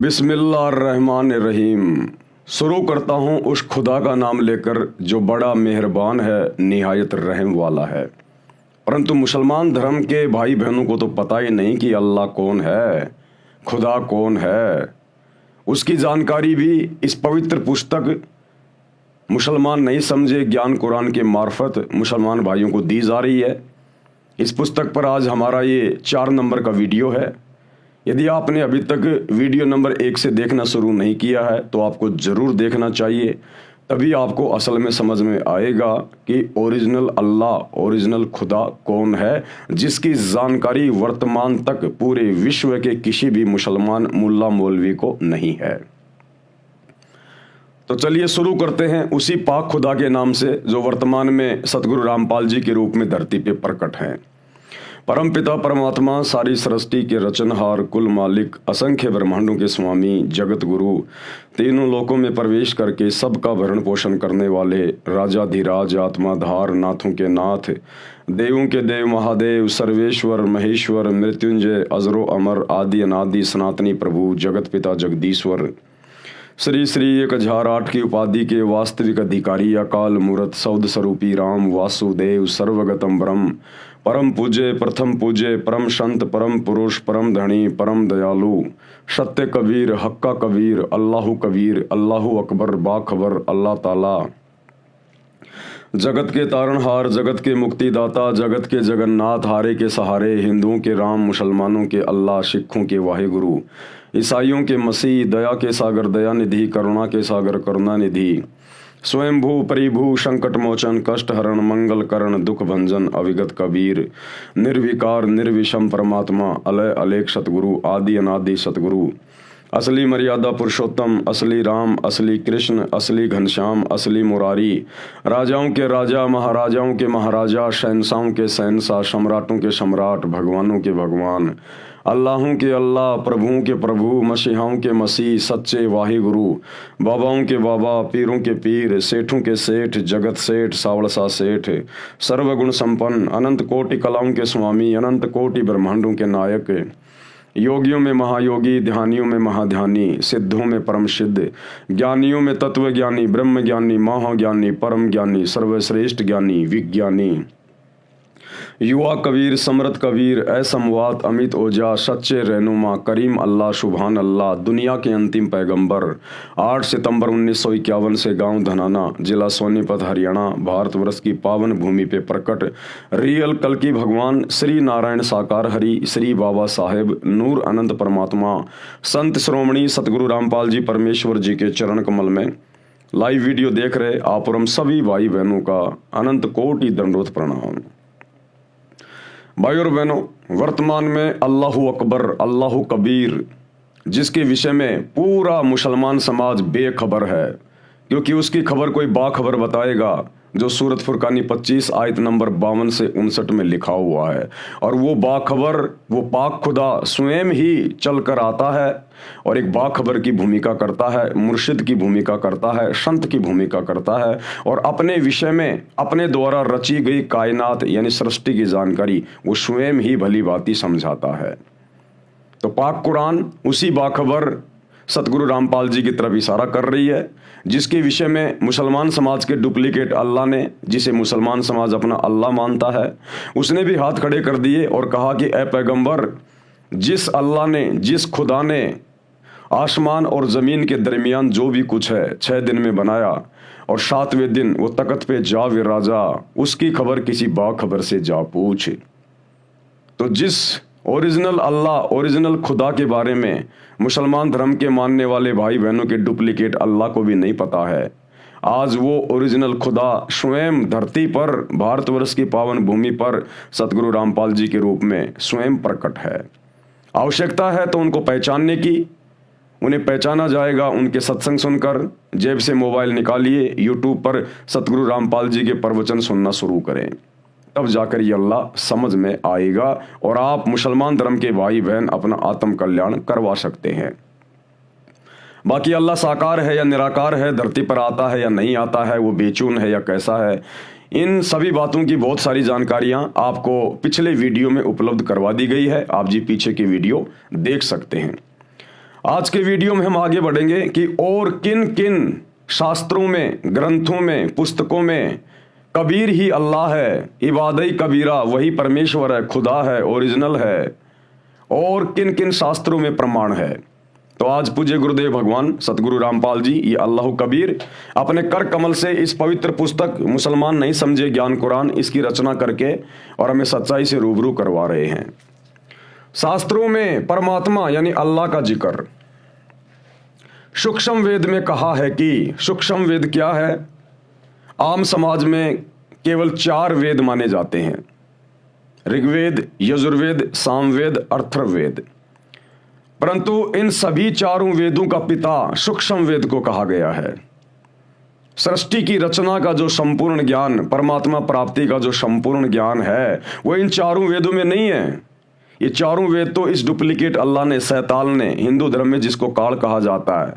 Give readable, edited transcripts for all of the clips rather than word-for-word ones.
बिस्मिल्लाहिर्रहमानिर्रहीम। शुरू करता हूँ उस खुदा का नाम लेकर जो बड़ा मेहरबान है, निहायत रहम वाला है। परंतु मुसलमान धर्म के भाई बहनों को तो पता ही नहीं कि अल्लाह कौन है, खुदा कौन है। उसकी जानकारी भी इस पवित्र पुस्तक मुसलमान नहीं समझे ज्ञान कुरान के मार्फत मुसलमान भाइयों को दी जा रही है। इस पुस्तक पर आज हमारा ये 4 नंबर का वीडियो है। यदि आपने अभी तक वीडियो नंबर 1 से देखना शुरू नहीं किया है तो आपको ज़रूर देखना चाहिए, तभी आपको असल में समझ में आएगा कि ओरिजिनल अल्लाह, ओरिजिनल खुदा कौन है, जिसकी जानकारी वर्तमान तक पूरे विश्व के किसी भी मुसलमान मुल्ला मौलवी को नहीं है। तो चलिए शुरू करते हैं उसी पाक खुदा के नाम से जो वर्तमान में सतगुरु रामपाल जी के रूप में धरती पे प्रकट हैं। परम पिता परमात्मा, सारी सृष्टि के रचनहार, कुल मालिक, असंख्य ब्रह्मांडों के स्वामी, जगत गुरु, तीनों लोकों में प्रवेश करके सबका भरण पोषण करने वाले, राजाधिराज, आत्माधार, नाथों के नाथ, देवों के देव, महादेव, सर्वेश्वर, महेश्वर, मृत्युंजय, अजरो अमर, आदि अनादि, सनातनी प्रभु, जगत पिता जगदीश्वर, श्री श्री 1008 की उपाधि के वास्तविक अधिकारी, अकाल मूर्त, सौद स्वरूपी राम, वासुदेव, सर्वगतम ब्रह्म, परम पूज्य, प्रथम पूज्य, परम संत, परम पुरुष, परम धनी, परम दयालु, सत्य कबीर, हक्का कबीर, अल्लाहु कबीर, अल्लाहु अकबर, बाखबर, अल्लाह ताला, जगत के तारणहार, जगत के मुक्तिदाता, जगत के जगन्नाथ, हारे के सहारे, हिंदुओं के राम, मुसलमानों के अल्लाह, सिखों के वाहिगुरु, ईसाइयों के मसीह, दया के सागर दया निधि, करुणा के सागर करुणा निधि, स्वयंभू परिभू, संकट मोचन, कष्ट हरण, मंगल करण, दुख भंजन, अविगत कबीर, निर्विकार निर्विषम परमात्मा, अलय अलेख सतगुरु, आदि अनादि सतगुरु, असली मर्यादा पुरुषोत्तम, असली राम, असली कृष्ण, असली घनश्याम, असली मुरारी, राजाओं के राजा, महाराजाओं के महाराजा, शहंशाहों के शहंशाह, सम्राटों के सम्राट, भगवानों के भगवान, अल्लाहों के अल्लाह, प्रभुओं के प्रभु, मसीहाओं के मसीह, सच्चे वाहिगुरु, बाबाओं के बाबा, पीरों के पीर, सेठों के सेठ, जगत सेठ, सावड़सा सेठ, सर्वगुण संपन्न, अनंत कोटि कलाओं के स्वामी, अनंत कोटि ब्रह्मांडों के नायक, योगियों में महायोगी, ध्यानियों में महाध्यानी, सिद्धों में परम सिद्ध, ज्ञानियों में तत्व ज्ञानी, ब्रह्म ज्ञानी, महाज्ञानी, परम ज्ञानी, सर्वश्रेष्ठ ज्ञानी, विज्ञानी, युवा कबीर, समृत कबीर, असमवात, अमित ओजा, सच्चे रहनुमा, करीम अल्लाह, सुभान अल्लाह, दुनिया के अंतिम पैगंबर, 8 सितंबर 1951 से गांव धनाना, जिला सोनीपत, हरियाणा, भारतवर्ष की पावन भूमि पे प्रकट रियल कल की भगवान श्री नारायण साकार हरि, श्री बाबा साहेब, नूर अनंत परमात्मा, संत श्रोमणी सतगुरु रामपाल जी परमेश्वर जी के चरण कमल में लाइव वीडियो देख रहे आप और हम सभी भाई बहनों का अनंत कोटि दंडोत प्रणाम। भाई और बहनों, वर्तमान में अल्लाहु अकबर, अल्लाहु कबीर, जिसके विषय में पूरा मुसलमान समाज बेखबर है, क्योंकि उसकी खबर कोई बाखबर बताएगा, जो सूरत फुरकानी 25 आयत नंबर 52 से 59 में लिखा हुआ है। और वो बाखबर, वो पाक खुदा स्वयं ही चल कर आता है और एक बाखबर की भूमिका करता है, मुर्शिद की भूमिका करता है, संत की भूमिका करता है, और अपने विषय में अपने द्वारा रची गई कायनात यानी सृष्टि की जानकारी वो स्वयं ही भली भांति समझाता है। तो पाक कुरान उसी बाखबर सतगुरु रामपाल जी की तरफ इशारा कर रही है, जिसके विषय में मुसलमान समाज के डुप्लीकेट अल्लाह ने, जिसे मुसलमान समाज अपना अल्लाह मानता है, उसने भी हाथ खड़े कर दिए और कहा कि ए पैगंबर, जिस अल्लाह ने, जिस खुदा ने आसमान और ज़मीन के दरमियान जो भी कुछ है 6 दिन में बनाया और 7वें दिन वो तख्त पे जा विराजा, उसकी खबर किसी बाखबर से जा पूछ। तो जिस ओरिजिनल अल्लाह, ओरिजिनल खुदा के बारे में मुसलमान धर्म के मानने वाले भाई बहनों के डुप्लीकेट अल्लाह को भी नहीं पता है, आज वो ओरिजिनल खुदा स्वयं धरती पर, भारतवर्ष की पावन भूमि पर सतगुरु रामपाल जी के रूप में स्वयं प्रकट है। आवश्यकता है तो उनको पहचानने की। उन्हें पहचाना जाएगा उनके सत्संग सुनकर। जेब से मोबाइल निकालिए, यूट्यूब पर सतगुरु रामपाल जी के प्रवचन सुनना शुरू करें, तब जाकर ये अल्लाह समझ में आएगा और आप मुसलमान धर्म के भाई बहन अपना आत्म कल्याण करवा सकते हैं। बाकी अल्लाह साकार है या निराकार है, धरती पर आता है या नहीं आता है, वो बेचून है या कैसा है, इन सभी बातों की बहुत सारी जानकारियां आपको पिछले वीडियो में उपलब्ध करवा दी गई है। आप जी पीछे की वीडियो देख सकते हैं। आज के वीडियो में हम आगे बढ़ेंगे कि और किन किन शास्त्रों में, ग्रंथों में, पुस्तकों में कबीर ही अल्लाह है, इबादई कबीरा वही परमेश्वर है, खुदा है, ओरिजिनल है, और किन किन शास्त्रों में प्रमाण है। तो आज पूज्य गुरुदेव भगवान सतगुरु रामपाल जी ये अल्लाह कबीर अपने कर कमल से इस पवित्र पुस्तक मुसलमान नहीं समझे ज्ञान कुरान इसकी रचना करके और हमें सच्चाई से रूबरू करवा रहे हैं। शास्त्रों में परमात्मा यानी अल्लाह का जिक्र सूक्ष्म वेद में कहा है कि सूक्ष्म वेद क्या है? आम समाज में केवल 4 वेद माने जाते हैं, ऋग्वेद, यजुर्वेद, सामवेद, अथर्ववेद। परंतु इन सभी चारों वेदों का पिता सूक्ष्म वेद को कहा गया है। सृष्टि की रचना का जो संपूर्ण ज्ञान, परमात्मा प्राप्ति का जो संपूर्ण ज्ञान है वो इन चारों वेदों में नहीं है। ये चारों वेद तो इस डुप्लीकेट अल्लाह ने, शैतान ने, हिंदू धर्म में जिसको काल कहा जाता है,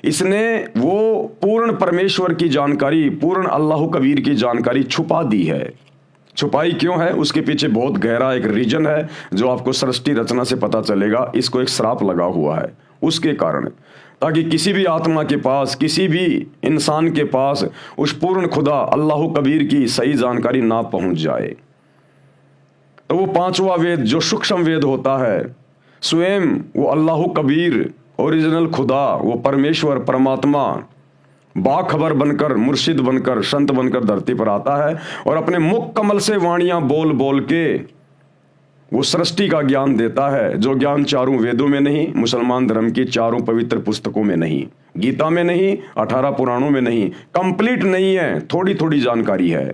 इसने वो पूर्ण परमेश्वर की जानकारी, पूर्ण अल्लाह कबीर की जानकारी छुपा दी है। छुपाई क्यों है? उसके पीछे बहुत गहरा एक रीजन है जो आपको सृष्टि रचना से पता चलेगा। इसको एक श्राप लगा हुआ है उसके कारण, ताकि किसी भी आत्मा के पास, किसी भी इंसान के पास उस पूर्ण खुदा अल्लाह कबीर की सही जानकारी ना पहुंच जाए। तो वो 5वां वेद जो सूक्ष्म वेद होता है, स्वयं वो अल्लाह कबीर, ओरिजिनल खुदा, वो परमेश्वर, परमात्मा बाखबर बनकर, मुर्शिद बनकर, संत बनकर धरती पर आता है और अपने मुख कमल से वाणियां बोल बोल के वो सृष्टि का ज्ञान देता है, जो ज्ञान चारों वेदों में नहीं, मुसलमान धर्म की चारों पवित्र पुस्तकों में नहीं, गीता में नहीं, 18 पुराणों में नहीं, कंप्लीट नहीं है, थोड़ी थोड़ी जानकारी है।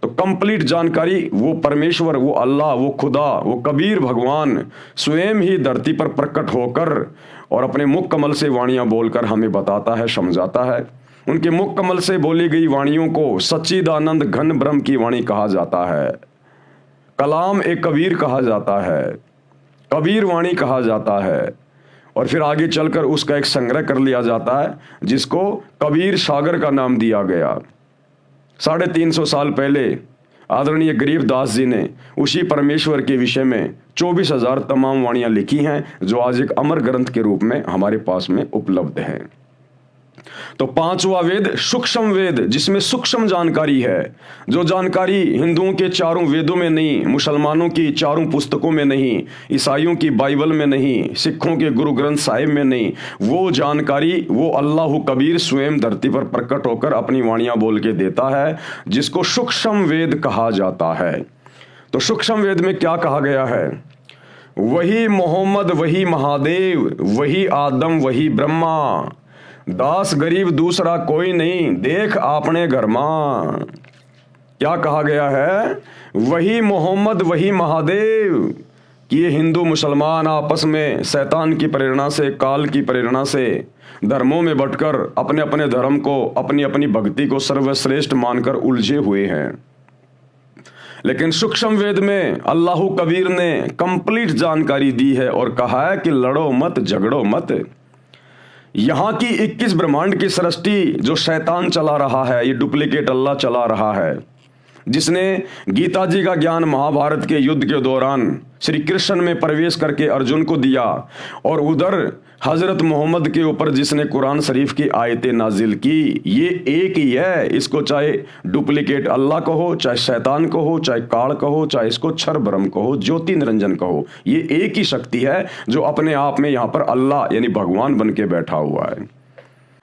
तो कंप्लीट जानकारी वो परमेश्वर, वो अल्लाह, वो खुदा, वो कबीर भगवान स्वयं ही धरती पर प्रकट होकर और अपने मुख कमल से वाणियां बोलकर हमें बताता है, समझाता है। उनके मुख कमल से बोली गई वाणियों को सच्चिदानंद घन ब्रह्म की वाणी कहा जाता है, कलाम ए कबीर कहा जाता है, कबीर वाणी कहा जाता है। और फिर आगे चलकर उसका एक संग्रह कर लिया जाता है जिसको कबीर सागर का नाम दिया गया। 350 साल पहले आदरणीय गरीबदास जी ने उसी परमेश्वर के विषय में 24,000 तमाम वाणियां लिखी हैं, जो आज एक अमर ग्रंथ के रूप में हमारे पास में उपलब्ध है। तो 5वां वेद सूक्ष्म वेद, जिसमें सूक्ष्म जानकारी है, जो जानकारी हिंदुओं के चारों वेदों में नहीं, मुसलमानों की चारों पुस्तकों में नहीं, ईसाइयों की बाइबल में नहीं, सिखों के गुरु ग्रंथ साहिब में नहीं, वो जानकारी वो अल्लाह कबीर स्वयं धरती पर प्रकट होकर अपनी वाणियां बोल के देता है, जिसको सूक्ष्म वेद कहा जाता है। तो सूक्ष्म वेद में क्या कहा गया है? वही मोहम्मद, वही महादेव, वही आदम, वही ब्रह्मा, दास गरीब दूसरा कोई नहीं, देख आपने घर मां। क्या कहा गया है? वही मोहम्मद, वही महादेव। कि ये हिंदू मुसलमान आपस में शैतान की प्रेरणा से, काल की प्रेरणा से धर्मों में बंटकर अपने अपने धर्म को, अपनी अपनी भक्ति को सर्वश्रेष्ठ मानकर उलझे हुए हैं। लेकिन सूक्ष्म वेद में अल्लाह कबीर ने कंप्लीट जानकारी दी है और कहा है कि लड़ो मत, झगड़ो मत। यहाँ की 21 ब्रह्मांड की सृष्टि जो शैतान चला रहा है, ये डुप्लीकेट अल्लाह चला रहा है, जिसने गीता जी का ज्ञान महाभारत के युद्ध के दौरान श्री कृष्ण में प्रवेश करके अर्जुन को दिया, और उधर हजरत मोहम्मद के ऊपर जिसने कुरान शरीफ की आयतें नाजिल की, ये एक ही है। इसको चाहे डुप्लीकेट अल्लाह कहो, चाहे शैतान कहो, चाहे काल कहो, चाहे इसको क्षर ब्रह्म कहो, ज्योति निरंजन कहो, ये एक ही शक्ति है जो अपने आप में यहाँ पर अल्लाह यानी भगवान बन के बैठा हुआ है।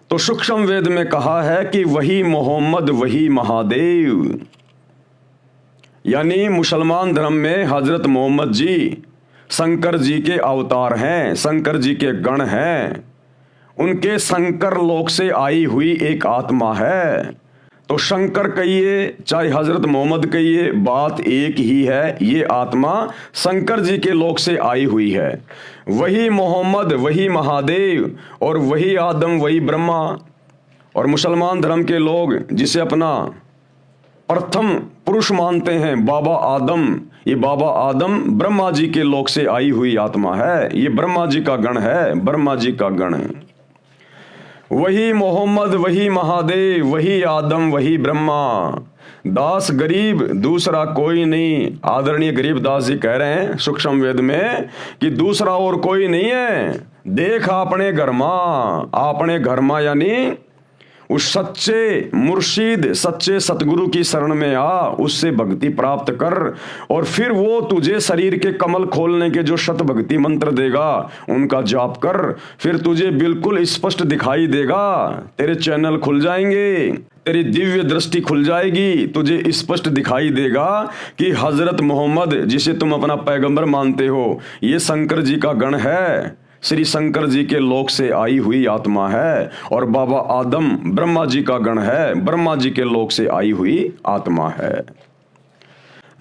तो सूक्ष्म वेद में कहा है कि वही मोहम्मद, वही महादेव, यानी मुसलमान धर्म में हजरत मोहम्मद जी शंकर जी के अवतार हैं, शंकर जी के गण हैं, उनके शंकर लोक से आई हुई एक आत्मा है। तो शंकर कहिए चाहे हजरत मोहम्मद कहिए, बात एक ही है, ये आत्मा शंकर जी के लोक से आई हुई है। वही मोहम्मद, वही महादेव, और वही आदम, वही ब्रह्मा। और मुसलमान धर्म के लोग जिसे अपना प्रथम पुरुष मानते हैं बाबा आदम, ये बाबा आदम ब्रह्मा जी के लोक से आई हुई आत्मा है, ये ब्रह्मा जी का गण है, ब्रह्मा जी का गण है। वही मोहम्मद, वही महादेव, वही आदम, वही ब्रह्मा, दास गरीब दूसरा कोई नहीं। आदरणीय गरीबदास जी कह रहे हैं सूक्ष्म वेद में कि दूसरा और कोई नहीं है, देख आपने घर में यानी उस सच्चे मुर्शिद सच्चे सतगुरु की शरण में आ, उससे भक्ति प्राप्त कर और फिर वो तुझे शरीर के कमल खोलने के जो शत भक्ति मंत्र देगा उनका जाप कर, फिर तुझे बिल्कुल स्पष्ट दिखाई देगा, तेरे चैनल खुल जाएंगे, तेरी दिव्य दृष्टि खुल जाएगी, तुझे स्पष्ट दिखाई देगा कि हजरत मोहम्मद जिसे तुम अपना पैगंबर मानते हो ये शंकर जी का गण है, श्री शंकर जी के लोक से आई हुई आत्मा है, और बाबा आदम ब्रह्मा जी का गण है, ब्रह्मा जी के लोक से आई हुई आत्मा है।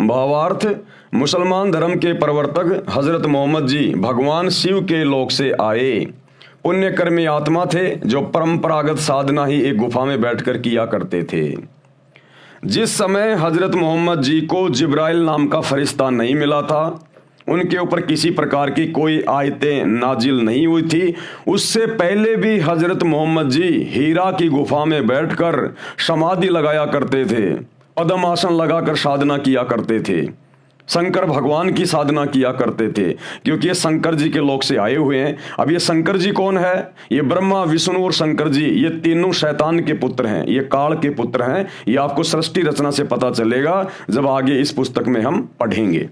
भावार्थ, मुसलमान धर्म के प्रवर्तक हजरत मोहम्मद जी भगवान शिव के लोक से आए पुण्यकर्मी आत्मा थे जो परंपरागत साधना ही एक गुफा में बैठकर किया करते थे। जिस समय हजरत मोहम्मद जी को जिब्राइल नाम का फरिश्ता नहीं मिला था, उनके ऊपर किसी प्रकार की कोई आयतें नाजिल नहीं हुई थी, उससे पहले भी हजरत मोहम्मद जी हीरा की गुफा में बैठकर समाधि लगाया करते थे, पद्म आसन लगाकर साधना किया करते थे, शंकर भगवान की साधना किया करते थे, क्योंकि ये शंकर जी के लोक से आए हुए हैं। अब ये शंकर जी कौन है? ये ब्रह्मा विष्णु और शंकर जी ये तीनों शैतान के पुत्र हैं, ये काल के पुत्र हैं। ये आपको सृष्टि रचना से पता चलेगा जब आगे इस पुस्तक में हम पढ़ेंगे।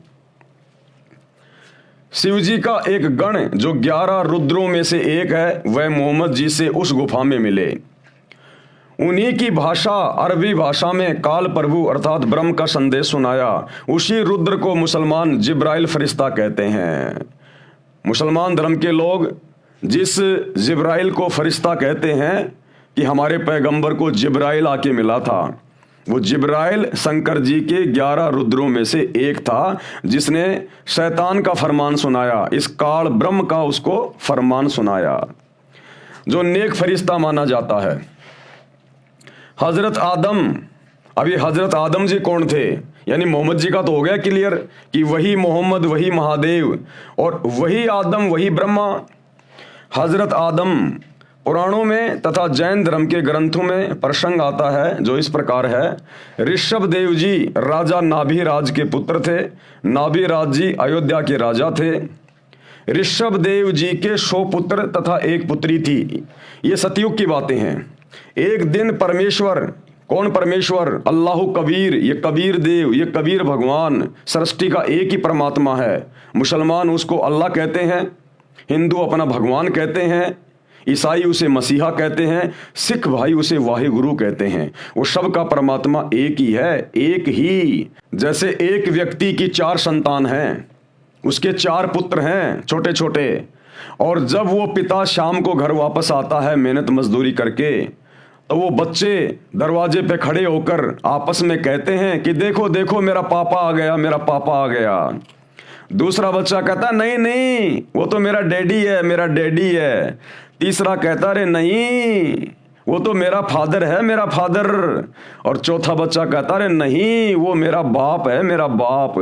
शिव जी का एक गण जो 11 रुद्रों में से एक है, वह मोहम्मद जी से उस गुफा में मिले। उन्हीं की भाषा अरबी भाषा में काल प्रभु अर्थात ब्रह्म का संदेश सुनाया। उसी रुद्र को मुसलमान जिब्राइल फरिश्ता कहते हैं। मुसलमान धर्म के लोग जिस जिब्राइल को फरिश्ता कहते हैं कि हमारे पैगंबर को जिब्राइल आके मिला था, वो जिब्राइल शंकर जी के 11 रुद्रों में से एक था, जिसने शैतान का फरमान सुनाया, इस काल ब्रह्म का उसको फरमान सुनाया, जो नेक फरिश्ता माना जाता है। हजरत आदम, अभी हजरत आदम जी कौन थे? यानी मोहम्मद जी का तो हो गया क्लियर कि वही मोहम्मद वही महादेव और वही आदम वही ब्रह्मा। हजरत आदम पुराणों में तथा जैन धर्म के ग्रंथों में प्रसंग आता है जो इस प्रकार है। ऋषभ देव जी राजा नाभिराज के पुत्र थे। नाभिराज जी अयोध्या के राजा थे। ऋषभ देव जी के 100 पुत्र तथा एक पुत्री थी। ये सतयुग की बातें हैं। एक दिन परमेश्वर, कौन परमेश्वर? अल्लाह कबीर, ये कबीर देव, ये कबीर भगवान सृष्टि का एक ही परमात्मा है। मुसलमान उसको अल्लाह कहते हैं, हिंदू अपना भगवान कहते हैं, ईसाई उसे मसीहा कहते हैं, सिख भाई उसे वाहिगुरु कहते हैं। वो सब का परमात्मा एक ही है, एक ही। जैसे एक व्यक्ति की 4 संतान हैं, उसके 4 पुत्र हैं छोटे छोटे, और जब वो पिता शाम को घर वापस आता है मेहनत मजदूरी करके, तो वो बच्चे दरवाजे पे खड़े होकर आपस में कहते हैं कि देखो देखो मेरा पापा आ गया, मेरा पापा आ गया। दूसरा बच्चा कहता नहीं नहीं वो तो मेरा डैडी है, मेरा डैडी है। तीसरा कहता अरे नहीं वो तो मेरा फादर है, मेरा फादर। और चौथा बच्चा कहता अरे नहीं वो मेरा बाप है, मेरा बाप।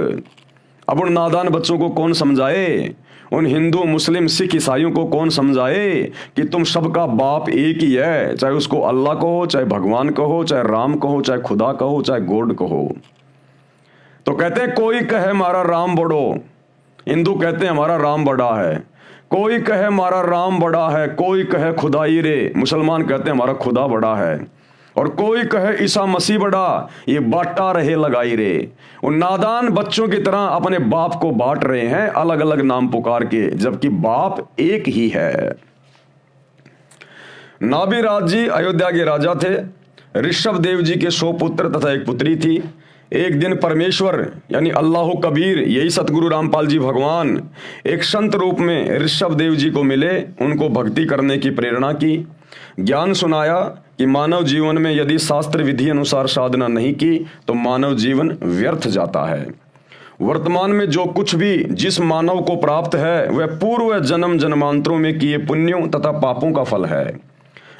अब उन नादान बच्चों को कौन समझाए? उन हिंदू मुस्लिम सिख ईसाइयों को कौन समझाए कि तुम सबका बाप एक ही है, चाहे उसको अल्लाह कहो, चाहे भगवान कहो, चाहे राम कहो, चाहे खुदा कहो, चाहे गॉड कहो। तो कहते हैं कोई कहे हमारा राम बड़ो, हिंदू कहते हैं हमारा राम बड़ा है। कोई कहे हमारा राम बड़ा है, कोई कहे खुदाई रे, मुसलमान कहते हैं हमारा खुदा बड़ा है। और कोई कहे ईसा मसीह बड़ा, ये बांटा रहे लगाई रे। उन नादान बच्चों की तरह अपने बाप को बांट रहे हैं अलग अलग नाम पुकार के, जबकि बाप एक ही है। नाभिराज जी अयोध्या के राजा थे। ऋषभ देव जी के 100 पुत्र तथा एक पुत्री थी। एक दिन परमेश्वर यानी अल्लाह कबीर, यही सतगुरु रामपाल जी भगवान, एक संत रूप में ऋषभ देव जी को मिले, उनको भक्ति करने की प्रेरणा की, ज्ञान सुनाया कि मानव जीवन में यदि शास्त्र विधि अनुसार साधना नहीं की तो मानव जीवन व्यर्थ जाता है। वर्तमान में जो कुछ भी जिस मानव को प्राप्त है वह पूर्व जन्म जन्मांतरों में किए पुण्यों तथा पापों का फल है।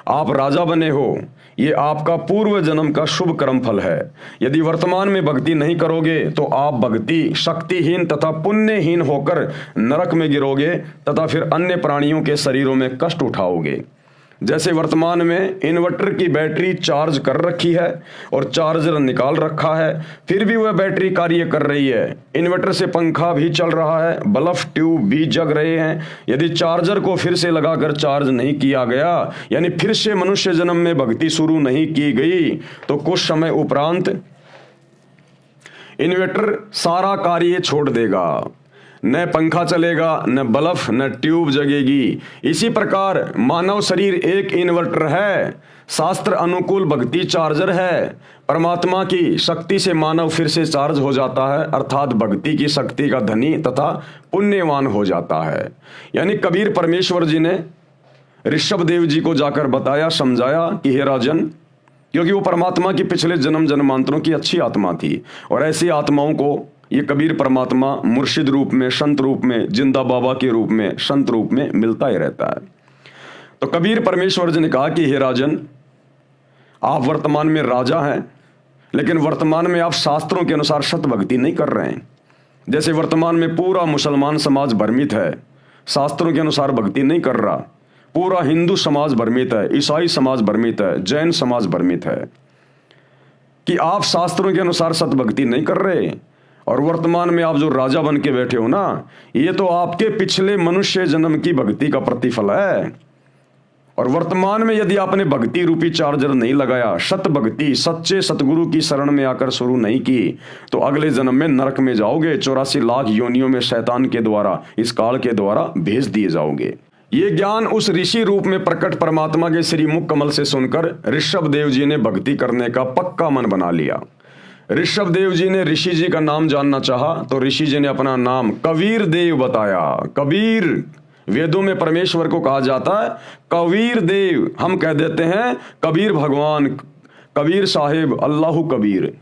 आप राजा बने हो, ये आपका पूर्व जन्म का शुभ कर्म फल है। यदि वर्तमान में भक्ति नहीं करोगे तो आप भक्ति शक्तिहीन तथा पुण्यहीन होकर नरक में गिरोगे तथा फिर अन्य प्राणियों के शरीरों में कष्ट उठाओगे। जैसे वर्तमान में इन्वर्टर की बैटरी चार्ज कर रखी है और चार्जर निकाल रखा है, फिर भी वह बैटरी कार्य कर रही है। इन्वर्टर से पंखा भी चल रहा है, बल्ब ट्यूब भी जग रहे हैं। यदि चार्जर को फिर से लगाकर चार्ज नहीं किया गया, यानी फिर से मनुष्य जन्म में भक्ति शुरू नहीं की गई, तो कुछ समय उपरांत इन्वर्टर सारा कार्य छोड़ देगा। न पंखा चलेगा, न बल्ब, न ट्यूब जगेगी। इसी प्रकार मानव शरीर एक इन्वर्टर है, शास्त्र अनुकूल भक्ति चार्जर है। परमात्मा की शक्ति से मानव फिर से चार्ज हो जाता है, अर्थात भक्ति की शक्ति का धनी तथा पुण्यवान हो जाता है। यानी कबीर परमेश्वर जी ने ऋषभ देव जी को जाकर बताया, समझाया कि हे राजन, क्योंकि वो परमात्मा की पिछले जन्म जन्मांतरों की अच्छी आत्मा थी, और ऐसी आत्माओं को ये कबीर परमात्मा मुर्शिद रूप में, संत रूप में, जिंदा बाबा के रूप में, संत रूप में मिलता ही रहता है। तो कबीर परमेश्वर जी ने कहा कि हे राजन, आप वर्तमान में राजा हैं, लेकिन वर्तमान में आप शास्त्रों के अनुसार सत भक्ति नहीं कर रहे हैं। जैसे वर्तमान में पूरा मुसलमान समाज भ्रमित है, शास्त्रों के अनुसार भक्ति नहीं कर रहा। पूरा हिंदू समाज भ्रमित है, ईसाई समाज भ्रमित है, जैन समाज भ्रमित है कि आप शास्त्रों के अनुसार सत भक्ति नहीं कर रहे। और वर्तमान में आप जो राजा बन के बैठे हो ना, ये तो आपके पिछले मनुष्य जन्म की भक्ति का प्रतिफल है। और वर्तमान में यदि आपने भक्ति रूपी चार्जर नहीं लगाया, सत भक्ति सच्चे सतगुरु की शरण में आकर शुरू नहीं की, तो अगले जन्म में नरक में जाओगे। 84 लाख योनियों में शैतान के द्वारा, इस काल के द्वारा भेज दिए जाओगे। ये ज्ञान उस ऋषि रूप में प्रकट परमात्मा के श्री मुख कमल से सुनकर ऋषभ देव जी ने भक्ति करने का पक्का मन बना लिया। ऋषभ देव जी ने ऋषि जी का नाम जानना चाहा, तो ऋषि जी ने अपना नाम कबीर देव बताया। कबीर, वेदों में परमेश्वर को कहा जाता है कबीर देव, हम कह देते हैं कबीर भगवान, कबीर साहिब, अल्लाह कबीर।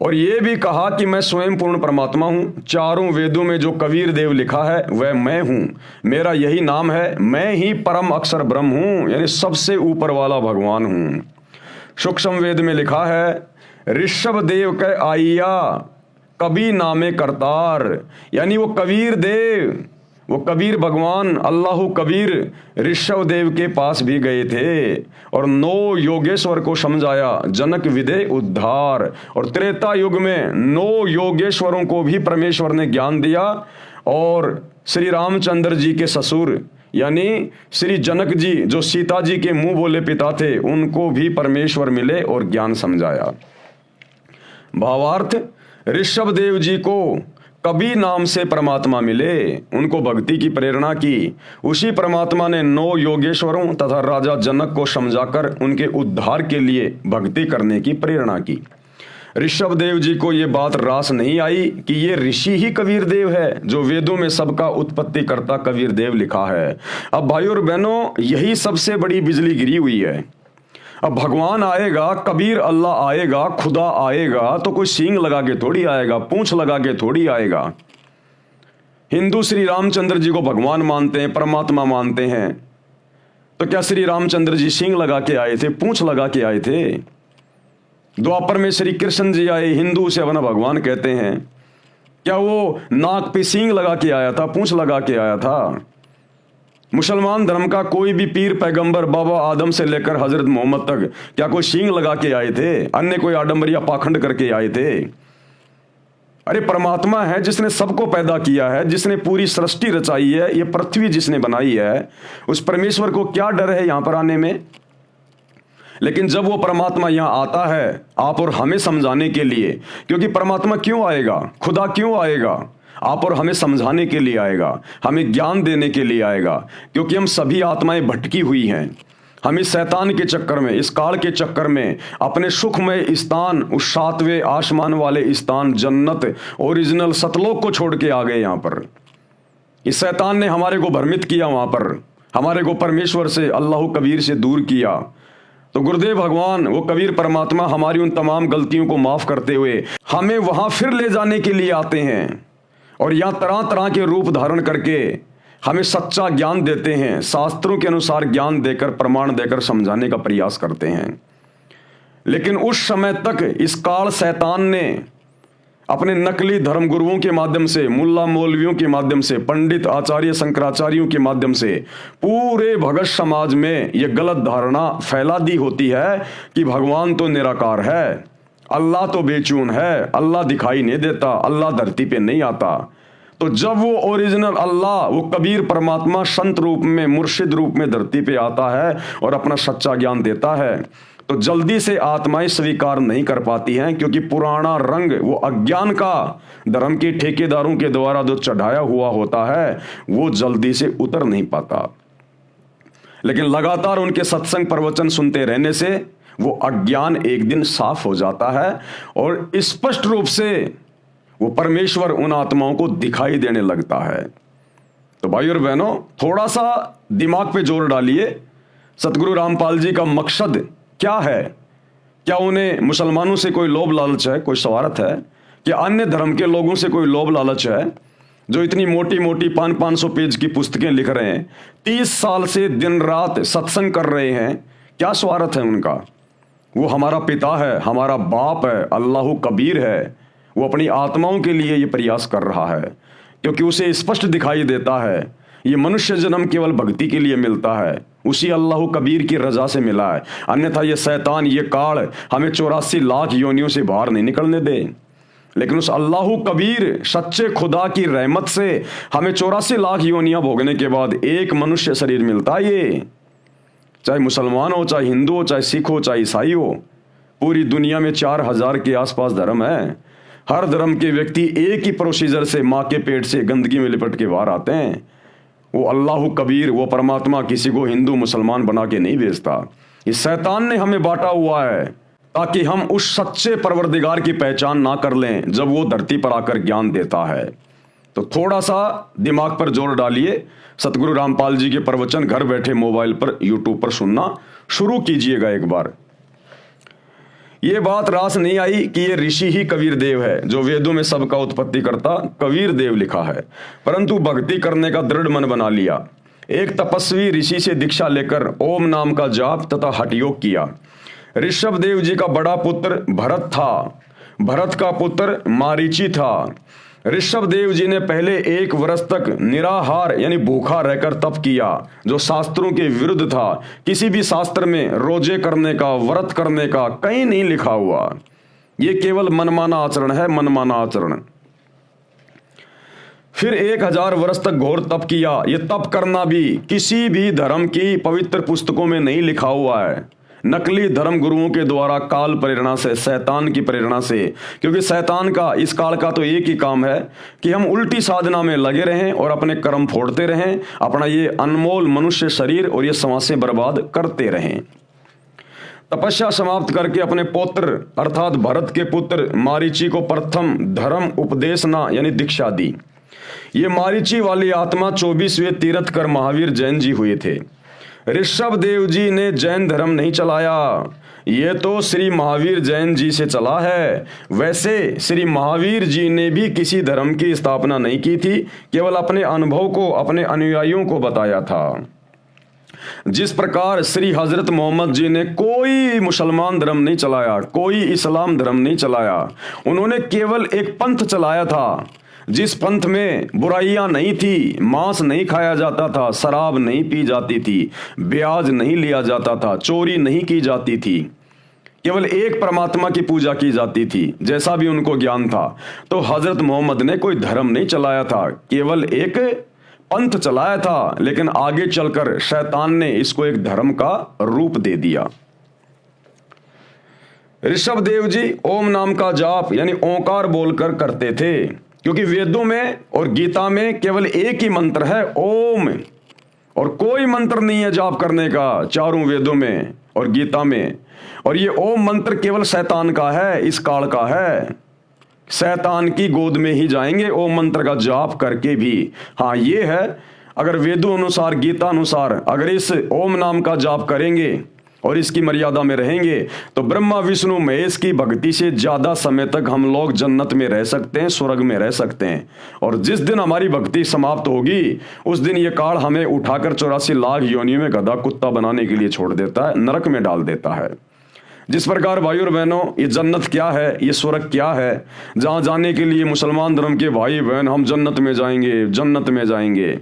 और ये भी कहा कि मैं स्वयं पूर्ण परमात्मा हूं। चारों वेदों में जो कबीर देव लिखा है वह मैं हूं, मेरा यही नाम है, मैं ही परम अक्षर ब्रह्म हूं, यानी सबसे ऊपर वाला भगवान हूं। सूक्ष्म वेद में लिखा है ऋषभ देव के आइया कबीर नामे करतार, यानी वो कबीर देव, वो कबीर भगवान अल्लाह कबीर ऋषभ देव के पास भी गए थे और 9 योगेश्वर को समझाया, जनक विदे उद्धार। और त्रेता युग में 9 योगेश्वरों को भी परमेश्वर ने ज्ञान दिया, और श्री रामचंद्र जी के ससुर यानी श्री जनक जी, जो सीता जी के मुंह बोले पिता थे, उनको भी परमेश्वर मिले और ज्ञान समझाया। भावार्थ, ऋषभ देव जी को कबीर नाम से परमात्मा मिले, उनको भक्ति की प्रेरणा की। उसी परमात्मा ने 9 योगेश्वरों तथा राजा जनक को समझाकर उनके उद्धार के लिए भक्ति करने की प्रेरणा की। ऋषभ देव जी को ये बात रास नहीं आई कि ये ऋषि ही कबीर देव है, जो वेदों में सबका उत्पत्ति करता कबीर देव लिखा है। अब भाइयों और बहनों, यही सबसे बड़ी बिजली गिरी हुई है। अब भगवान आएगा, कबीर अल्लाह आएगा, खुदा आएगा, तो कोई सींग लगा के थोड़ी आएगा, पूंछ लगा के थोड़ी आएगा। हिंदू श्री रामचंद्र जी को भगवान मानते हैं, परमात्मा मानते हैं, तो क्या श्री रामचंद्र जी सींग लगा के आए थे, पूंछ लगा के आए थे? द्वापर में श्री कृष्ण जी आए, हिंदू से अपना भगवान कहते हैं, क्या वो नाक पे सींग लगा के आया था, पूंछ लगा के आया था? मुसलमान धर्म का कोई भी पीर पैगंबर, बाबा आदम से लेकर हजरत मोहम्मद तक, क्या कोई सींग लगा के आए थे? अन्य कोई आडंबर या पाखंड करके आए थे? अरे परमात्मा है जिसने सबको पैदा किया है, जिसने पूरी सृष्टि रचाई है, ये पृथ्वी जिसने बनाई है, उस परमेश्वर को क्या डर है यहां पर आने में? लेकिन जब वो परमात्मा यहां आता है आप और हमें समझाने के लिए, क्योंकि परमात्मा क्यों आएगा, खुदा क्यों आएगा? आप और हमें समझाने के लिए आएगा, हमें ज्ञान देने के लिए आएगा, क्योंकि हम सभी आत्माएं भटकी हुई हैं। हम इस शैतान के चक्कर में, इस काल के चक्कर में अपने सुखमय स्थान, उस 7वें आसमान वाले स्थान जन्नत, ओरिजिनल सतलोक को छोड़ के आ गए। यहाँ पर इस शैतान ने हमारे को भ्रमित किया, वहां पर हमारे को परमेश्वर से, अल्लाह कबीर से दूर किया। तो गुरुदेव भगवान, वो कबीर परमात्मा हमारी उन तमाम गलतियों को माफ करते हुए हमें वहां फिर ले जाने के लिए आते हैं, और यहाँ तरह तरह के रूप धारण करके हमें सच्चा ज्ञान देते हैं, शास्त्रों के अनुसार ज्ञान देकर, प्रमाण देकर समझाने का प्रयास करते हैं। लेकिन उस समय तक इस काल शैतान ने अपने नकली धर्मगुरुओं के माध्यम से, मुल्ला मौलवियों के माध्यम से, पंडित आचार्य शंकराचार्यों के माध्यम से पूरे भगत समाज में यह गलत धारणा फैला दी होती है कि भगवान तो निराकार है, अल्लाह तो बेचून है, अल्लाह दिखाई नहीं देता, अल्लाह धरती पे नहीं आता। तो जब वो ओरिजिनल अल्लाह, वो कबीर परमात्मा संत रूप में, मुर्शिद रूप में धरती पे आता है और अपना सच्चा ज्ञान देता है, तो जल्दी से आत्माएं स्वीकार नहीं कर पाती हैं, क्योंकि पुराना रंग, वो अज्ञान का, धर्म के ठेकेदारों के द्वारा जो चढ़ाया हुआ होता है, वो जल्दी से उतर नहीं पाता। लेकिन लगातार उनके सत्संग प्रवचन सुनते रहने से वो अज्ञान एक दिन साफ हो जाता है और स्पष्ट रूप से वो परमेश्वर उन आत्माओं को दिखाई देने लगता है। तो भाई और बहनों, थोड़ा सा दिमाग पे जोर डालिए, सतगुरु रामपाल जी का मकसद क्या है? क्या उन्हें मुसलमानों से कोई लोभ लालच है, कोई स्वार्थ है? क्या अन्य धर्म के लोगों से कोई लोभ लालच है, जो इतनी मोटी मोटी 500-500 पेज की पुस्तकें लिख रहे हैं, 30 साल से दिन रात सत्संग कर रहे हैं? क्या स्वार्थ है उनका? वो हमारा पिता है, हमारा बाप है, अल्लाह कबीर है। वो अपनी आत्माओं के लिए ये प्रयास कर रहा है, क्योंकि उसे स्पष्ट दिखाई देता है ये मनुष्य जन्म केवल भक्ति के लिए मिलता है, उसी अल्लाह कबीर की रजा से मिला है। अन्यथा ये शैतान, ये काल हमें 84 लाख योनियों से बाहर नहीं निकलने दे। लेकिन उस अल्लाह कबीर सच्चे खुदा की रहमत से हमें 84 लाख योनियां भोगने के बाद एक मनुष्य शरीर मिलता है। ये चाहे मुसलमान हो, चाहे हिंदू हो, चाहे सिख हो, चाहे ईसाई हो, पूरी दुनिया में 4000 के आसपास धर्म है। हर धर्म के व्यक्ति एक ही प्रोसीजर से माँ के पेट से गंदगी में लिपट के बाहर आते हैं। वो अल्लाह कबीर, वो परमात्मा किसी को हिंदू मुसलमान बना के नहीं भेजता। इस शैतान ने हमें बांटा हुआ है ताकि हम उस सच्चे परवरदिगार की पहचान ना कर लें जब वो धरती पर आकर ज्ञान देता है। तो थोड़ा सा दिमाग पर जोर डालिए, सतगुरु रामपाल जी के प्रवचन घर बैठे मोबाइल पर, यूट्यूब पर सुनना शुरू कीजिएगा एक बार। ये बात रास नहीं आई कि ये ऋषि ही कबीर देव है, जो वेदों में सबका उत्पत्ति करता कबीर देव लिखा है, परंतु भक्ति करने का दृढ़ मन बना लिया। एक तपस्वी ऋषि से दीक्षा लेकर ओम नाम का जाप तथा हठ योग किया। ऋषभ देव जी का बड़ा पुत्र भरत था, भरत का पुत्र मारीची था। ऋषभ देव जी ने पहले 1 वर्ष तक निराहार यानी भूखा रहकर तप किया, जो शास्त्रों के विरुद्ध था। किसी भी शास्त्र में रोजे करने का, व्रत करने का कहीं नहीं लिखा हुआ। ये केवल मनमाना आचरण है, मनमाना आचरण। फिर 1000 वर्ष तक घोर तप किया। ये तप करना भी किसी भी धर्म की पवित्र पुस्तकों में नहीं लिखा हुआ है, नकली धर्म गुरुओं के द्वारा काल प्रेरणा से, शैतान की प्रेरणा से। क्योंकि शैतान का, इस काल का तो एक ही काम है कि हम उल्टी साधना में लगे रहें और अपने कर्म फोड़ते रहें, अपना ये अनमोल मनुष्य शरीर और ये समासें बर्बाद करते रहें। तपस्या समाप्त करके अपने पुत्र अर्थात भरत के पुत्र मारीची को प्रथम धर्म उपदेशना यानी दीक्षा दी। ये मारीची वाली आत्मा 24वें तीर्थकर महावीर जैन जी हुए थे। ऋषभ देव जी ने जैन धर्म नहीं चलाया, ये तो श्री महावीर जैन जी से चला है। वैसे श्री महावीर जी ने भी किसी धर्म की स्थापना नहीं की थी, केवल अपने अनुभव को अपने अनुयायियों को बताया था। जिस प्रकार श्री हजरत मोहम्मद जी ने कोई मुसलमान धर्म नहीं चलाया, कोई इस्लाम धर्म नहीं चलाया, उन्होंने केवल एक पंथ चलाया था जिस पंथ में बुराइयां नहीं थी, मांस नहीं खाया जाता था, शराब नहीं पी जाती थी, ब्याज नहीं लिया जाता था, चोरी नहीं की जाती थी, केवल एक परमात्मा की पूजा की जाती थी, जैसा भी उनको ज्ञान था। तो हजरत मोहम्मद ने कोई धर्म नहीं चलाया था, केवल एक पंथ चलाया था। लेकिन आगे चलकर शैतान ने इसको एक धर्म का रूप दे दिया। ऋषभ देव जी ओम नाम का जाप यानी ओंकार बोलकर करते थे, क्योंकि वेदों में और गीता में केवल एक ही मंत्र है ओम, और कोई मंत्र नहीं है जाप करने का चारों वेदों में और गीता में। और ये ओम मंत्र केवल शैतान का है, इस काल का है। शैतान की गोद में ही जाएंगे ओम मंत्र का जाप करके भी। हाँ, ये है, अगर वेदों अनुसार, गीता अनुसार अगर इस ओम नाम का जाप करेंगे और इसकी मर्यादा में रहेंगे तो ब्रह्मा विष्णु महेश की भक्ति से ज्यादा समय तक हम लोग जन्नत में रह सकते हैं, स्वर्ग में रह सकते हैं। और जिस दिन हमारी भक्ति समाप्त होगी उस दिन ये काल हमें उठाकर 84 लाख योनियों में गधा कुत्ता बनाने के लिए छोड़ देता है, नरक में डाल देता है। जिस प्रकार भाई और बहनों ये जन्नत क्या है, ये स्वर्ग क्या है, जहां जाने के लिए मुसलमान धर्म के भाई बहन हम जन्नत में जाएंगे, जन्नत में जाएंगे।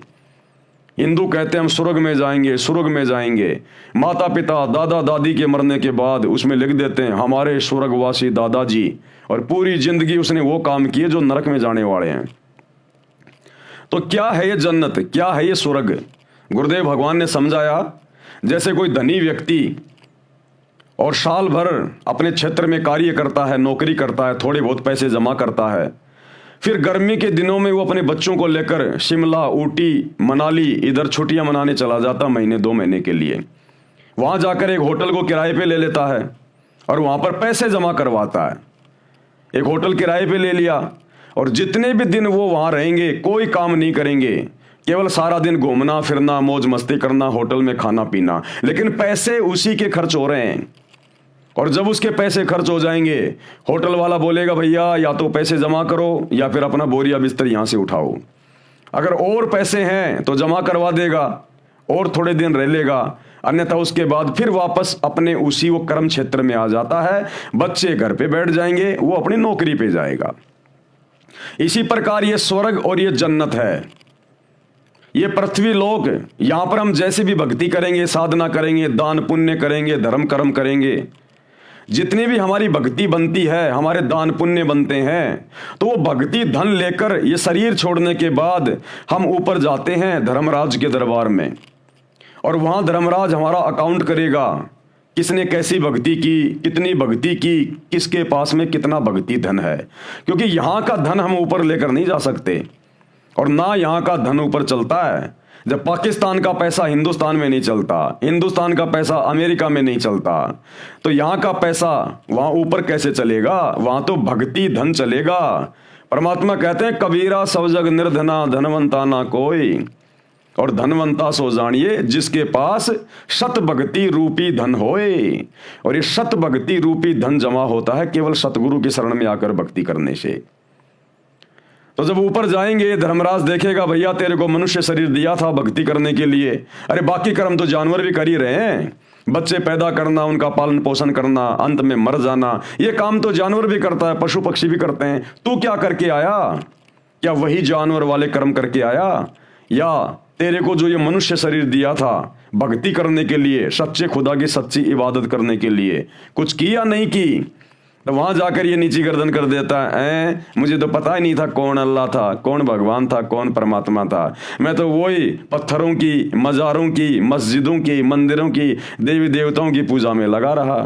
हिंदू कहते हैं हम स्वर्ग में जाएंगे, स्वर्ग में जाएंगे। माता पिता दादा दादी के मरने के बाद उसमें लिख देते हैं हमारे स्वर्गवासी दादाजी, और पूरी जिंदगी उसने वो काम किए जो नरक में जाने वाले हैं। तो क्या है ये जन्नत, क्या है ये स्वर्ग? गुरुदेव भगवान ने समझाया, जैसे कोई धनी व्यक्ति और साल भर अपने क्षेत्र में कार्य करता है, नौकरी करता है, थोड़े बहुत पैसे जमा करता है, फिर गर्मी के दिनों में वो अपने बच्चों को लेकर शिमला, ऊटी, मनाली इधर छुट्टियां मनाने चला जाता महीने 2 महीने के लिए। वहां जाकर एक होटल को किराए पे ले लेता है और वहां पर पैसे जमा करवाता है। एक होटल किराए पे ले लिया और जितने भी दिन वो वहां रहेंगे कोई काम नहीं करेंगे, केवल सारा दिन घूमना फिरना, मौज मस्ती करना, होटल में खाना पीना, लेकिन पैसे उसी के खर्च हो रहे हैं। और जब उसके पैसे खर्च हो जाएंगे, होटल वाला बोलेगा भैया या तो पैसे जमा करो या फिर अपना बोरिया बिस्तर यहां से उठाओ। अगर और पैसे हैं तो जमा करवा देगा और थोड़े दिन रह लेगा, अन्यथा उसके बाद फिर वापस अपने उसी वो कर्म क्षेत्र में आ जाता है। बच्चे घर पे बैठ जाएंगे, वो अपनी नौकरी पे जाएगा। इसी प्रकार ये स्वर्ग और ये जन्नत है, ये पृथ्वी लोक। यहां पर हम जैसे भी भक्ति करेंगे, साधना करेंगे, दान पुण्य करेंगे, धर्म कर्म करेंगे, जितनी भी हमारी भक्ति बनती है, हमारे दान पुण्य बनते हैं, तो वो भक्ति धन लेकर ये शरीर छोड़ने के बाद हम ऊपर जाते हैं धर्मराज के दरबार में, और वहां धर्मराज हमारा अकाउंट करेगा, किसने कैसी भक्ति की, कितनी भक्ति की, किसके पास में कितना भक्ति धन है। क्योंकि यहां का धन हम ऊपर लेकर नहीं जा सकते, और ना यहां का धन ऊपर चलता है। जब पाकिस्तान का पैसा हिंदुस्तान में नहीं चलता, हिंदुस्तान का पैसा अमेरिका में नहीं चलता, तो यहां का पैसा वहां ऊपर कैसे चलेगा? वहां तो भक्ति धन चलेगा। परमात्मा कहते हैं कबीरा सब जग निर्धना धनवंता ना कोई, और धनवंता सो जानिए जिसके पास शत भक्ति रूपी धन होए। और ये शत भक्ति रूपी धन जमा होता है केवल सतगुरु की शरण में आकर भक्ति करने से। तो जब ऊपर जाएंगे धर्मराज देखेगा भैया तेरे को मनुष्य शरीर दिया था भक्ति करने के लिए, अरे बाकी कर्म तो जानवर भी कर ही रहे हैं, बच्चे पैदा करना, उनका पालन पोषण करना, अंत में मर जाना, ये काम तो जानवर भी करता है, पशु पक्षी भी करते हैं। तू क्या करके आया? क्या वही जानवर वाले कर्म करके आया, या तेरे को जो ये मनुष्य शरीर दिया था भक्ति करने के लिए, सच्चे खुदा की सच्ची इबादत करने के लिए, कुछ किया नहीं की? तो वहां जाकर ये नीची गर्दन कर देता है, मुझे तो पता ही नहीं था कौन अल्लाह था, कौन भगवान था, कौन परमात्मा था। मैं तो वही पत्थरों की, मज़ारों की, मस्जिदों की, मंदिरों की, देवी देवताओं की पूजा में लगा रहा।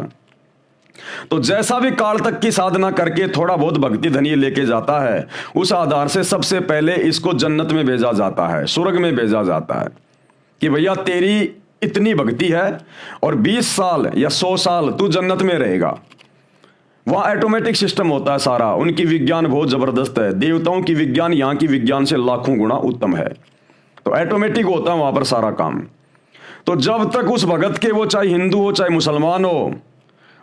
तो जैसा भी काल तक की साधना करके थोड़ा बहुत भक्ति धनिय लेके जाता है, उस आधार से सबसे पहले इसको जन्नत में भेजा जाता है, स्वर्ग में भेजा जाता है कि भैया तेरी इतनी भक्ति है और 20 साल या 100 साल तू जन्नत में रहेगा। वहां ऑटोमेटिक सिस्टम होता है सारा, उनकी विज्ञान बहुत जबरदस्त है, देवताओं की विज्ञान यहाँ की विज्ञान से लाखों गुना उत्तम है। तो ऑटोमेटिक होता है वहां पर सारा काम। तो जब तक उस भगत के, वो चाहे हिंदू हो चाहे मुसलमान हो,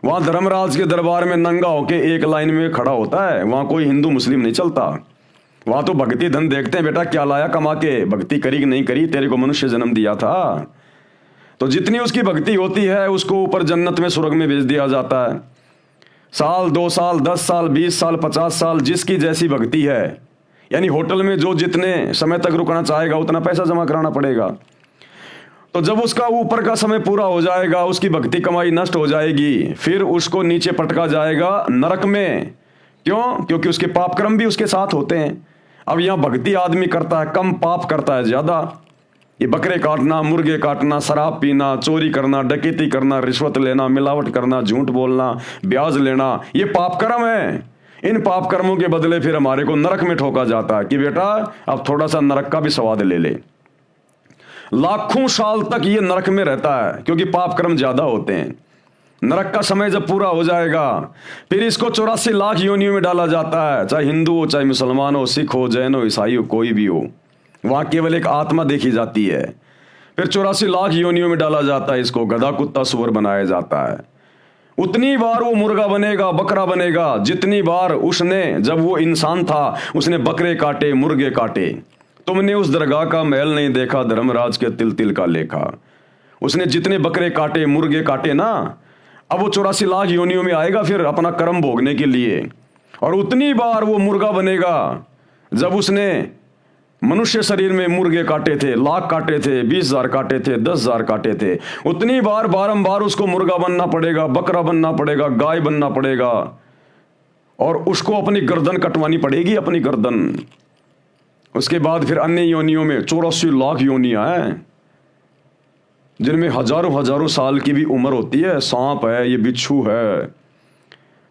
वहां धर्मराज के दरबार में नंगा होके एक लाइन में खड़ा होता है, वहां कोई हिंदू मुस्लिम नहीं चलता। वहां तो भक्ति धन देखते हैं, बेटा क्या लाया कमा के, भक्ति करी कि नहीं करी, तेरे को मनुष्य जन्म दिया था। तो जितनी उसकी भक्ति होती है उसको ऊपर जन्नत में, स्वर्ग में भेज दिया जाता है। साल 2 साल 10 साल 20 साल 50 साल जिसकी जैसी भक्ति है, यानी होटल में जो जितने समय तक रुकना चाहेगा उतना पैसा जमा कराना पड़ेगा। तो जब उसका ऊपर का समय पूरा हो जाएगा, उसकी भक्ति कमाई नष्ट हो जाएगी, फिर उसको नीचे पटका जाएगा नरक में। क्यों? क्योंकि उसके पाप कर्म भी उसके साथ होते हैं। अब यहाँ भक्ति आदमी करता है कम, पाप करता है ज्यादा। ये बकरे काटना, मुर्गे काटना, शराब पीना, चोरी करना, डकैती करना, रिश्वत लेना, मिलावट करना, झूठ बोलना, ब्याज लेना, ये पाप कर्म है। इन पाप कर्मों के बदले फिर हमारे को नरक में ठोका जाता है कि बेटा अब थोड़ा सा नरक का भी स्वाद ले ले। लाखों साल तक ये नरक में रहता है क्योंकि पाप कर्म ज्यादा होते हैं। नरक का समय जब पूरा हो जाएगा फिर इसको 84 लाख योनियों में डाला जाता है, चाहे हिंदू हो, चाहे मुसलमान हो, सिख हो, जैन हो, ईसाई हो, कोई भी हो। वहां केवल एक आत्मा देखी जाती है। फिर 84 लाख योनियों में डाला जाता है, इसको गधा कुत्ता सुअर बनाया जाता है। उतनी बार वो मुर्गा बनेगा, बकरा बनेगा, जितनी बार उसने, जब वो इंसान था उसने बकरे काटे, मुर्गे काटे। तुमने उस दरगाह का महल नहीं देखा, धर्मराज के तिल तिल का लेखा। उसने जितने बकरे काटे, मुर्गे काटे ना, अब वो 84 लाख योनियों में आएगा फिर अपना कर्म भोगने के लिए, और उतनी बार वो मुर्गा बनेगा जब उसने मनुष्य शरीर में मुर्गे काटे थे, लाख काटे थे, 20,000 काटे थे, 10,000 काटे थे, उतनी बार बारंबार उसको मुर्गा बनना पड़ेगा, बकरा बनना पड़ेगा, गाय बनना पड़ेगा, और उसको अपनी गर्दन कटवानी पड़ेगी, अपनी गर्दन। उसके बाद फिर अन्य योनियों में 84 लाख योनियां हैं जिनमें हजारों हजारों साल की भी उम्र होती है। सांप है, ये बिच्छू है,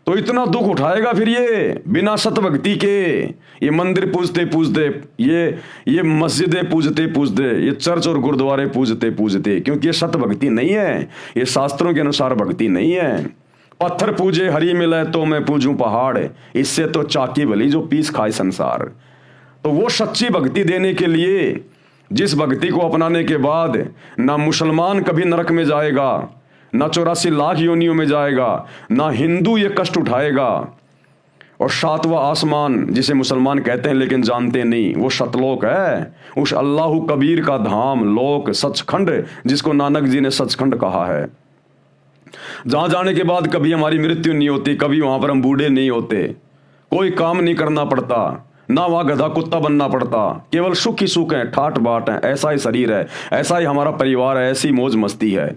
तो इतना दुख उठाएगा फिर ये बिना सत भक्ति के। ये मंदिर पूजते पूजते, ये मस्जिदें पूजते पूजते, ये चर्च और गुरुद्वारे पूजते पूजते, क्योंकि ये सत भक्ति नहीं है, ये शास्त्रों के अनुसार भक्ति नहीं है। पत्थर पूजे हरी मिले तो मैं पूजूं पहाड़, इससे तो चाकी भली जो पीस खाए संसार। तो वो सच्ची भक्ति देने के लिए, जिस भक्ति को अपनाने के बाद ना मुसलमान कभी नरक में जाएगा, ना 84 लाख योनियों में जाएगा, ना हिंदू ये कष्ट उठाएगा, और 7वां आसमान जिसे मुसलमान कहते हैं लेकिन जानते नहीं, वो सतलोक है, उस अल्लाह कबीर का धाम, लोक, सचखंड, जिसको नानक जी ने सचखंड कहा है, जहां जाने के बाद कभी हमारी मृत्यु नहीं होती, कभी वहां पर हम बूढ़े नहीं होते, कोई काम नहीं करना पड़ता, ना वहां गधा कुत्ता बनना पड़ता, केवल सुख ही सुख है, ठाट बाट है, ऐसा ही शरीर है, ऐसा ही हमारा परिवार है, ऐसी मौज मस्ती है।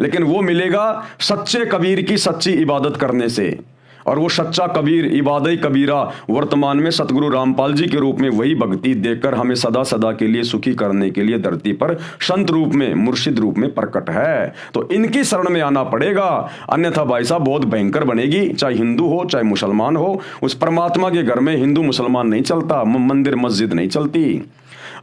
लेकिन वो मिलेगा सच्चे कबीर की सच्ची इबादत करने से, और वो सच्चा कबीर, इबादत कबीरा, वर्तमान में सतगुरु रामपाल जी के रूप में वही भक्ति देकर हमें सदा सदा के लिए सुखी करने के लिए धरती पर संत रूप में, मुर्शिद रूप में प्रकट है। तो इनकी शरण में आना पड़ेगा, अन्यथा भाई साहब बहुत भयंकर बनेगी। चाहे हिंदू हो चाहे मुसलमान हो, उस परमात्मा के घर में हिंदू मुसलमान नहीं चलता, मंदिर मस्जिद नहीं चलती।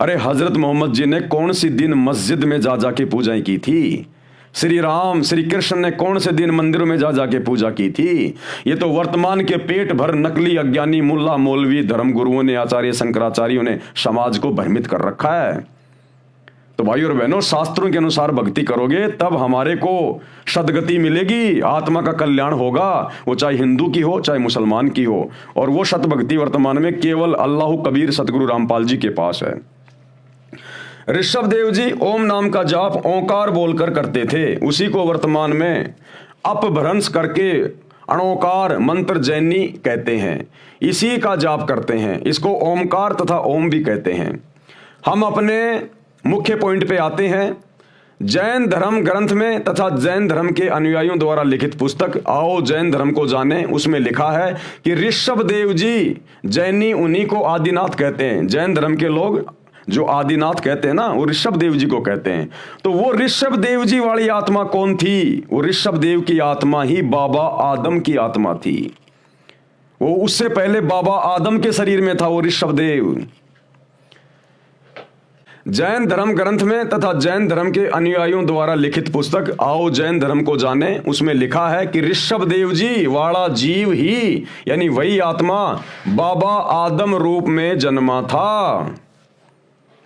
अरे हजरत मोहम्मद जी ने कौन सी दिन मस्जिद में जा जाके पूजाएं की थी? श्री राम श्री कृष्ण ने कौन से दिन मंदिरों में जा जाके पूजा की थी? ये तो वर्तमान के पेट भर नकली अज्ञानी मुल्ला मौलवी धर्म गुरुओं ने, आचार्य शंकराचार्यों ने समाज को भ्रमित कर रखा है। तो भाई और बहनों, शास्त्रों के अनुसार भक्ति करोगे तब हमारे को सदगति मिलेगी, आत्मा का कल्याण होगा, वो चाहे हिंदू की हो चाहे मुसलमान की हो। और वो सतभक्ति वर्तमान में केवल अल्लाह कबीर सतगुरु रामपाल जी के पास है। ऋषभ देव जी ओम नाम का जाप ओंकार बोलकर करते थे, उसी को वर्तमान में अपभ्रंश करके अणोकार मंत्र जैनी कहते हैं, इसी का जाप करते हैं। इसको ओमकार तथा ओम भी कहते हैं। हम अपने मुख्य पॉइंट पे आते हैं। जैन धर्म ग्रंथ में तथा जैन धर्म के अनुयायियों द्वारा लिखित पुस्तक आओ जैन धर्म को जाने, उसमें लिखा है कि ऋषभ देव जी, जैनी उन्हीं को आदिनाथ कहते हैं। जैन धर्म के लोग जो आदिनाथ कहते हैं ना, वो ऋषभ देव जी को कहते हैं। तो वो ऋषभ देव जी वाली आत्मा कौन थी? वो ऋषभ देव की आत्मा ही बाबा आदम की आत्मा थी। वो उससे पहले बाबा आदम के शरीर में था वो ऋषभ देव। जैन धर्म ग्रंथ में तथा जैन धर्म के अनुयायियों द्वारा लिखित पुस्तक आओ जैन धर्म को जाने, उसमें लिखा है कि ऋषभ देव जी वाला जीव ही, यानी वही आत्मा बाबा आदम रूप में जन्मा था।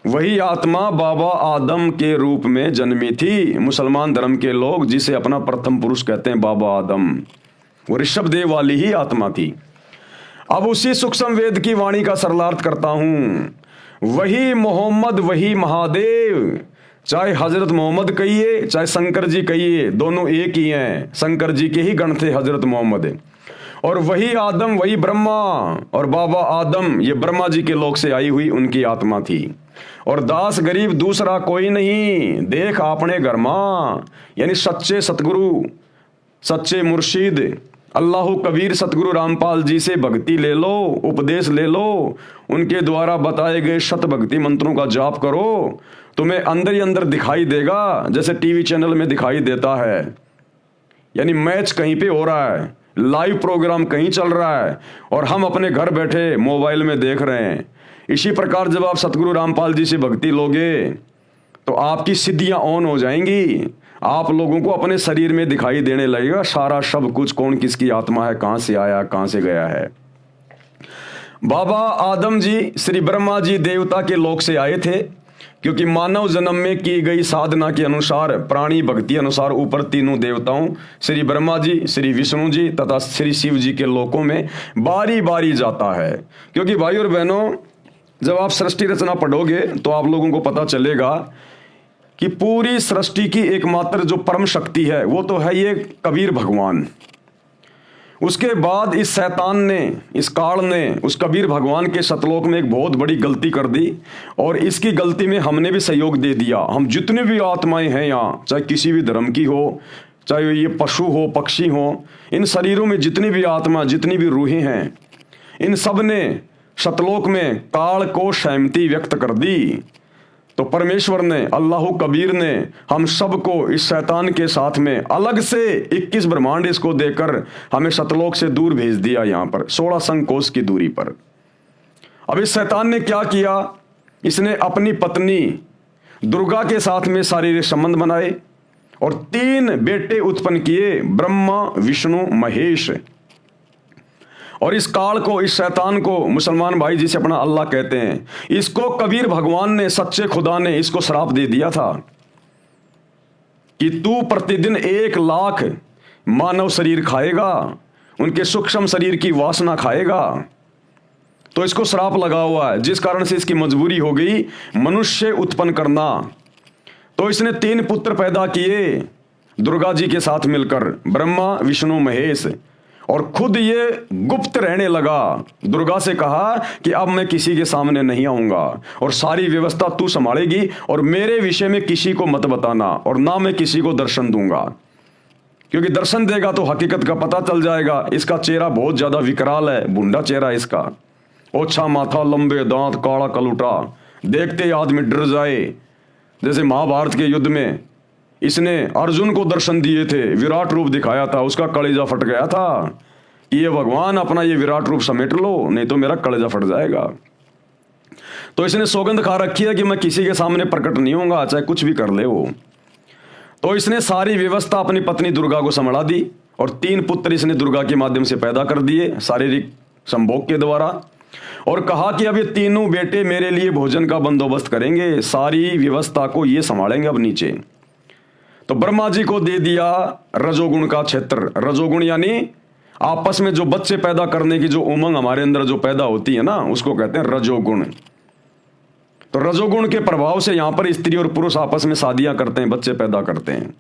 वही आत्मा बाबा आदम के रूप में जन्मी थी। मुसलमान धर्म के लोग जिसे अपना प्रथम पुरुष कहते हैं बाबा आदम, वो ऋषभ देव वाली ही आत्मा थी। अब उसी सूक्ष्म वेद की वाणी का सरलार्थ करता हूं। वही मोहम्मद, वही महादेव, चाहे हजरत मोहम्मद कहिए चाहे शंकर जी कहिए, दोनों एक ही हैं। शंकर जी के ही गण थे हजरत मोहम्मद। और वही आदम, वही ब्रह्मा, और बाबा आदम ये ब्रह्मा जी के लोक से आई हुई उनकी आत्मा थी। और दास गरीब दूसरा कोई नहीं, देख आपने घर मां, यानी सच्चे सतगुरु, सच्चे मुर्शिद अल्लाह कबीर सतगुरु रामपाल जी से भक्ति ले लो, उपदेश ले लो, उनके द्वारा बताए गए शत भक्ति मंत्रों का जाप करो, तुम्हें अंदर ही अंदर दिखाई देगा जैसे टीवी चैनल में दिखाई देता है। यानी मैच कहीं पे हो रहा है, लाइव प्रोग्राम कहीं चल रहा है, और हम अपने घर बैठे मोबाइल में देख रहे हैं। इसी प्रकार जब आप सतगुरु रामपाल जी से भक्ति लोगे तो आपकी सिद्धियां ऑन हो जाएंगी। आप लोगों को अपने शरीर में दिखाई देने लगेगा सारा सब कुछ, कौन किसकी आत्मा है, कहां से आया कहां से गया है। बाबा आदम जी श्री ब्रह्मा जी देवता के लोक से आए थे, क्योंकि मानव जन्म में की गई साधना के अनुसार, प्राणी भक्ति अनुसार ऊपर तीनों देवताओं श्री ब्रह्मा जी, श्री विष्णु जी तथा श्री शिव जी के लोकों में बारी बारी जाता है। क्योंकि भाई और बहनों, जब आप सृष्टि रचना पढ़ोगे तो आप लोगों को पता चलेगा कि पूरी सृष्टि की एकमात्र जो परम शक्ति है वो तो है ये कबीर भगवान। उसके बाद इस शैतान ने, इस काल ने उस कबीर भगवान के सतलोक में एक बहुत बड़ी गलती कर दी और इसकी गलती में हमने भी सहयोग दे दिया। हम जितने भी आत्माएं हैं यहाँ, चाहे किसी भी धर्म की हो, चाहे ये पशु हो, पक्षी हो, इन शरीरों में जितनी भी आत्मा, जितनी भी रूहें हैं, इन सब ने सतलोक में काल को सहमति व्यक्त कर दी। तो परमेश्वर ने, अल्लाह कबीर ने हम सबको इस शैतान के साथ में अलग से 21 ब्रह्मांड इसको देकर हमें सतलोक से दूर भेज दिया, यहाँ पर 16 संकोश की दूरी पर। अब इस शैतान ने क्या किया, इसने अपनी पत्नी दुर्गा के साथ में शारीरिक संबंध बनाए और 3 बेटे उत्पन्न किए, ब्रह्मा, विष्णु, महेश। और इस काल को, इस शैतान को मुसलमान भाई जिसे अपना अल्लाह कहते हैं, इसको कबीर भगवान ने, सच्चे खुदा ने इसको श्राप दे दिया था कि तू प्रतिदिन 1 लाख मानव शरीर खाएगा, उनके सूक्ष्म शरीर की वासना खाएगा। तो इसको श्राप लगा हुआ है, जिस कारण से इसकी मजबूरी हो गई मनुष्य उत्पन्न करना। तो इसने 3 पुत्र पैदा किए दुर्गा जी के साथ मिलकर, ब्रह्मा, विष्णु, महेश। और खुद ये गुप्त रहने लगा। दुर्गा से कहा कि अब मैं किसी के सामने नहीं आऊंगा और सारी व्यवस्था तू संभालेगी और मेरे विषय में किसी को मत बताना और ना मैं किसी को दर्शन दूंगा, क्योंकि दर्शन देगा तो हकीकत का पता चल जाएगा। इसका चेहरा बहुत ज्यादा विकराल है, भूंडा चेहरा इसका, ओछा माथा, लंबे दांत, काला कलूटा, देखते ही आदमी डर जाए। जैसे महाभारत के युद्ध में इसने अर्जुन को दर्शन दिए थे, विराट रूप दिखाया था, उसका कलेजा फट गया था कि ये भगवान अपना ये विराट रूप समेट लो, नहीं तो मेरा कलेजा फट जाएगा। तो इसने सौगंध खा रखी है कि मैं किसी के सामने प्रकट नहीं होऊंगा, चाहे कुछ भी कर ले वो। तो इसने सारी व्यवस्था अपनी पत्नी दुर्गा को संभाला दी और 3 पुत्र इसने दुर्गा के माध्यम से पैदा कर दिए शारीरिक संभोग के द्वारा, और कहा कि अब ये 3 बेटे मेरे लिए भोजन का बंदोबस्त करेंगे, सारी व्यवस्था को ये संभालेंगे अब नीचे। तो ब्रह्मा जी को दे दिया रजोगुण का क्षेत्र। रजोगुण यानी आपस में जो बच्चे पैदा करने की जो उमंग हमारे अंदर जो पैदा होती है ना, उसको कहते हैं रजोगुण। तो रजोगुण के प्रभाव से यहां पर स्त्री और पुरुष आपस में शादियां करते हैं, बच्चे पैदा करते हैं।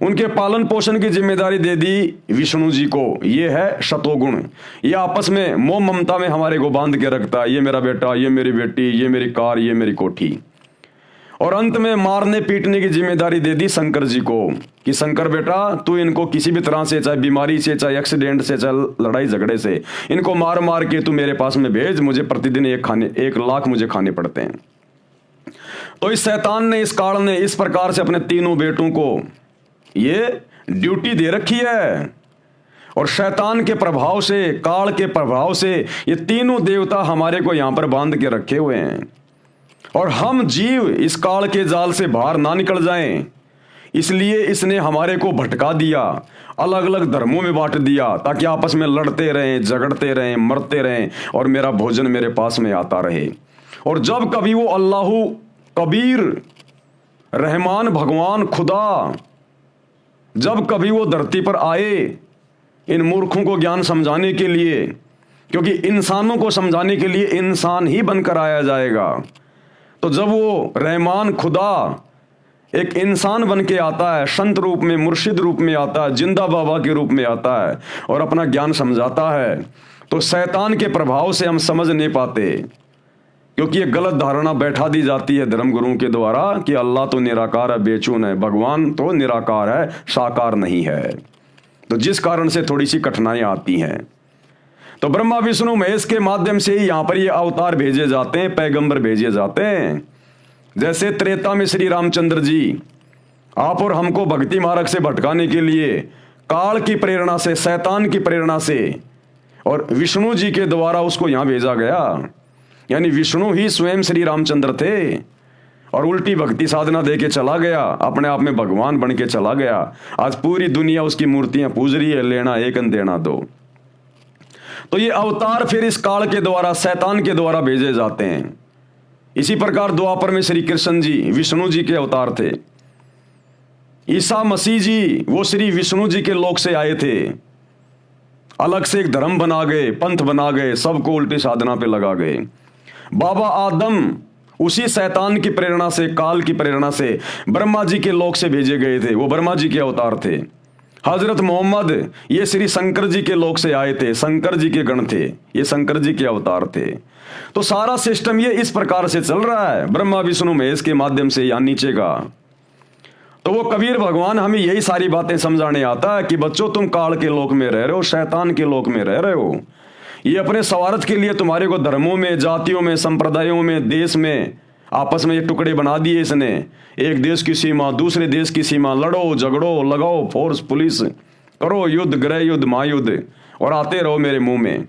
उनके पालन पोषण की जिम्मेदारी दे दी विष्णु जी को, ये है शतोगुण। ये आपस में मोह ममता में हमारे को बांध के रखता है, ये मेरा बेटा, ये मेरी बेटी, ये मेरी कार, ये मेरी कोठी। और अंत में मारने पीटने की जिम्मेदारी दे दी शंकर जी को कि शंकर बेटा तू इनको किसी भी तरह से, चाहे बीमारी से, चाहे एक्सीडेंट से, चाहे लड़ाई झगड़े से, इनको मार मार के तू मेरे पास में भेज, मुझे प्रतिदिन 1 लाख मुझे खाने पड़ते हैं। तो इस शैतान ने, इस काल ने इस प्रकार से अपने 3 बेटों को ये ड्यूटी दे रखी है। और शैतान के प्रभाव से, काल के प्रभाव से ये 3 देवता हमारे को यहां पर बांध के रखे हुए हैं और हम जीव इस काल के जाल से बाहर ना निकल जाएं, इसलिए इसने हमारे को भटका दिया, अलग अलग धर्मों में बांट दिया ताकि आपस में लड़ते रहें, झगड़ते रहें, मरते रहें और मेरा भोजन मेरे पास में आता रहे। और जब कभी वो अल्लाह कबीर रहमान भगवान खुदा जब कभी वो धरती पर आए इन मूर्खों को ज्ञान समझाने के लिए, क्योंकि इंसानों को समझाने के लिए इंसान ही बनकर आया जाएगा, तो जब वो रहमान खुदा एक इंसान बन के आता है, संत रूप में, मुर्शिद रूप में आता है, जिंदा बाबा के रूप में आता है और अपना ज्ञान समझाता है, तो शैतान के प्रभाव से हम समझ नहीं पाते, क्योंकि ये गलत धारणा बैठा दी जाती है धर्मगुरुओं के द्वारा कि अल्लाह तो निराकार है, बेचून है, भगवान तो निराकार है, साकार नहीं है। तो जिस कारण से थोड़ी सी कठिनाइयां आती हैं। तो ब्रह्मा विष्णु महेश के माध्यम से ही यहाँ पर ये अवतार भेजे जाते हैं, पैगंबर भेजे जाते हैं। जैसे त्रेता में श्री रामचंद्र जी आप और हमको भक्ति मार्ग से भटकाने के लिए काल की प्रेरणा से, शैतान की प्रेरणा से और विष्णु जी के द्वारा उसको यहाँ भेजा गया। यानी विष्णु ही स्वयं श्री रामचंद्र थे और उल्टी भक्ति साधना दे के चला गया, अपने आप में भगवान बन के चला गया। आज पूरी दुनिया उसकी मूर्तियां पूज रही है, लेना एक देना दो। तो ये अवतार फिर इस काल के द्वारा, शैतान के द्वारा भेजे जाते हैं। इसी प्रकार द्वापर में श्री कृष्ण जी विष्णु जी के अवतार थे। ईसा मसीह जी वो श्री विष्णु जी के लोक से आए थे, अलग से एक धर्म बना गए, पंथ बना गए, सबको उल्टी साधना पे लगा गए। बाबा आदम उसी शैतान की प्रेरणा से, काल की प्रेरणा से ब्रह्मा जी के लोक से भेजे गए थे। वो ब्रह्मा जी के अवतार थे। हजरत मोहम्मद ये श्री शंकर जी के लोक से आए थे, शंकर जी के गण थे, ये शंकर जी के अवतार थे। तो सारा सिस्टम ये इस प्रकार से चल रहा है, ब्रह्मा विष्णु महेश के माध्यम से या नीचे का। तो वो कबीर भगवान हमें यही सारी बातें समझाने आता है कि बच्चों तुम काल के लोक में रह रहे हो, शैतान के लोक में रह रहे हो। ये अपने स्वार्थ के लिए तुम्हारे को धर्मों में, जातियों में, संप्रदायों में, देश में आपस में ये टुकड़े बना दिए इसने। एक देश की सीमा, दूसरे देश की सीमा, लड़ो झगड़ो, लगाओ फोर्स पुलिस, करो युद्ध, गृह युद्ध, महायुद्ध, और आते रहो मेरे मुंह में।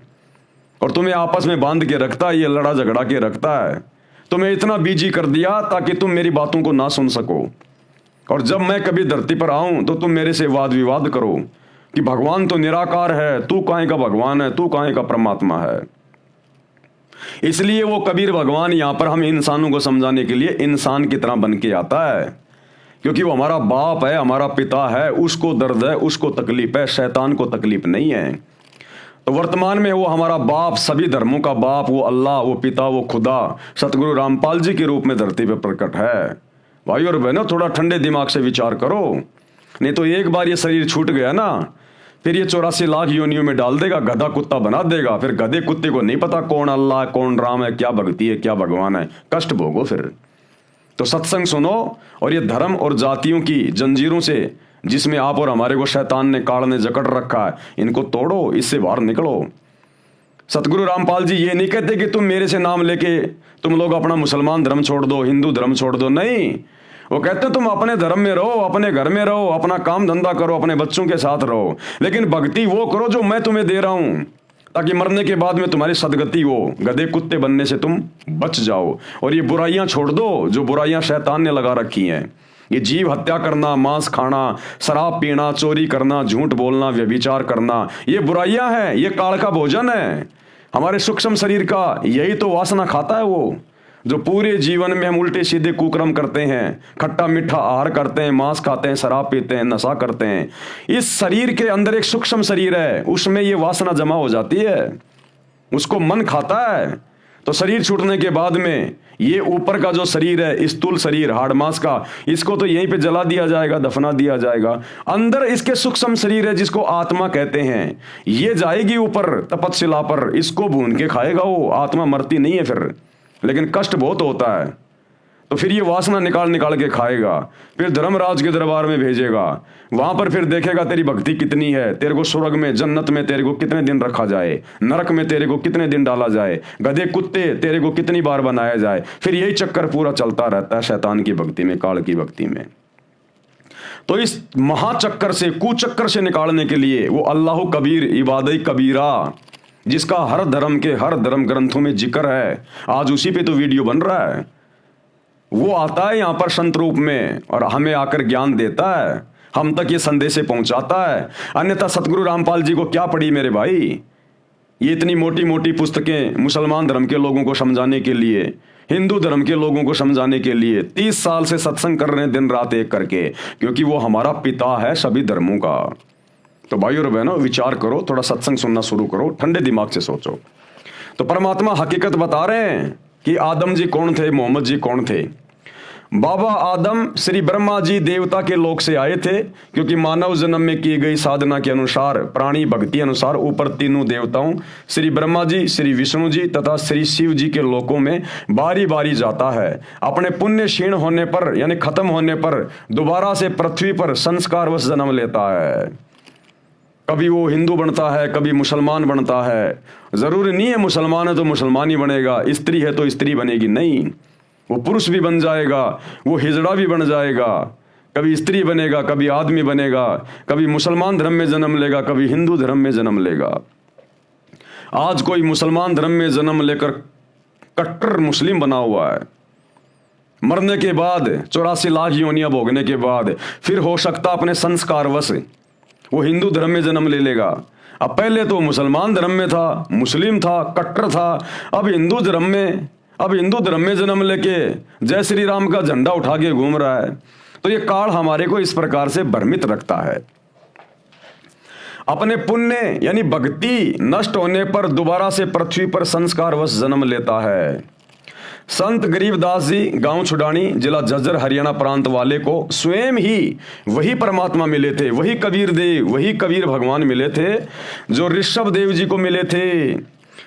और तुम्हें आपस में बांध के रखता है, ये लड़ा झगड़ा के रखता है। तुम्हें इतना बिजी कर दिया ताकि तुम मेरी बातों को ना सुन सको। और जब मैं कभी धरती पर आऊं तो तुम मेरे से वाद विवाद करो कि भगवान तो निराकार है, तू काहे का भगवान है, तू काहे का परमात्मा है। इसलिए वो कबीर भगवान यहां पर हम इंसानों को समझाने के लिए इंसान की तरह बन के आता है, क्योंकि वो हमारा बाप है, हमारा पिता है, उसको दर्द है, उसको तकलीफ है, शैतान को तकलीफ नहीं है। तो वर्तमान में वो हमारा बाप, सभी धर्मों का बाप, वो अल्लाह, वो पिता, वो खुदा सतगुरु रामपाल जी के रूप में धरती पर प्रकट है। भाई और बहनों, थोड़ा ठंडे दिमाग से विचार करो, नहीं तो एक बार ये शरीर छूट गया ना, फिर ये 84 लाख योनियों में डाल देगा, गधा कुत्ता बना देगा। फिर गधे कुत्ते को नहीं पता कौन अल्लाह है, कौन राम है, क्या भक्ति है, क्या भगवान है, कष्ट भोगो फिर। तो सत्संग सुनो और ये धर्म और जातियों की जंजीरों से जिसमें आप और हमारे को शैतान ने, काल ने जकड़ रखा है, इनको तोड़ो, इससे बाहर निकलो। सतगुरु रामपाल जी ये नहीं कहते कि तुम मेरे से नाम लेके तुम लोग अपना मुसलमान धर्म छोड़ दो, हिंदू धर्म छोड़ दो, नहीं। वो कहते तुम अपने धर्म में रहो, अपने घर में रहो, अपना काम धंधा करो, अपने बच्चों के साथ रहो, लेकिन भक्ति वो करो जो मैं तुम्हें दे रहा हूं, ताकि मरने के बाद में तुम्हारी सदगति हो, गधे कुत्ते बनने से तुम बच जाओ। और ये बुराइयां छोड़ दो जो बुराइयां शैतान ने लगा रखी हैं। ये जीव हत्या करना, मांस खाना, शराब पीना, चोरी करना, झूठ बोलना, व्यभिचार करना, ये बुराइयां हैं, ये काल का भोजन है। हमारे सूक्ष्म शरीर का यही तो वासना खाता है वो, जो पूरे जीवन में हम उल्टे सीधे कुकर्म करते हैं, खट्टा मीठा आहार करते हैं, मांस खाते हैं, शराब पीते हैं, नशा करते हैं। इस शरीर के अंदर एक सूक्ष्म शरीर है, उसमें ये वासना जमा हो जाती है, उसको मन खाता है। तो शरीर छूटने के बाद में ये ऊपर का जो शरीर है, स्थूल शरीर, हाड़ मांस का, इसको तो यहीं पे जला दिया जाएगा, दफना दिया जाएगा। अंदर इसके सूक्ष्म शरीर है जिसको आत्मा कहते हैं, ये जाएगी ऊपर तपस्या पर, इसको भून के खाएगा वो। आत्मा मरती नहीं है फिर, लेकिन कष्ट बहुत होता है। तो फिर ये वासना निकाल निकाल के खाएगा, फिर धर्मराज के दरबार में भेजेगा, वहां पर फिर देखेगा तेरी भक्ति कितनी है, तेरे को स्वर्ग में, जन्नत में तेरे को कितने दिन रखा जाए, नरक में तेरे को कितने दिन डाला जाए, गधे कुत्ते तेरे को कितनी बार बनाया जाए। फिर यही चक्कर पूरा चलता रहता है शैतान की भक्ति में, काल की भक्ति में। तो इस महाचक्कर से, कुचक्कर से निकालने के लिए वो अल्लाह कबीर, इबादत कबीरा, जिसका हर धर्म के हर धर्म ग्रंथों में जिक्र है, आज उसी पे तो वीडियो बन रहा है, वो आता है यहाँ पर संत रूप में और हमें आकर ज्ञान देता है, हम तक ये संदेश पहुंचाता है। अन्यथा सतगुरु रामपाल जी को क्या पड़ी मेरे भाई, ये इतनी मोटी मोटी पुस्तकें मुसलमान धर्म के लोगों को समझाने के लिए, हिंदू धर्म के लोगों को समझाने के लिए 30 साल से सत्संग कर रहे हैं दिन रात एक करके, क्योंकि वो हमारा पिता है सभी धर्मों का। तो भाई और बहनों, विचार करो, थोड़ा सत्संग सुनना शुरू करो, ठंडे दिमाग से सोचो। तो परमात्मा हकीकत बता रहे हैं कि आदम जी कौन थे, मोहम्मद जी कौन थे। बाबा आदम श्री ब्रह्मा जी देवता के लोक से आए थे, क्योंकि मानव जन्म में की गई साधना के अनुसार, प्राणी भक्ति अनुसार ऊपर तीनों देवताओं श्री ब्रह्मा जी, श्री विष्णु जी तथा श्री शिव जी के लोकों में बारी बारी जाता है। अपने पुण्य क्षीण होने पर यानी खत्म होने पर दोबारा से पृथ्वी पर संस्कारवश जन्म लेता है। कभी वो हिंदू बनता है, कभी मुसलमान बनता है। जरूरी नहीं है मुसलमान है तो मुसलमान ही बनेगा, स्त्री है तो स्त्री बनेगी, नहीं, वो पुरुष भी बन जाएगा, वो हिजड़ा भी बन जाएगा, कभी स्त्री बनेगा, कभी आदमी बनेगा, कभी मुसलमान धर्म में जन्म लेगा, कभी हिंदू धर्म में जन्म लेगा। आज कोई मुसलमान धर्म में जन्म लेकर कट्टर मुस्लिम बना हुआ है, मरने के बाद 84 लाख योनियां भोगने के बाद फिर हो सकता अपने संस्कारवश वो हिंदू धर्म में जन्म ले लेगा। अब पहले तो मुसलमान धर्म में था, मुस्लिम था, कट्टर था, अब हिंदू धर्म में जन्म लेके जय श्री राम का झंडा उठा के घूम रहा है। तो ये काल हमारे को इस प्रकार से भ्रमित रखता है। अपने पुण्य यानी भक्ति नष्ट होने पर दोबारा से पृथ्वी पर संस्कारवश जन्म लेता है। संत गरीबदास जी गांव छुडानी जिला झज्जर हरियाणा प्रांत वाले को स्वयं ही वही परमात्मा मिले थे, वही कबीर देव, वही कबीर भगवान मिले थे जो ऋषभ देव जी को मिले थे।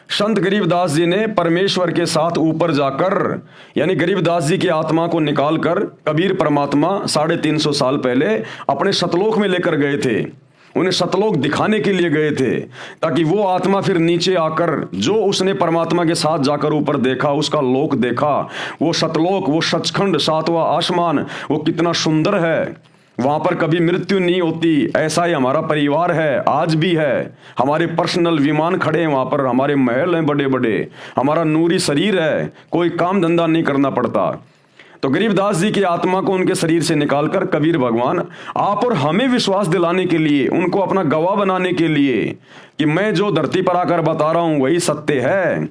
संत गरीबदास जी ने परमेश्वर के साथ ऊपर जाकर यानी गरीबदास जी की आत्मा को निकालकर कबीर परमात्मा 350 साल पहले अपने सतलोक में लेकर गए थे। उन्हें सतलोक दिखाने के लिए गए थे ताकि वो आत्मा फिर नीचे आकर जो उसने परमात्मा के साथ जाकर ऊपर देखा, उसका लोक देखा, वो सतलोक, वो सचखंड, सातवां आसमान, वो कितना सुंदर है। वहां पर कभी मृत्यु नहीं होती। ऐसा ही हमारा परिवार है, आज भी है। हमारे पर्सनल विमान खड़े हैं वहां पर, हमारे महल हैं बड़े बड़े, हमारा नूरी शरीर है, कोई काम धंधा नहीं करना पड़ता। तो गरीबदास जी की आत्मा को उनके शरीर से निकालकर कबीर भगवान आप और हमें विश्वास दिलाने के लिए, उनको अपना गवाह बनाने के लिए कि मैं जो धरती पर आकर बता रहा हूं वही सत्य है,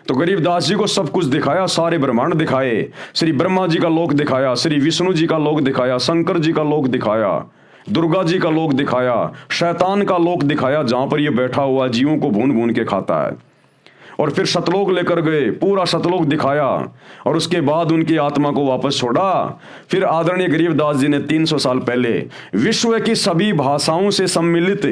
तो गरीबदास जी को सब कुछ दिखाया, सारे ब्रह्मांड दिखाए। श्री ब्रह्मा जी का लोक दिखाया, श्री विष्णु जी का लोक दिखाया, शंकर जी का लोक दिखाया, दुर्गा जी का लोक दिखाया, शैतान का लोक दिखाया जहां पर ये बैठा हुआ जीवों को भून भून के खाता है। और फिर सतलोक लेकर गए, पूरा सतलोक दिखाया और उसके बाद उनकी आत्मा को वापस छोड़ा। फिर आदरणीय गरीबदास जी ने 300 साल पहले विश्व की सभी भाषाओं से सम्मिलित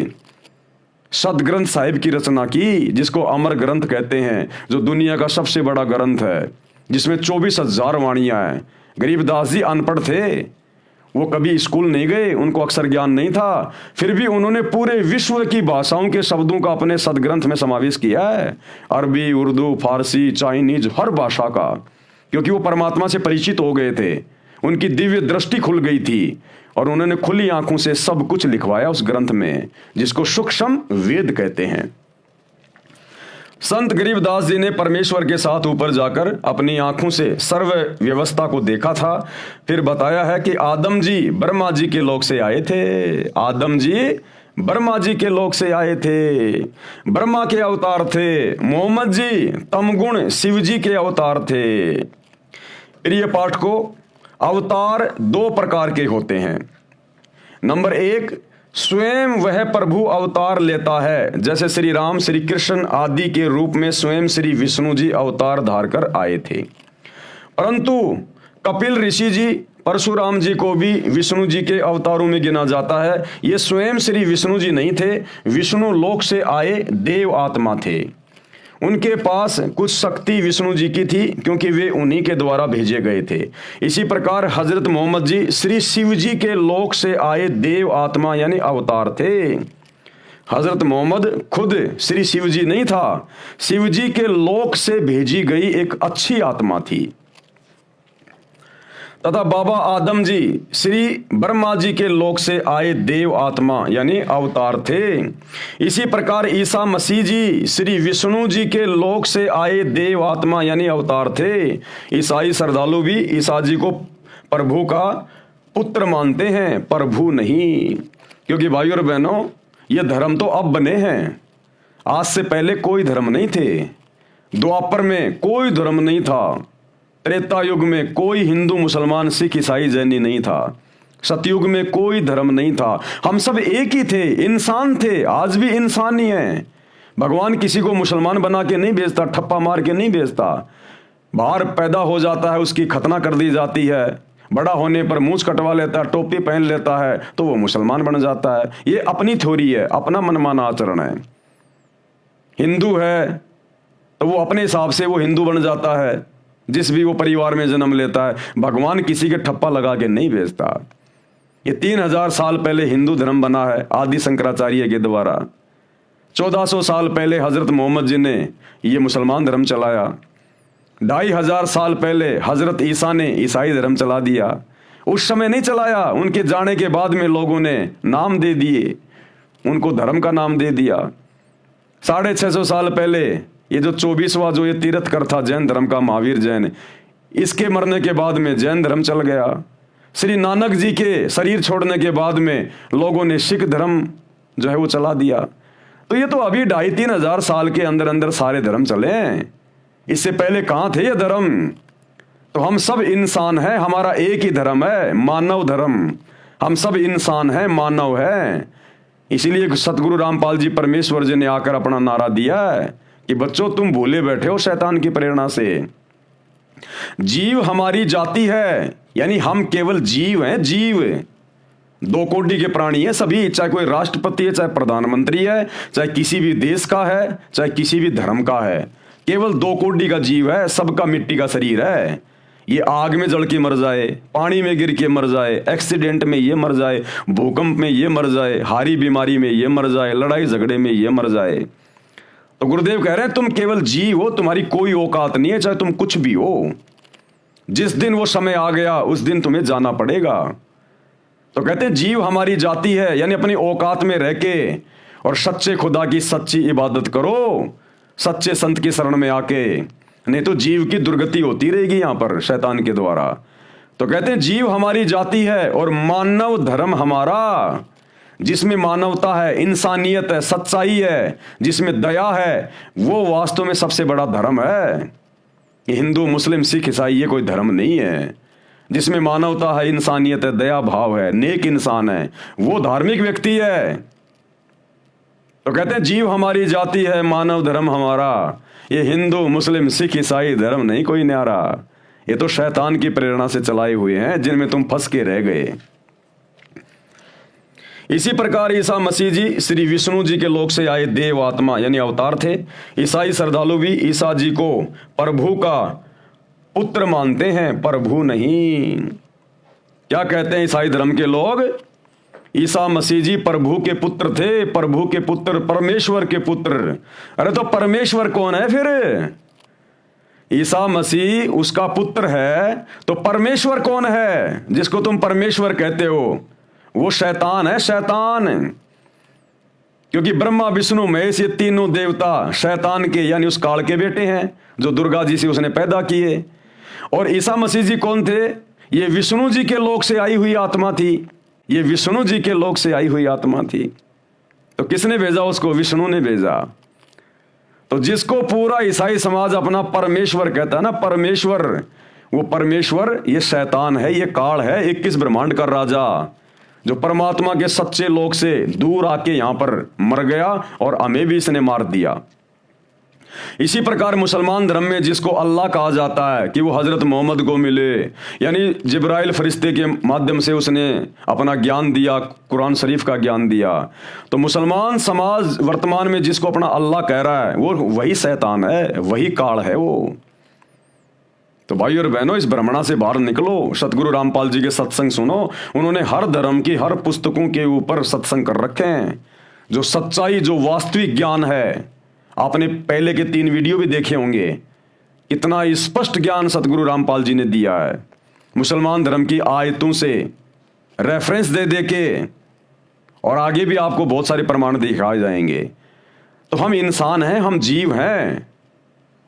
सदग्रंथ साहिब की रचना की, जिसको अमर ग्रंथ कहते हैं, जो दुनिया का सबसे बड़ा ग्रंथ है, जिसमें 24,000 वाणियां हैं। गरीबदास जी अनपढ़ थे, वो कभी स्कूल नहीं गए, उनको अक्षर ज्ञान नहीं था, फिर भी उन्होंने पूरे विश्व की भाषाओं के शब्दों का अपने सदग्रंथ में समावेश किया है। अरबी, उर्दू, फारसी, चाइनीज, हर भाषा का, क्योंकि वो परमात्मा से परिचित हो गए थे, उनकी दिव्य दृष्टि खुल गई थी और उन्होंने खुली आंखों से सब कुछ लिखवाया उस ग्रंथ में, जिसको सूक्ष्म वेद कहते हैं। संत गरीबदास जी ने परमेश्वर के साथ ऊपर जाकर अपनी आंखों से सर्व व्यवस्था को देखा था। फिर बताया है कि आदम जी ब्रह्मा जी के लोक से आए थे, आदम जी ब्रह्मा जी के लोक से आए थे, ब्रह्मा के अवतार थे। मोहम्मद जी तमगुण शिव जी के अवतार थे। प्रिय पाठ को अवतार 2 प्रकार के होते हैं। नंबर 1, स्वयं वह प्रभु अवतार लेता है, जैसे श्री राम, श्री कृष्ण आदि के रूप में स्वयं श्री विष्णु जी अवतार धार कर आए थे। परंतु कपिल ऋषि जी, परशुराम जी को भी विष्णु जी के अवतारों में गिना जाता है। ये स्वयं श्री विष्णु जी नहीं थे, विष्णु लोक से आए देव आत्मा थे। उनके पास कुछ शक्ति विष्णु जी की थी, क्योंकि वे उन्हीं के द्वारा भेजे गए थे। इसी प्रकार हजरत मोहम्मद जी श्री शिव जी के लोक से आए देव आत्मा यानी अवतार थे। हजरत मोहम्मद खुद श्री शिव जी नहीं था, शिव जी के लोक से भेजी गई एक अच्छी आत्मा थी। तथा बाबा आदम जी श्री ब्रह्मा जी के लोक से आए देव आत्मा यानी अवतार थे। इसी प्रकार ईसा मसीह जी श्री विष्णु जी के लोक से आए देव आत्मा यानी अवतार थे। ईसाई श्रद्धालु भी ईसा जी को प्रभु का पुत्र मानते हैं, प्रभु नहीं। क्योंकि भाइयों और बहनों, ये धर्म तो अब बने हैं, आज से पहले कोई धर्म नहीं थे। द्वापर में कोई धर्म नहीं था, त्रेता युग में कोई हिंदू, मुसलमान, सिख, ईसाई, जैनी नहीं था, सतयुग में कोई धर्म नहीं था। हम सब एक ही थे, इंसान थे, आज भी इंसान ही हैं। भगवान किसी को मुसलमान बना के नहीं भेजता, ठप्पा मार के नहीं भेजता। बाहर पैदा हो जाता है, उसकी खतना कर दी जाती है, बड़ा होने पर मूंछ कटवा लेता है, टोपी पहन लेता है, तो वो मुसलमान बन जाता है। ये अपनी थ्योरी है, अपना मनमाना आचरण है। हिंदू है तो वो अपने हिसाब से वो हिंदू बन जाता है, जिस भी वो परिवार में जन्म लेता है। भगवान किसी के ठप्पा लगा के नहीं भेजता। ये 3000 साल पहले हिंदू धर्म बना है आदि शंकराचार्य के द्वारा। 1400 साल पहले हजरत मोहम्मद जी ने ये मुसलमान धर्म चलाया। 2500 साल पहले हजरत ईसा ने ईसाई धर्म चला दिया। उस समय नहीं चलाया, उनके जाने के बाद में लोगों ने नाम दे दिए, उनको धर्म का नाम दे दिया। 650 साल पहले ये जो 24वां जो ये तीर्थकर था जैन धर्म का, महावीर जैन, इसके मरने के बाद में जैन धर्म चल गया। श्री नानक जी के शरीर छोड़ने के बाद में लोगों ने सिख धर्म जो है वो चला दिया। तो ये तो अभी 2500-3000 साल के अंदर अंदर सारे धर्म चले हैं। इससे पहले कहाँ थे ये धर्म? तो हम सब इंसान हैं, हमारा एक ही धर्म है, मानव धर्म। हम सब इंसान हैं, मानव हैं। इसीलिए सतगुरु रामपाल जी परमेश्वर जी ने आकर अपना नारा दिया है कि बच्चों तुम भूले बैठे हो शैतान की प्रेरणा से। जीव हमारी जाति है, यानी हम केवल जीव हैं, जीव। दो कोटि के प्राणी हैं सभी, चाहे कोई राष्ट्रपति है, चाहे प्रधानमंत्री है, चाहे किसी भी देश का है, चाहे किसी भी धर्म का है, केवल दो कोटि का जीव है। सबका मिट्टी का शरीर है। ये आग में जल के मर जाए, पानी में गिर के मर जाए, एक्सीडेंट में ये मर जाए, भूकंप में ये मर जाए, हारी बीमारी में ये मर जाए, लड़ाई झगड़े में ये मर जाए। तो गुरुदेव कह रहे हैं तुम केवल जीव हो, तुम्हारी कोई औकात नहीं है, चाहे तुम कुछ भी हो। जिस दिन वो समय आ गया उस दिन तुम्हें जाना पड़ेगा। तो कहते हैं जीव हमारी जाति है, यानी अपनी औकात में रह के और सच्चे खुदा की सच्ची इबादत करो, सच्चे संत की शरण में आके, नहीं तो जीव की दुर्गति होती रहेगी यहां पर शैतान के द्वारा। तो कहते हैं जीव हमारी जाति है और मानव धर्म हमारा, जिसमें मानवता है, इंसानियत है, सच्चाई है, जिसमें दया है, वो वास्तव में सबसे बड़ा धर्म है। ये हिंदू, मुस्लिम, सिख, ईसाई ये कोई धर्म नहीं है। जिसमें मानवता है, इंसानियत है, दया भाव है, नेक इंसान है, वो धार्मिक व्यक्ति है। तो कहते हैं जीव हमारी जाति है, मानव धर्म हमारा। ये हिंदू, मुस्लिम, सिख, ईसाई धर्म नहीं कोई न्यारा। ये तो शैतान की प्रेरणा से चलाए हुए हैं, जिनमें तुम फंस के रह गए। इसी प्रकार ईसा मसीह जी श्री विष्णु जी के लोक से आए देव आत्मा यानी अवतार थे। ईसाई श्रद्धालु भी ईसा जी को प्रभु का पुत्र मानते हैं, प्रभु नहीं। क्या कहते हैं ईसाई धर्म के लोग? ईसा मसीह जी प्रभु के पुत्र थे, प्रभु के पुत्र, परमेश्वर के पुत्र। अरे तो परमेश्वर कौन है फिर? ईसा मसीह उसका पुत्र है, तो परमेश्वर कौन है जिसको तुम परमेश्वर कहते हो? वो शैतान है, शैतान। क्योंकि ब्रह्मा विष्णु महेश ये तीनों देवता शैतान के यानी उस काल के बेटे हैं, जो दुर्गा जी से उसने पैदा किए। और ईसा मसीह जी कौन थे? ये विष्णु जी के लोक से आई हुई आत्मा थी। ये विष्णु जी के लोक से आई हुई आत्मा थी। तो किसने भेजा उसको? विष्णु ने भेजा। तो जिसको पूरा ईसाई समाज अपना परमेश्वर कहता है ना, परमेश्वर, वो परमेश्वर ये शैतान है, ये काल है, 21 ब्रह्मांड का राजा, जो परमात्मा के सच्चे लोक से दूर आके यहां पर मर गया और हमें भी इसने मार दिया। इसी प्रकार मुसलमान धर्म में जिसको अल्लाह कहा जाता है कि वो हजरत मोहम्मद को मिले, यानी जिब्राइल फरिश्ते के माध्यम से उसने अपना ज्ञान दिया, कुरान शरीफ का ज्ञान दिया। तो मुसलमान समाज वर्तमान में जिसको अपना अल्लाह कह रहा है वो वही शैतान है, वही काल है वो। तो भाई और बहनों, इस भ्रमणा से बाहर निकलो, सतगुरु रामपाल जी के सत्संग सुनो। उन्होंने हर धर्म की हर पुस्तकों के ऊपर सत्संग कर रखे हैं। जो सच्चाई, जो वास्तविक ज्ञान है, आपने पहले के 3 वीडियो भी देखे होंगे, इतना स्पष्ट ज्ञान सतगुरु रामपाल जी ने दिया है। मुसलमान धर्म की आयतों से रेफरेंस दे दे के, और आगे भी आपको बहुत सारे प्रमाण दिखाए जाएंगे। तो हम इंसान हैं, हम जीव हैं,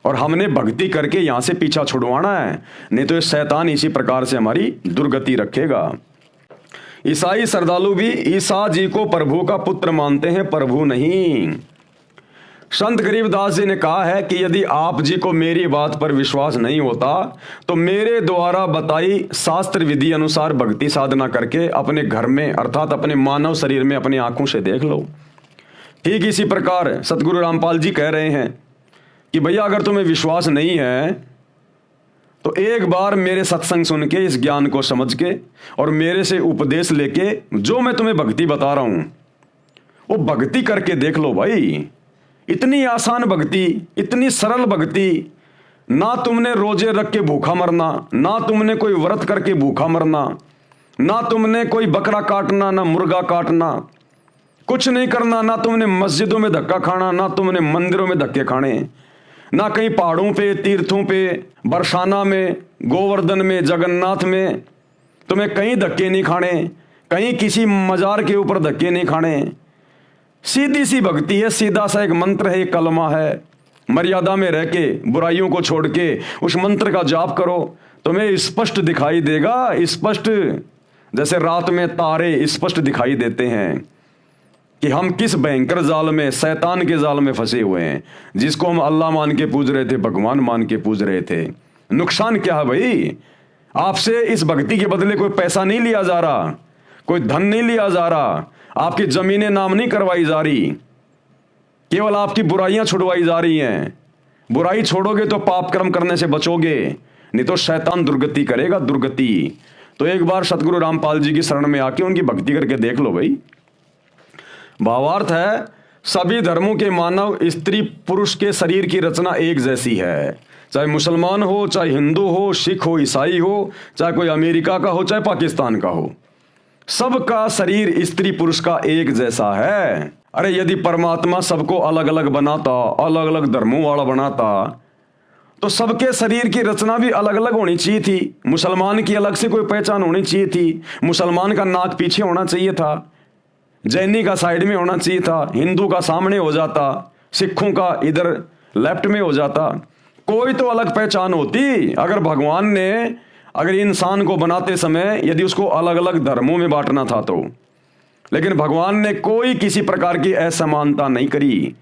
और हमने भक्ति करके यहां से पीछा छुड़वाना है, नहीं तो ये शैतान इसी प्रकार से हमारी दुर्गति रखेगा। ईसाई श्रद्धालु भी ईसा जी को प्रभु का पुत्र मानते हैं, प्रभु नहीं। संत गरीबदास जी ने कहा है कि यदि आप जी को मेरी बात पर विश्वास नहीं होता तो मेरे द्वारा बताई शास्त्र विधि अनुसार भक्ति साधना करके अपने घर में अर्थात अपने मानव शरीर में अपनी आंखों से देख लो। ठीक इसी प्रकार सतगुरु रामपाल जी कह रहे हैं कि भैया अगर तुम्हें विश्वास नहीं है तो एक बार मेरे सत्संग सुन के, इस ज्ञान को समझ के और मेरे से उपदेश लेके जो मैं तुम्हें भक्ति बता रहा हूं वो भक्ति करके देख लो भाई। इतनी आसान भक्ति, इतनी सरल भक्ति, ना तुमने रोजे रख के भूखा मरना, ना तुमने कोई व्रत करके भूखा मरना, ना तुमने कोई बकरा काटना, ना मुर्गा काटना, कुछ नहीं करना, ना तुमने मस्जिदों में धक्का खाना, ना तुमने मंदिरों में धक्के खाने, ना कहीं पहाड़ों पे, तीर्थों पे, बरसाना में, गोवर्धन में, जगन्नाथ में तुम्हें कहीं धक्के नहीं खाने, कहीं किसी मजार के ऊपर धक्के नहीं खाने। सीधी सी भक्ति है, सीधा सा एक मंत्र है, एक कलमा है। मर्यादा में रह के, बुराइयों को छोड़ के उस मंत्र का जाप करो, तुम्हें स्पष्ट दिखाई देगा, स्पष्ट, जैसे रात में तारे स्पष्ट दिखाई देते हैं कि हम किस भयंकर जाल में, शैतान के जाल में फंसे हुए हैं, जिसको हम अल्लाह मान के पूज रहे थे, भगवान मान के पूज रहे थे। नुकसान क्या है भाई? आपसे इस भक्ति के बदले कोई पैसा नहीं लिया जा रहा, कोई धन नहीं लिया जा रहा, आपकी जमीनें नाम नहीं करवाई जा रही, केवल आपकी बुराइयां छुड़वाई जा रही हैं। बुराई छोड़ोगे तो पाप कर्म करने से बचोगे, नहीं तो शैतान दुर्गति करेगा, दुर्गति। तो एक बार सतगुरु रामपाल जी की शरण में आके उनकी भक्ति करके देख लो भाई। भावार्थ है, सभी धर्मों के मानव स्त्री पुरुष के शरीर की रचना एक जैसी है। चाहे मुसलमान हो, चाहे हिंदू हो, सिख हो, ईसाई हो, चाहे कोई अमेरिका का हो, चाहे पाकिस्तान का हो, सबका शरीर स्त्री पुरुष का एक जैसा है। अरे यदि परमात्मा सबको अलग अलग बनाता, अलग अलग धर्मों वाला बनाता, तो सबके शरीर की रचना भी अलग अलग होनी चाहिए थी। मुसलमान की अलग से कोई पहचान होनी चाहिए थी। मुसलमान का नाक पीछे होना चाहिए था, जैनी का साइड में होना चाहिए था, हिंदू का सामने हो जाता, सिखों का इधर लेफ्ट में हो जाता। कोई तो अलग पहचान होती। अगर भगवान ने अगर इंसान को बनाते समय यदि उसको अलग अलग धर्मों में बांटना था तो, लेकिन भगवान ने कोई किसी प्रकार की असमानता नहीं करी।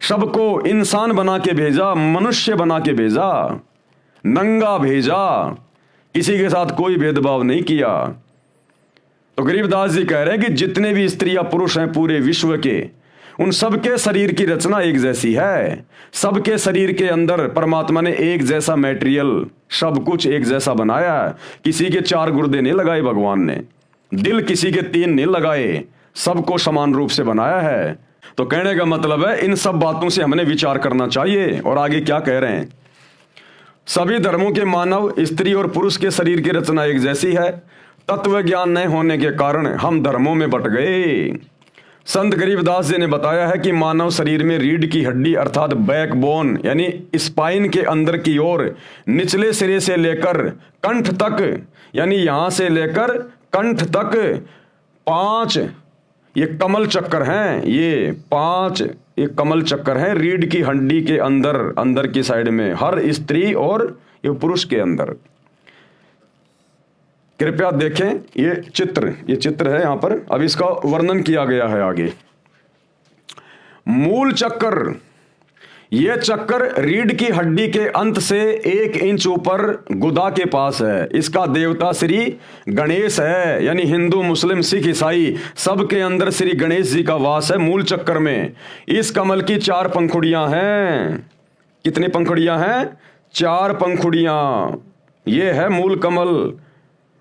सबको इंसान बना के भेजा, मनुष्य बना के भेजा, नंगा भेजा, किसी के साथ कोई भेदभाव नहीं किया। तो गरीबदास जी कह रहे हैं कि जितने भी स्त्री या पुरुष हैं पूरे विश्व के, उन सबके शरीर की रचना एक जैसी है। सबके शरीर के अंदर परमात्मा ने एक जैसा मटेरियल, सब कुछ एक जैसा बनाया है। किसी के 4 गुर्दे नहीं लगाए भगवान ने, दिल किसी के 3 नहीं लगाए, सबको समान रूप से बनाया है। तो कहने का मतलब है इन सब बातों से हमने विचार करना चाहिए। और आगे क्या कह रहे हैं, सभी धर्मों के मानव स्त्री और पुरुष के शरीर की रचना एक जैसी है। तत्व ज्ञान नहीं होने के कारण हम धर्मों में बट गए। संत गरीबदास जी ने बताया है कि मानव शरीर में रीढ़ की हड्डी अर्थात बैकबोन यानी स्पाइन के अंदर की ओर निचले सिरे से लेकर कंठ तक, यानी यहां से लेकर कंठ तक 5 ये कमल चक्कर हैं। ये 5 ये कमल चक्कर हैं रीढ़ की हड्डी के अंदर की साइड में, हर स्त्री और ये पुरुष के अंदर। कृपया देखें ये चित्र है यहां पर। अब इसका वर्णन किया गया है आगे। मूल चक्कर, ये चक्कर रीढ़ की हड्डी के अंत से 1 इंच ऊपर गुदा के पास है। इसका देवता श्री गणेश है, यानी हिंदू मुस्लिम सिख ईसाई सबके अंदर श्री गणेश जी का वास है मूल चक्कर में। इस कमल की 4 पंखुड़ियां हैं। कितनी पंखुड़ियां हैं? 4 पंखुड़ियां। ये है मूल कमल,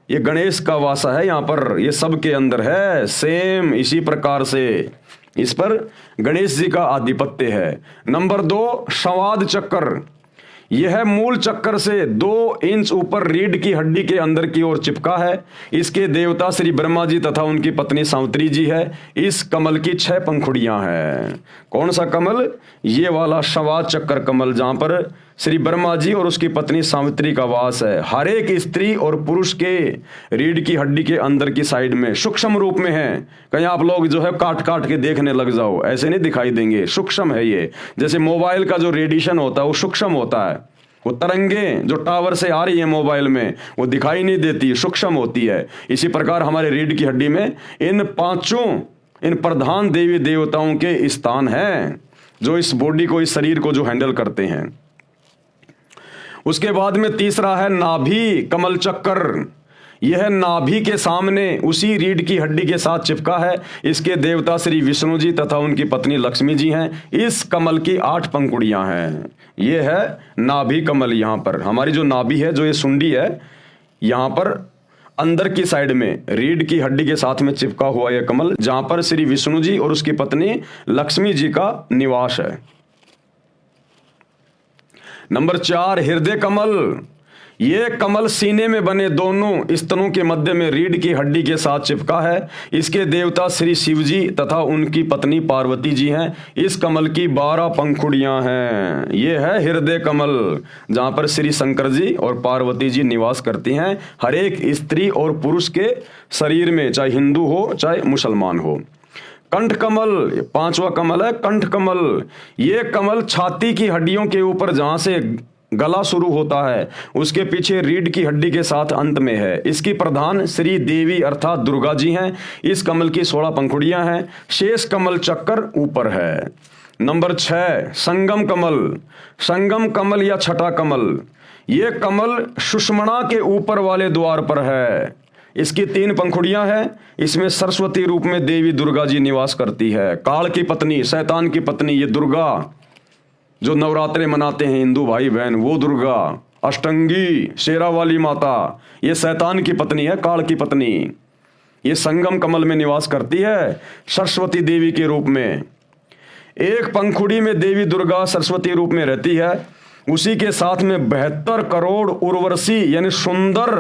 ये गणेश का वासा है यहां पर, ये सब के अंदर है। सेम इसी प्रकार से इस पर गणेश जी का आधिपत्य है। नंबर 2 संवाद चक्कर, यह मूल चक्कर से 2 इंच ऊपर रीढ़ की हड्डी के अंदर की ओर चिपका है। इसके देवता श्री ब्रह्मा जी तथा उनकी पत्नी सावित्री जी है। इस कमल की 6 पंखुड़ियां हैं। कौन सा कमल? ये वाला संवाद चक्कर कमल, जहां पर श्री ब्रह्मा जी और उसकी पत्नी सावित्री का वास है। हर एक स्त्री और पुरुष के रीढ़ की हड्डी के अंदर की साइड में सूक्ष्म रूप में है। कहीं आप लोग जो है काट काट के देखने लग जाओ, ऐसे नहीं दिखाई देंगे। सूक्ष्म है ये, जैसे मोबाइल का जो रेडिएशन होता है वो सूक्ष्म होता है। वो तरंगे जो टावर से आ रही है मोबाइल में वो दिखाई नहीं देती, सूक्ष्म होती है। इसी प्रकार हमारे रीढ़ की हड्डी में इन 5 इन प्रधान देवी देवताओं के स्थान हैं, जो इस बॉडी को, इस शरीर को जो हैंडल करते हैं। उसके बाद में तीसरा है नाभि कमल चक्कर। यह नाभि के सामने उसी रीढ़ की हड्डी के साथ चिपका है। इसके देवता श्री विष्णु जी तथा उनकी पत्नी लक्ष्मी जी हैं। इस कमल की 8 पंखुड़ियां हैं। यह है नाभि कमल। यहां पर हमारी जो नाभि है, जो ये सुंडी है, यहां पर अंदर की साइड में रीढ़ की हड्डी के साथ में चिपका हुआ यह कमल, जहां पर श्री विष्णु जी और उसकी पत्नी लक्ष्मी जी का निवास है। नंबर 4 हृदय कमल। ये कमल सीने में बने दोनों स्तनों के मध्य में रीढ़ की हड्डी के साथ चिपका है। इसके देवता श्री शिव जी तथा उनकी पत्नी पार्वती जी हैं। इस कमल की 12 पंखुड़ियां हैं। ये है हृदय कमल, जहां पर श्री शंकर जी और पार्वती जी निवास करती हैं हर एक स्त्री और पुरुष के शरीर में, चाहे हिंदू हो चाहे मुसलमान हो। कंठ कमल 5वां कमल है कंठ कमल। ये कमल छाती की हड्डियों के ऊपर, जहां से गला शुरू होता है, उसके पीछे रीढ़ की हड्डी के साथ अंत में है। इसकी प्रधान श्री देवी अर्थात दुर्गा जी हैं। इस कमल की 16 पंखुड़ियां हैं। शेष कमल चक्कर ऊपर है। नंबर 6 संगम कमल। संगम कमल या छठा कमल, ये कमल सुषुम्ना के ऊपर वाले द्वार पर है। इसकी 3 पंखुड़ियां हैं। इसमें सरस्वती रूप में देवी दुर्गा जी निवास करती है। काल की पत्नी, शैतान की पत्नी, ये दुर्गा जो नवरात्रे मनाते हैं हिंदू भाई बहन, वो दुर्गा अष्टंगी शेरा वाली माता, ये शैतान की पत्नी है, काल की पत्नी। ये संगम कमल में निवास करती है सरस्वती देवी के रूप में। एक पंखुड़ी में देवी दुर्गा सरस्वती रूप में रहती है, उसी के साथ में 72 करोड़ उर्वशी यानी सुंदर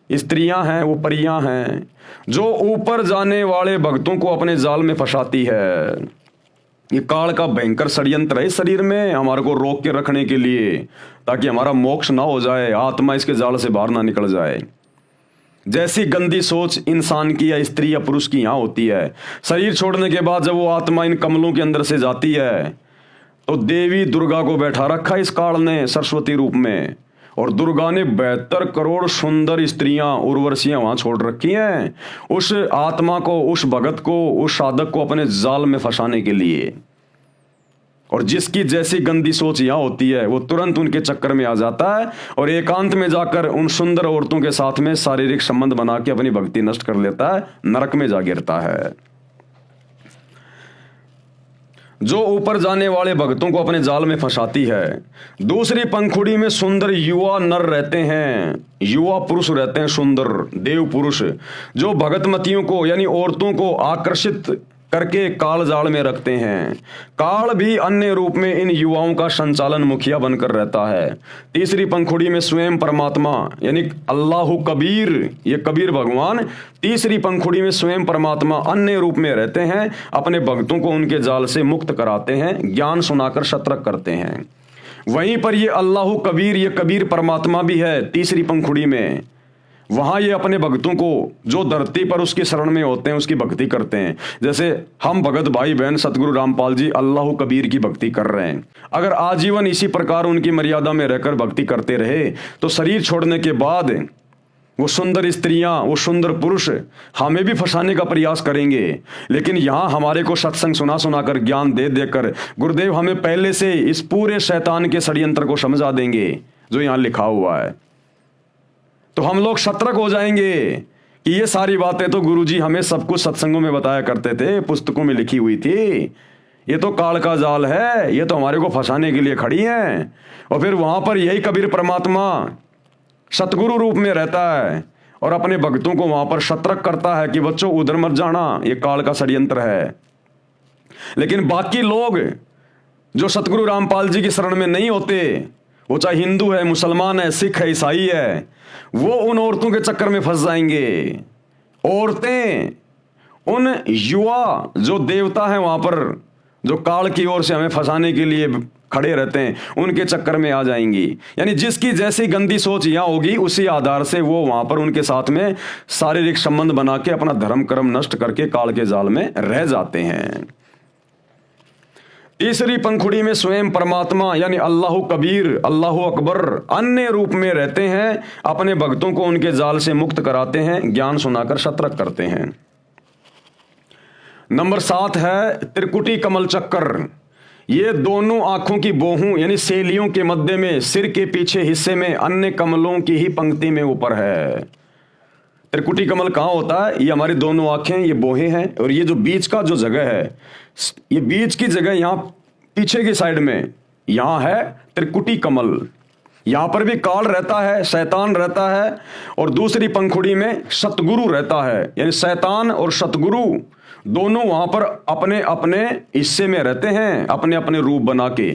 स्त्रियां हैं, वो परियां हैं, जो ऊपर जाने वाले भक्तों को अपने जाल में फंसाती है। ये काल का भयंकर षड्यंत्र है शरीर में, हमारे को रोक के रखने के लिए, ताकि हमारा मोक्ष ना हो जाए, आत्मा इसके जाल से बाहर ना निकल जाए। जैसी गंदी सोच इंसान की या स्त्री या पुरुष की यहाँ होती है, शरीर छोड़ने के बाद जब वो आत्मा इन कमलों के अंदर से जाती है, तो देवी दुर्गा को बैठा रखा इस काल ने सरस्वती रूप में, और दुर्गा ने 72 करोड़ सुंदर स्त्रियां उर्वशियां वहां छोड़ रखी हैं उस आत्मा को, उस भगत को, उस साधक को अपने जाल में फंसाने के लिए। और जिसकी जैसी गंदी सोच यहाँ होती है, वो तुरंत उनके चक्कर में आ जाता है और एकांत में जाकर उन सुंदर औरतों के साथ में शारीरिक संबंध बना के अपनी भक्ति नष्ट कर लेता है, नरक में जा गिरता है। जो ऊपर जाने वाले भक्तों को अपने जाल में फंसाती है। दूसरी पंखुड़ी में सुंदर युवा नर रहते हैं, युवा पुरुष रहते हैं, सुंदर देव पुरुष, जो भगतमतियों को यानी औरतों को आकर्षित करके काल जाल में रखते हैं। काल भी अन्य रूप में इन युवाओं का संचालन मुखिया बनकर रहता है। तीसरी पंखुड़ी में स्वयं परमात्मा यानी अल्लाह कबीर, ये कबीर भगवान तीसरी पंखुड़ी में स्वयं परमात्मा अन्य रूप में रहते हैं, अपने भक्तों को उनके जाल से मुक्त कराते हैं, ज्ञान सुनाकर सतर्क करते हैं। वहीं पर ये अल्लाह कबीर, ये कबीर परमात्मा भी है तीसरी पंखुड़ी में। वहां ये अपने भक्तों को जो धरती पर उसकी शरण में होते हैं उसकी भक्ति करते हैं। जैसे हम भगत भाई बहन सतगुरु रामपाल जी अल्लाह कबीर की भक्ति कर रहे हैं। अगर आजीवन इसी प्रकार उनकी मर्यादा में रहकर भक्ति करते रहे तो शरीर छोड़ने के बाद वो सुंदर स्त्रियां, वो सुंदर पुरुष हमें भी फंसाने का प्रयास करेंगे। लेकिन यहाँ हमारे को सत्संग सुना सुनाकर ज्ञान दे देकर गुरुदेव हमें पहले से इस पूरे शैतान के षड्यंत्र को समझा देंगे जो यहाँ लिखा हुआ है। तो हम लोग सतर्क हो जाएंगे कि ये सारी बातें तो गुरुजी हमें सब कुछ सत्संगों में बताया करते थे, पुस्तकों में लिखी हुई थी, ये तो काल का जाल है, ये तो हमारे को फंसाने के लिए खड़ी हैं। और फिर वहां पर यही कबीर परमात्मा सतगुरु रूप में रहता है और अपने भक्तों को वहां पर सतर्क करता है कि बच्चों उधर मत जाना, ये काल का षड्यंत्र है। लेकिन बाकी लोग जो सतगुरु रामपाल जी की शरण में नहीं होते, वो चाहे हिंदू है, मुसलमान है, सिख है, ईसाई है, वो उन औरतों के चक्कर में फंस जाएंगे। औरतें उन युवा जो देवता हैं वहां पर, जो काल की ओर से हमें फंसाने के लिए खड़े रहते हैं, उनके चक्कर में आ जाएंगी। यानी जिसकी जैसी गंदी सोच यहां होगी उसी आधार से वो वहां पर उनके साथ में शारीरिक संबंध बना के अपना धर्म कर्म नष्ट करके काल के जाल में रह जाते हैं। तीसरी पंखुड़ी में स्वयं परमात्मा यानी अल्लाह कबीर, अल्लाह अकबर अन्य रूप में रहते हैं, अपने भक्तों को उनके जाल से मुक्त कराते हैं, ज्ञान सुनाकर सतर्क करते हैं। नंबर 7 है त्रिकुटी कमल चक्कर। ये दोनों आंखों की बोहों यानी सेलियों के मध्य में सिर के पीछे हिस्से में अन्य कमलों की ही पंक्ति में ऊपर है। त्रिकुटी कमल कहाँ होता है? ये हमारी दोनों आंखें, ये बोहें हैं, और ये जो बीच का जो जगह है, ये बीच की जगह यहाँ पीछे की साइड में यहाँ है त्रिकुटी कमल। यहाँ पर भी काल रहता है, शैतान रहता है, और दूसरी पंखुड़ी में सतगुरु रहता है। यानी शैतान और सतगुरु दोनों वहां पर अपने अपने हिस्से में रहते हैं, अपने अपने रूप बना के।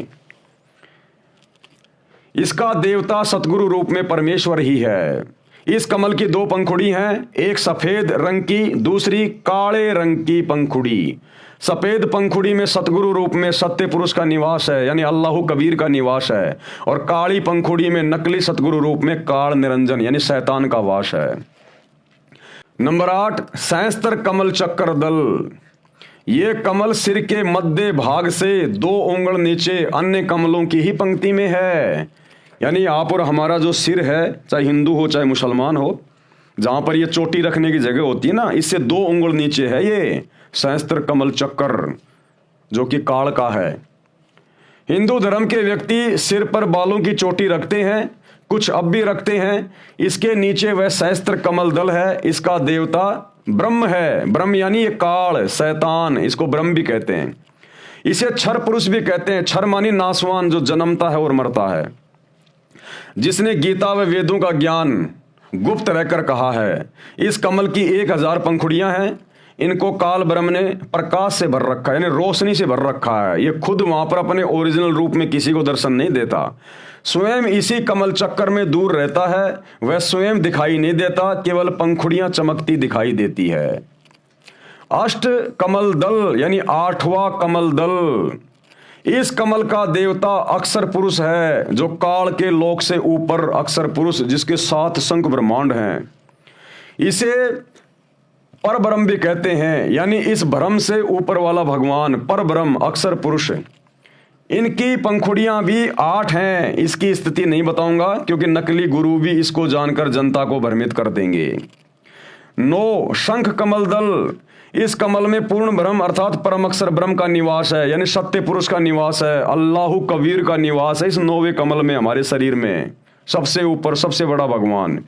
इसका देवता सतगुरु रूप में परमेश्वर ही है। इस कमल की 2 पंखुड़ी हैं, एक सफेद रंग की, दूसरी काले रंग की पंखुड़ी। सफेद पंखुड़ी में सतगुरु रूप में सत्य पुरुष का निवास है, यानी अल्लाह कबीर का निवास है, और काली पंखुड़ी में नकली सतगुरु रूप में काल निरंजन यानी शैतान का वास है। नंबर 8 सहस्त्र कमल चक्कर दल। ये कमल सिर के मध्य भाग से 2 उंगल नीचे अन्य कमलों की ही पंक्ति में है। यानी आप और हमारा जो सिर है, चाहे हिंदू हो चाहे मुसलमान हो, जहां पर ये चोटी रखने की जगह होती है ना, इससे 2 उंगल नीचे है ये सहस्त्र कमल चक्कर, जो कि काल का है। हिंदू धर्म के व्यक्ति सिर पर बालों की चोटी रखते हैं, कुछ अब भी रखते हैं। इसके नीचे वह सहस्त्र कमल दल है। इसका देवता ब्रह्म है। ब्रह्म यानी ये काल, शैतान, इसको ब्रह्म भी कहते हैं। इसे क्षर पुरुष भी कहते हैं। क्षर मानी नासवान, जो जन्मता है और मरता है। जिसने गीता व वेदों का ज्ञान गुप्त रहकर कहा है। इस कमल की 1000 पंखुड़ियां हैं। इनको काल ब्रह्म ने प्रकाश से भर रखा है, यानी रोशनी से भर रखा है। ये खुद वहां पर अपने ओरिजिनल रूप में किसी को दर्शन नहीं देता, स्वयं इसी कमल चक्कर में दूर रहता है। वह स्वयं दिखाई नहीं देता, केवल पंखुड़ियां चमकती दिखाई देती है। अष्ट कमल दल यानी 8वां कमल दल, इस कमल का देवता अक्षर पुरुष है, जो काल के लोक से ऊपर अक्षर पुरुष, जिसके 7 शंख ब्रह्मांड हैं। इसे पर ब्रह्म भी कहते हैं, यानी इस ब्रह्म से ऊपर वाला भगवान पर ब्रह्म अक्षर पुरुष। इनकी पंखुड़ियां भी 8 हैं। इसकी स्थिति नहीं बताऊंगा, क्योंकि नकली गुरु भी इसको जानकर जनता को भ्रमित कर देंगे। 9 शंख कमल दल, इस कमल में पूर्ण ब्रह्म अर्थात परम अक्षर ब्रह्म का निवास है, यानी सत्य पुरुष का निवास है, अल्लाह कबीर का निवास है इस 9वें कमल में। हमारे शरीर में सबसे ऊपर सबसे बड़ा भगवान।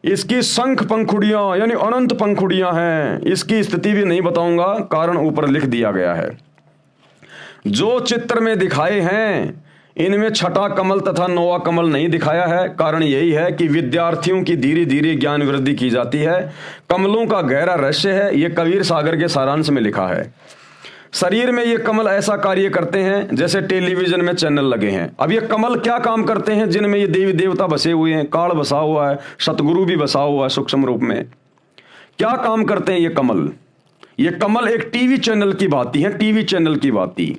इसकी शंख पंखुड़ियां यानी अनंत पंखुड़ियां हैं। इसकी स्थिति भी नहीं बताऊंगा, कारण ऊपर लिख दिया गया है। जो चित्र में दिखाए हैं इनमें 6ठा कमल तथा 9वां कमल नहीं दिखाया है। कारण यही है कि विद्यार्थियों की धीरे धीरे ज्ञान वृद्धि की जाती है। कमलों का गहरा रहस्य है, यह कबीर सागर के सारांश में लिखा है। शरीर में ये कमल ऐसा कार्य करते हैं जैसे टेलीविजन में चैनल लगे हैं। अब ये कमल क्या काम करते हैं, जिनमें ये देवी देवता बसे हुए हैं, काल बसा हुआ है, सतगुरु भी बसा हुआ है सूक्ष्म रूप में। क्या काम करते हैं ये कमल? ये कमल एक टीवी चैनल की भांति है, टीवी चैनल की भांति।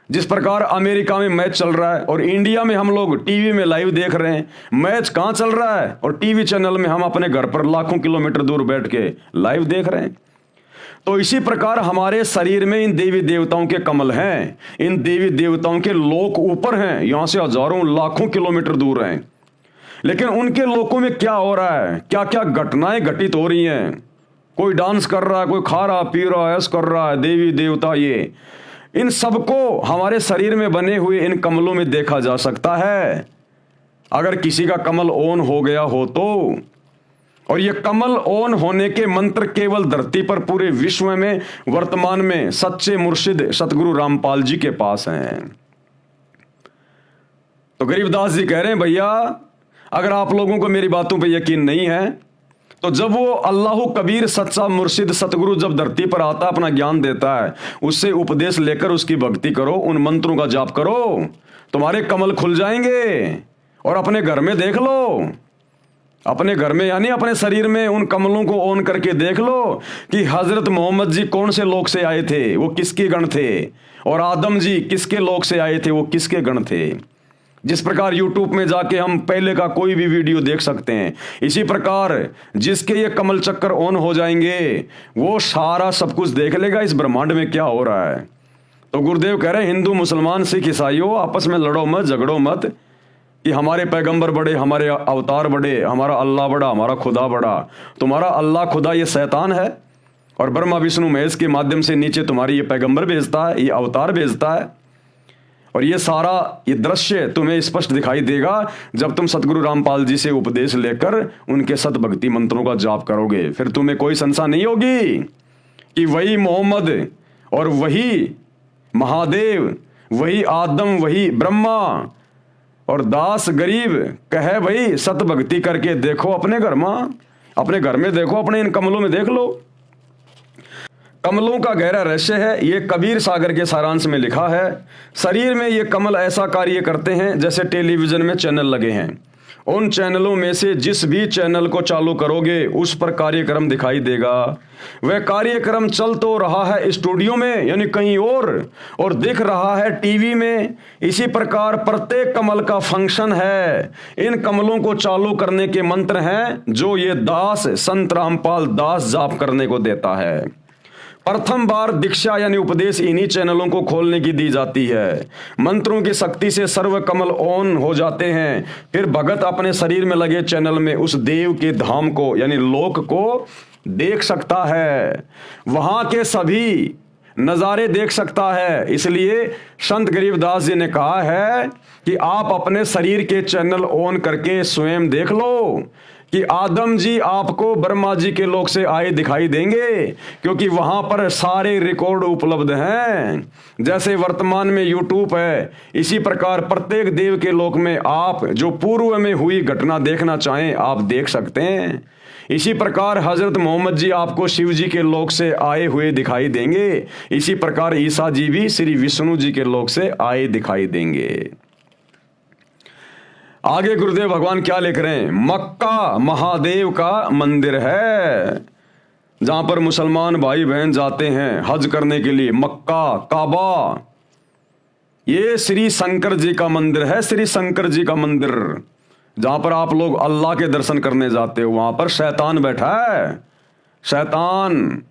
जिस प्रकार अमेरिका में मैच चल रहा है और इंडिया में हम लोग टीवी में लाइव देख रहे हैं, मैच कहां चल रहा है और टीवी चैनल में हम अपने घर पर लाखों किलोमीटर दूर बैठ के लाइव देख रहे हैं। तो इसी प्रकार हमारे शरीर में इन देवी देवताओं के कमल हैं। इन देवी देवताओं के लोक ऊपर हैं, यहां से हजारों लाखों किलोमीटर दूर हैं। लेकिन उनके लोकों में क्या हो रहा है, क्या क्या घटनाएं घटित हो रही हैं। कोई डांस कर रहा है, कोई खा रहा पी रहा है, ऐसा कर रहा है, देवी देवता ये, इन सबको हमारे शरीर में बने हुए इन कमलों में देखा जा सकता है, अगर किसी का कमल ऑन हो गया हो तो। और ये कमल ऑन होने के मंत्र केवल धरती पर पूरे विश्व में वर्तमान में सच्चे मुर्शिद सतगुरु रामपाल जी के पास हैं। तो गरीबदास जी कह रहे हैं, भैया अगर आप लोगों को मेरी बातों पे यकीन नहीं है तो जब वो अल्लाह कबीर सच्चा मुर्शिद सतगुरु जब धरती पर आता है, अपना ज्ञान देता है, उससे उपदेश लेकर उसकी भक्ति करो, उन मंत्रों का जाप करो, तुम्हारे कमल खुल जाएंगे। और अपने घर में देख लो, अपने घर में यानी अपने शरीर में उन कमलों को ऑन करके देख लो कि हजरत मोहम्मद जी कौन से लोक से आए थे, वो किसके गण थे, और आदम जी किसके लोक से आए थे, वो किसके गण थे। जिस प्रकार YouTube में जाके हम पहले का कोई भी वीडियो देख सकते हैं, इसी प्रकार जिसके ये कमल चक्कर ऑन हो जाएंगे वो सारा सब कुछ देख लेगा इस ब्रह्मांड में क्या हो रहा है। तो गुरुदेव कह रहे हैं, हिंदू मुसलमान सिख ईसाइयों आपस में लड़ो मत, झगड़ो मत कि हमारे पैगंबर बड़े, हमारे अवतार बड़े, हमारा अल्लाह बड़ा, हमारा खुदा बड़ा। तुम्हारा अल्लाह खुदा ये शैतान है और ब्रह्मा विष्णु महेश के माध्यम से नीचे तुम्हारी ये पैगंबर भेजता है, ये अवतार भेजता है। और ये सारा ये दृश्य तुम्हें स्पष्ट दिखाई देगा जब तुम सतगुरु रामपाल जी से उपदेश लेकर उनके सत भक्ति मंत्रों का जाप करोगे। फिर तुम्हें कोई संशय नहीं होगी कि वही मोहम्मद और वही महादेव, वही आदम, वही ब्रह्मा और दास गरीब कहे भाई सत भक्ति करके देखो अपने घर में, अपने घर में देखो, अपने इन कमलों में देख लो। कमलों का गहरा रहस्य है, ये कबीर सागर के सारांश में लिखा है। शरीर में ये कमल ऐसा कार्य करते हैं जैसे टेलीविजन में चैनल लगे हैं। उन चैनलों में से जिस भी चैनल को चालू करोगे उस पर कार्यक्रम दिखाई देगा। वह कार्यक्रम चल तो रहा है स्टूडियो में यानी कहीं और दिख रहा है टीवी में। इसी प्रकार प्रत्येक कमल का फंक्शन है। इन कमलों को चालू करने के मंत्र हैं जो ये दास संत रामपाल दास जाप करने को देता है। प्रथम बार दीक्षा यानी उपदेश इन्हीं चैनलों को खोलने की दी जाती है। मंत्रों की शक्ति से सर्व कमल ऑन हो जाते हैं। फिर भगत अपने शरीर में लगे चैनल में उस देव के धाम को यानी लोक को देख सकता है, वहां के सभी नजारे देख सकता है। इसलिए संत गरीबदास जी ने कहा है कि आप अपने शरीर के चैनल ऑन करके स्वयं देख लो कि आदम जी आपको ब्रह्मा जी के लोक से आए दिखाई देंगे, क्योंकि वहां पर सारे रिकॉर्ड उपलब्ध हैं। जैसे वर्तमान में यूट्यूब है, इसी प्रकार प्रत्येक देव के लोक में आप जो पूर्व में हुई घटना देखना चाहें आप देख सकते हैं। इसी प्रकार हजरत मोहम्मद जी आपको शिव जी के लोक से आए हुए दिखाई देंगे। इसी प्रकार ईसा जी भी श्री विष्णु जी के लोक से आए दिखाई देंगे। आगे गुरुदेव भगवान क्या लिख रहे हैं? मक्का महादेव का मंदिर है, जहां पर मुसलमान भाई बहन जाते हैं हज करने के लिए। मक्का काबा, ये श्री शंकर जी का मंदिर है। श्री शंकर जी का मंदिर, जहां पर आप लोग अल्लाह के दर्शन करने जाते हो, वहां पर शैतान बैठा है। शैतान,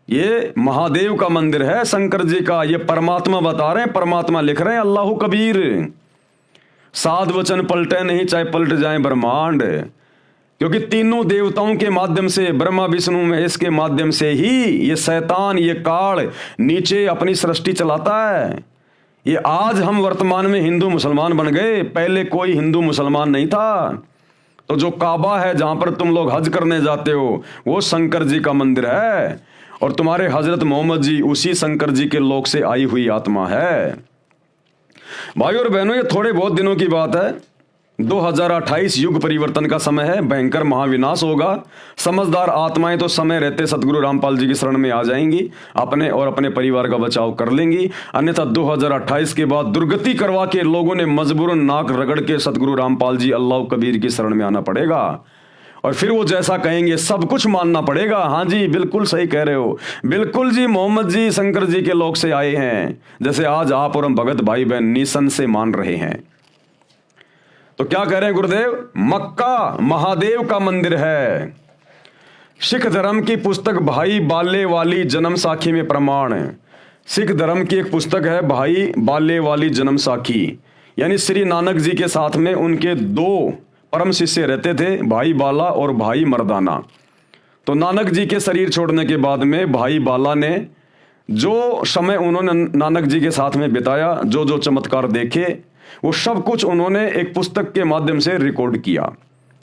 ये महादेव का मंदिर है, शंकर जी का। ये परमात्मा बता रहे हैं, परमात्मा लिख रहे हैं, अल्लाहु कबीर। साध वचन पलटे नहीं, चाहे पलट जाए ब्रह्मांड, क्योंकि तीनों देवताओं के माध्यम से, ब्रह्मा विष्णु महेश के माध्यम से ही ये शैतान, ये काल नीचे अपनी सृष्टि चलाता है। ये आज हम वर्तमान में हिंदू मुसलमान बन गए, पहले कोई हिंदू मुसलमान नहीं था। तो जो काबा है, जहां पर तुम लोग हज करने जाते हो, वो शंकर जी का मंदिर है, और तुम्हारे हजरत मोहम्मद जी उसी शंकर जी के लोक से आई हुई आत्मा है। भाइयों और बहनों, ये थोड़े बहुत दिनों की बात है। 2028 युग परिवर्तन का समय है, भयंकर महाविनाश होगा। समझदार आत्माएं तो समय रहते सतगुरु रामपाल जी की शरण में आ जाएंगी, अपने और अपने परिवार का बचाव कर लेंगी। अन्यथा 2028 के बाद दुर्गति करवा के लोगों ने मजबूरन नाक रगड़ के सतगुरु रामपाल जी अल्लाह कबीर की शरण में आना पड़ेगा, और फिर वो जैसा कहेंगे सब कुछ मानना पड़ेगा। हाँ जी, बिल्कुल सही कह रहे हो, बिल्कुल जी, मोहम्मद जी शंकर जी के लोक से आए हैं, जैसे आज आप और हम भगत भाई बहन निसन से मान रहे हैं। तो क्या कह रहे हैं गुरुदेव? मक्का महादेव का मंदिर है। सिख धर्म की पुस्तक भाई बाले वाली जन्म साखी में प्रमाण है। सिख धर्म की एक पुस्तक है भाई बाले वाली जन्म साखी, यानी श्री नानक जी के साथ में उनके दो परम शिष्य रहते थे, भाई बाला और भाई मर्दाना। तो नानक जी के शरीर छोड़ने के बाद में भाई बाला ने जो समय उन्होंने नानक जी के साथ में बिताया, जो जो चमत्कार देखे, वो सब कुछ उन्होंने एक पुस्तक के माध्यम से रिकॉर्ड किया,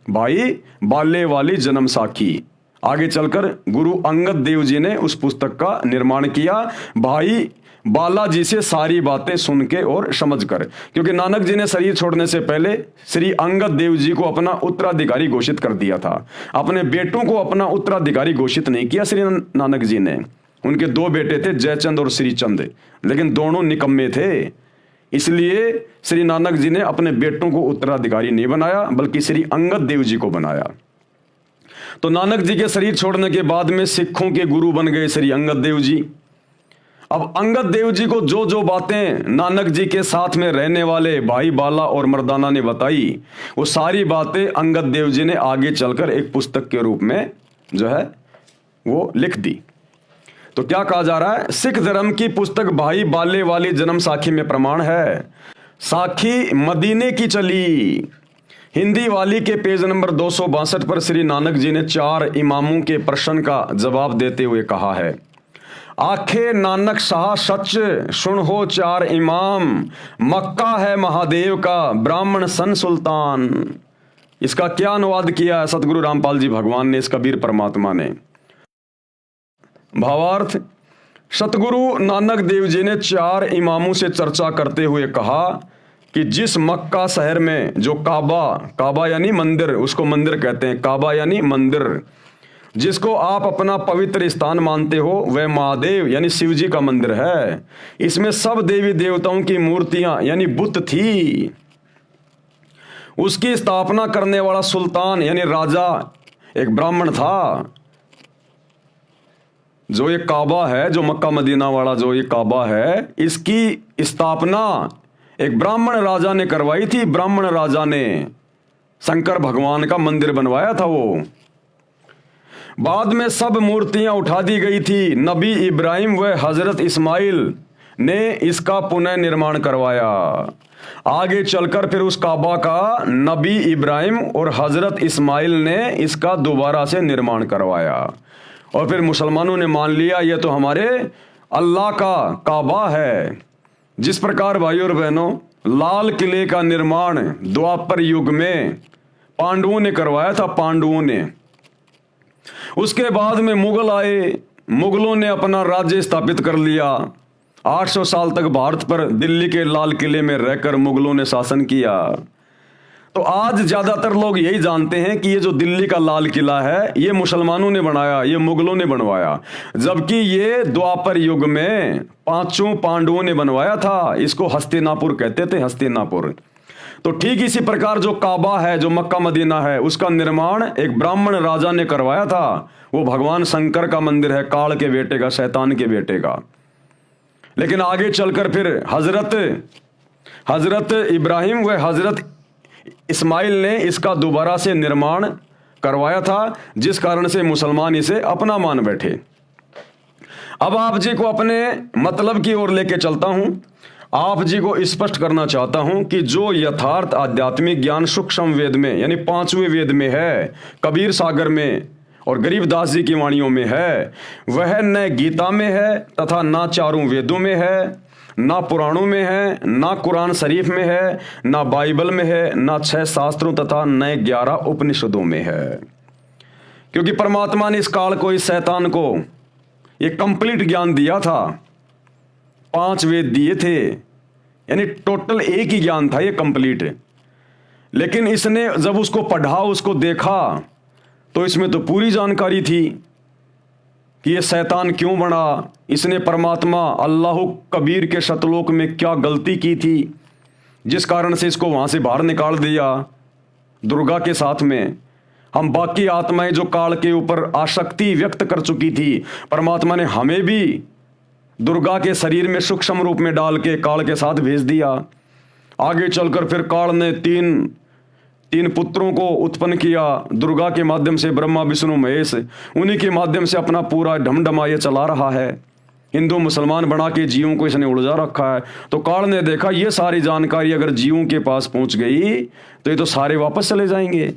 भाई बाले वाली जन्म साखी। आगे चलकर गुरु अंगद देव जी ने उस पुस्तक का निर्माण किया, भाई बाला जी से सारी बातें सुन के और समझ कर, क्योंकि नानक जी ने शरीर छोड़ने से पहले श्री अंगद देव जी को अपना उत्तराधिकारी घोषित कर दिया था। अपने बेटों को अपना उत्तराधिकारी घोषित नहीं किया श्री नानक जी ने। उनके दो बेटे थे, जयचंद और श्रीचंद, लेकिन दोनों निकम्मे थे, इसलिए श्री नानक जी ने अपने बेटों को उत्तराधिकारी नहीं बनाया, बल्कि श्री अंगद देव जी को बनाया। तो नानक जी के शरीर छोड़ने के बाद में सिखों के गुरु बन गए श्री अंगद देव जी। अब अंगद देव जी को जो जो बातें नानक जी के साथ में रहने वाले भाई बाला और मर्दाना ने बताई, वो सारी बातें अंगद देव जी ने आगे चलकर एक पुस्तक के रूप में जो है वो लिख दी। तो क्या कहा जा रहा है? सिख धर्म की पुस्तक भाई बाले वाली जन्म साखी में प्रमाण है, साखी मदीने की चली। हिंदी वाली के पेज नंबर 262 पर श्री नानक जी ने 4 इमामों के प्रश्न का जवाब देते हुए कहा है, आखे नानक शाह सच सुन हो 4 इमाम, मक्का है महादेव का ब्राह्मण सन सुल्तान। इसका क्या अनुवाद किया है सतगुरु रामपाल जी भगवान ने, इस कबीर परमात्मा ने? भावार्थ, सतगुरु नानक देव जी ने 4 इमामों से चर्चा करते हुए कहा कि जिस मक्का शहर में जो काबा यानी मंदिर, उसको मंदिर कहते हैं, काबा यानी मंदिर, जिसको आप अपना पवित्र स्थान मानते हो, वह महादेव यानी शिव जी का मंदिर है। इसमें सब देवी देवताओं की मूर्तियां यानी बुत थी। उसकी स्थापना करने वाला सुल्तान यानी राजा एक ब्राह्मण था। जो ये काबा है, जो मक्का मदीना वाला जो ये काबा है, इसकी स्थापना एक ब्राह्मण राजा ने करवाई थी। ब्राह्मण राजा ने शंकर भगवान का मंदिर बनवाया था वो। बाद में सब मूर्तियां उठा दी गई थी। नबी इब्राहिम व हजरत इस्माइल ने इसका पुनः निर्माण करवाया। आगे चलकर फिर उस काबा का नबी इब्राहिम और हजरत इस्माइल ने इसका दोबारा से निर्माण करवाया, और फिर मुसलमानों ने मान लिया यह तो हमारे अल्लाह का काबा है। जिस प्रकार भाइयों और बहनों लाल किले का निर्माण द्वापर युग में पांडवों ने करवाया था, पांडवों ने। उसके बाद में मुगल आए, मुगलों ने अपना राज्य स्थापित कर लिया। 800 साल तक भारत पर दिल्ली के लाल किले में रहकर मुगलों ने शासन किया। तो आज ज्यादातर लोग यही जानते हैं कि ये जो दिल्ली का लाल किला है ये मुसलमानों ने बनाया, ये मुगलों ने बनवाया, जबकि ये द्वापर युग में 5 पांडवों ने बनवाया था। इसको हस्तिनापुर कहते थे, हस्तिनापुर। तो ठीक इसी प्रकार जो काबा है, जो मक्का मदीना है, उसका निर्माण एक ब्राह्मण राजा ने करवाया था। वो भगवान शंकर का मंदिर है, काल के बेटे का, शैतान के बेटे का। लेकिन आगे चलकर फिर हजरत इब्राहिम व हजरत इस्माइल ने इसका दोबारा से निर्माण करवाया था, जिस कारण से मुसलमान इसे अपना मान बैठे। अब आप जी को अपने मतलब की ओर लेके चलता हूं। आप जी को स्पष्ट करना चाहता हूं कि जो यथार्थ आध्यात्मिक ज्ञान सूक्ष्म वेद में यानी 5वें वेद में है, कबीर सागर में और गरीबदास जी की वाणियों में है, वह न गीता में है तथा ना 4 वेदों में है, ना पुराणों में है, ना कुरान शरीफ में है, ना बाइबल में है, ना 6 शास्त्रों तथा न 11 उपनिषदों में है। क्योंकि परमात्मा ने इस काल को, इस शैतान को ये कंप्लीट ज्ञान दिया था। 5 वेद दिए थे, यानी टोटल एक ही ज्ञान था ये कंप्लीट। लेकिन इसने जब उसको पढ़ा, उसको देखा, तो इसमें तो पूरी जानकारी थी कि ये शैतान क्यों बना, इसने परमात्मा अल्लाह कबीर के शतलोक में क्या गलती की थी, जिस कारण से इसको वहां से बाहर निकाल दिया दुर्गा के साथ में। हम बाकी आत्माएं जो काल के ऊपर आसक्ति व्यक्त कर चुकी थी, परमात्मा ने हमें भी दुर्गा के शरीर में सूक्ष्म रूप में डाल के काल के साथ भेज दिया। आगे चलकर फिर काल ने तीन पुत्रों को उत्पन्न किया दुर्गा के माध्यम से, ब्रह्मा विष्णु महेश। उन्हीं के माध्यम से अपना पूरा ढमढमा ये चला रहा है। हिंदू मुसलमान बना के जीवों को इसने उलझा रखा है। तो काल ने देखा ये सारी जानकारी अगर जीवों के पास पहुंच गई तो ये तो सारे वापस चले जाएंगे।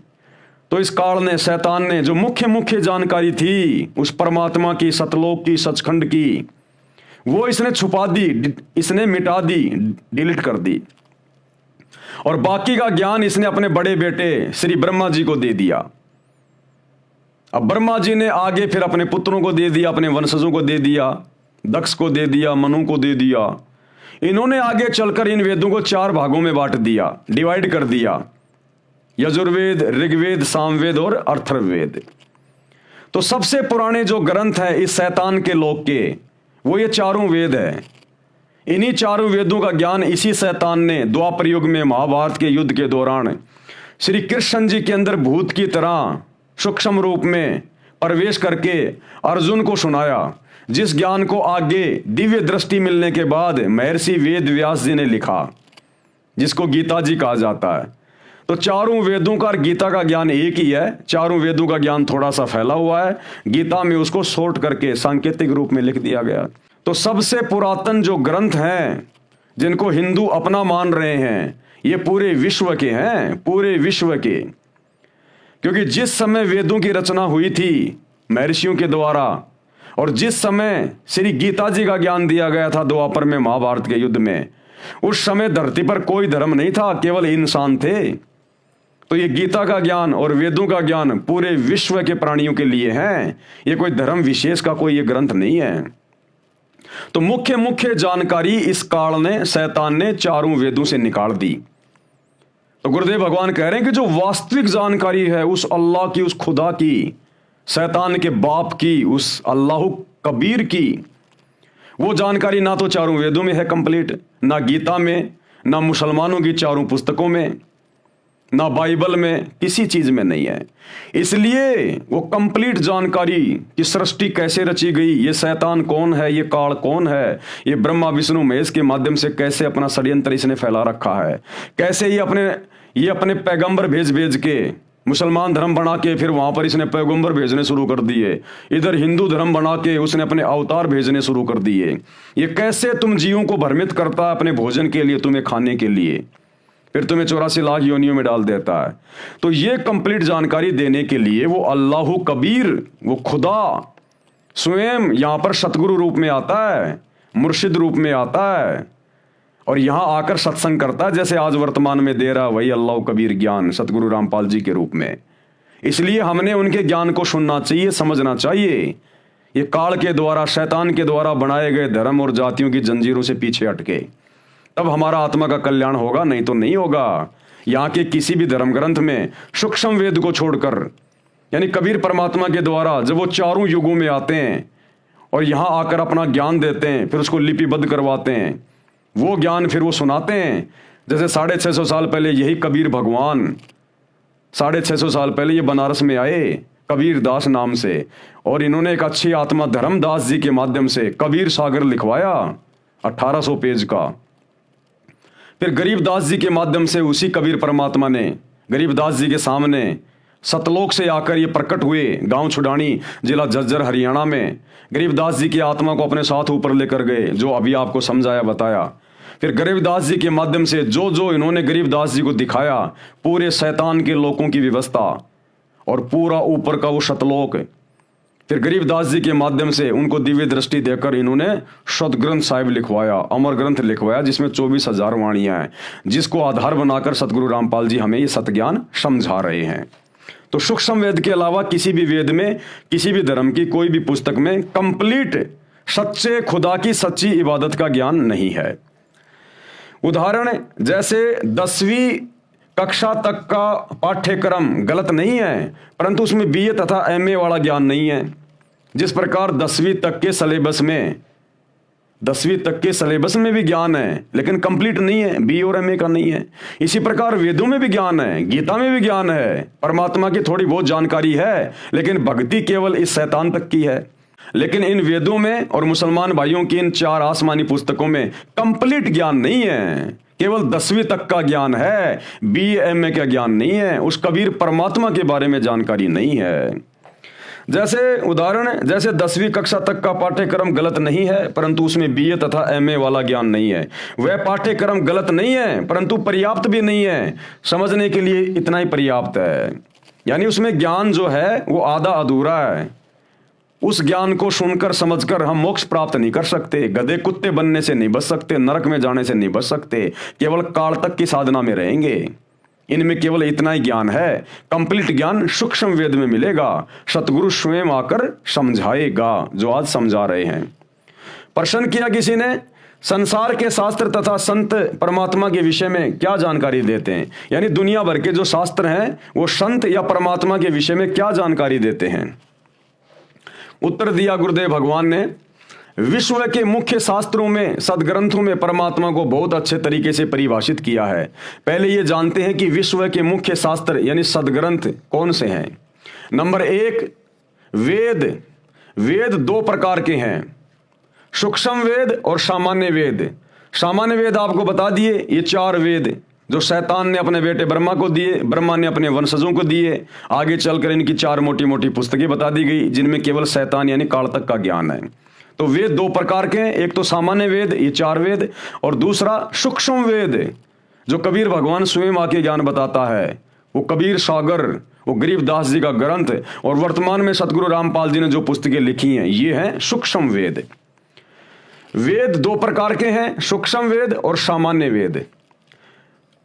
तो इस काल ने, शैतान ने, जो मुख्य जानकारी थी उस परमात्मा की, सतलोक की, सचखंड की, वो इसने छुपा दी, इसने मिटा दी, डिलीट कर दी। और बाकी का ज्ञान इसने अपने बड़े बेटे श्री ब्रह्मा जी को दे दिया। अब ब्रह्मा जी ने आगे फिर अपने पुत्रों को दे दिया, अपने वंशजों को दे दिया, दक्ष को दे दिया, मनु को दे दिया। इन्होंने आगे चलकर इन वेदों को 4 भागों में बांट दिया, डिवाइड कर दिया, यजुर्वेद, ऋग्वेद, सामवेद और अथर्ववेद। तो सबसे पुराने जो ग्रंथ हैं इस शैतान के लोक के, वो ये 4 वेद है। इन्हीं 4 वेदों का ज्ञान इसी शैतान ने द्वापर युग में महाभारत के युद्ध के दौरान श्री कृष्ण जी के अंदर भूत की तरह सूक्ष्म रूप में प्रवेश करके अर्जुन को सुनाया, जिस ज्ञान को आगे दिव्य दृष्टि मिलने के बाद महर्षि वेद व्यास जी ने लिखा, जिसको गीता जी कहा जाता है। तो 4 वेदों का और गीता का ज्ञान एक ही है। 4 वेदों का ज्ञान थोड़ा सा फैला हुआ है, गीता में उसको शॉर्ट करके सांकेतिक रूप में लिख दिया गया। तो सबसे पुरातन जो ग्रंथ हैं जिनको हिंदू अपना मान रहे हैं, ये पूरे विश्व के हैं, पूरे विश्व के। क्योंकि जिस समय वेदों की रचना हुई थी महर्षियों के द्वारा, और जिस समय श्री गीता जी का ज्ञान दिया गया था द्वापर में महाभारत के युद्ध में, उस समय धरती पर कोई धर्म नहीं था, केवल इंसान थे। तो ये गीता का ज्ञान और वेदों का ज्ञान पूरे विश्व के प्राणियों के लिए है, ये कोई धर्म विशेष का कोई ये ग्रंथ नहीं है। तो मुख्य जानकारी इस काल ने, शैतान ने 4 वेदों से निकाल दी। तो गुरुदेव भगवान कह रहे हैं कि जो वास्तविक जानकारी है उस अल्लाह की, उस खुदा की, शैतान के बाप की, उस अल्लाह कबीर की, वो जानकारी ना तो 4 वेदों में है कंप्लीट, ना गीता में, ना मुसलमानों की 4 पुस्तकों में, ना बाइबल में, किसी चीज में नहीं है। इसलिए वो कंप्लीट जानकारी कि सृष्टि कैसे रची गई, ये शैतान कौन है, ये काल कौन है, ये ब्रह्मा विष्णु महेश के माध्यम से कैसे अपना षड्यंत्र इसने फैला रखा है, कैसे ये अपने पैगंबर भेज के मुसलमान धर्म बना के फिर वहां पर इसने पैगंबर भेजने शुरू कर दिए, इधर हिंदू धर्म बना के उसने अपने अवतार भेजने शुरू कर दिए। ये कैसे तुम जीवों को भ्रमित करता है अपने भोजन के लिए, तुम्हें खाने के लिए, फिर तुम्हें 84 लाख योनियों में डाल देता है। तो ये कंप्लीट जानकारी देने के लिए वो अल्लाह कबीर, वो खुदा स्वयं यहां पर सतगुरु रूप में आता है, मुर्शिद रूप में आता है, और यहाँ आकर सत्संग करता जैसे आज वर्तमान में दे रहा वही अल्लाह कबीर ज्ञान सतगुरु रामपाल जी के रूप में। इसलिए हमने उनके ज्ञान को सुनना चाहिए, समझना चाहिए। ये काल के द्वारा, शैतान के द्वारा बनाए गए धर्म और जातियों की जंजीरों से पीछे हटके, तब हमारा आत्मा का कल्याण होगा, नहीं तो नहीं होगा। यहाँ के किसी भी धर्म ग्रंथ में सूक्ष्म वेद को छोड़कर, यानी कबीर परमात्मा के द्वारा जब वो चारों युगों में आते हैं और यहाँ आकर अपना ज्ञान देते हैं, फिर उसको लिपिबद्ध करवाते हैं, वो ज्ञान फिर वो सुनाते हैं। जैसे 650 साल पहले यही कबीर भगवान 650 साल पहले ये बनारस में आए कबीर दास नाम से, और इन्होंने एक अच्छी आत्मा धर्मदास जी के माध्यम से कबीर सागर लिखवाया 1800 पेज का। फिर गरीबदास जी के माध्यम से उसी कबीर परमात्मा ने गरीबदास जी के सामने सतलोक से आकर ये प्रकट हुए गांव छुडानी, जिला झज्जर, हरियाणा में। गरीबदास जी की आत्मा को अपने साथ ऊपर लेकर गए, जो अभी आपको समझाया बताया। फिर गरीबदास जी के माध्यम से जो जो इन्होंने गरीबदास जी को दिखाया, पूरे शैतान के लोकों की व्यवस्था और पूरा ऊपर का वो सतलोक। फिर गरीबदास जी के माध्यम से उनको दिव्य दृष्टि देकर इन्होंने सदग्रंथ साहिब लिखवाया, अमर ग्रंथ लिखवाया, जिसमें 24,000 वाणियां हैं, जिसको आधार बनाकर सतगुरु रामपाल जी हमें ये सतज्ञान समझा रहे हैं। तो सूक्ष्म वेद के अलावा किसी भी वेद में, किसी भी धर्म की कोई भी पुस्तक में कंप्लीट सच्चे खुदा की सच्ची इबादत का ज्ञान नहीं है। उदाहरण जैसे 10वीं कक्षा तक का पाठ्यक्रम गलत नहीं है, परंतु उसमें बीए तथा एमए वाला ज्ञान नहीं है। जिस प्रकार 10वीं तक के सिलेबस में भी ज्ञान है, लेकिन कंप्लीट नहीं है, बी और एमए का नहीं है। इसी प्रकार वेदों में भी ज्ञान है, गीता में भी ज्ञान है, परमात्मा की थोड़ी बहुत जानकारी है, लेकिन भक्ति केवल इस शैतान तक की है। लेकिन इन वेदों में और मुसलमान भाइयों की इन 4 आसमानी पुस्तकों में कंप्लीट ज्ञान नहीं है, केवल 10वीं तक का ज्ञान है, BA का ज्ञान नहीं है, उस कबीर परमात्मा के बारे में जानकारी नहीं है। जैसे उदाहरण, जैसे 10वीं कक्षा तक का पाठ्यक्रम गलत नहीं है, परंतु उसमें BA तथा MA वाला ज्ञान नहीं है। वह पाठ्यक्रम गलत नहीं है, परंतु पर्याप्त भी नहीं है, समझने के लिए इतना ही पर्याप्त है। यानी उसमें ज्ञान जो है वो आधा अधूरा है। उस ज्ञान को सुनकर समझकर हम मोक्ष प्राप्त नहीं कर सकते, गधे कुत्ते बनने से नहीं बच सकते, नरक में जाने से नहीं बच सकते, केवल काल तक की साधना में रहेंगे। इनमें केवल इतना ही ज्ञान है। कंप्लीट ज्ञान सूक्ष्म वेद में मिलेगा, सतगुरु स्वयं आकर समझाएगा, जो आज समझा रहे हैं। प्रश्न किया किसी ने, संसार के शास्त्र तथा संत परमात्मा के विषय में क्या जानकारी देते हैं? यानी दुनिया भर के जो शास्त्र हैं वो संत या परमात्मा के विषय में क्या जानकारी देते हैं? उत्तर दिया गुरुदेव भगवान ने, विश्व के मुख्य शास्त्रों में, सदग्रंथों में परमात्मा को बहुत अच्छे तरीके से परिभाषित किया है। पहले ये जानते हैं कि विश्व के मुख्य शास्त्र यानी सदग्रंथ कौन से हैं। नंबर 1, वेद। वेद 2 प्रकार के हैं, सूक्ष्म वेद और सामान्य वेद। सामान्य वेद आपको बता दिए, ये 4 वेद जो शैतान ने अपने बेटे ब्रह्मा को दिए, ब्रह्मा ने अपने वंशजों को दिए। आगे चलकर इनकी 4 मोटी मोटी पुस्तकें बता दी गई, जिनमें केवल शैतान यानी काल तक का ज्ञान है। तो वेद 2 प्रकार के हैं, एक तो सामान्य वेद, ये 4 वेद, और दूसरा सूक्ष्म वेद जो कबीर भगवान स्वयं आके ज्ञान बताता है। वो कबीर सागर, वो गरीबदास जी का ग्रंथ, और वर्तमान में सतगुरु रामपाल जी ने जो पुस्तकें लिखी हैं, ये हैं सूक्ष्म वेद। वेद 2 प्रकार के हैं, सूक्ष्म वेद और सामान्य वेद।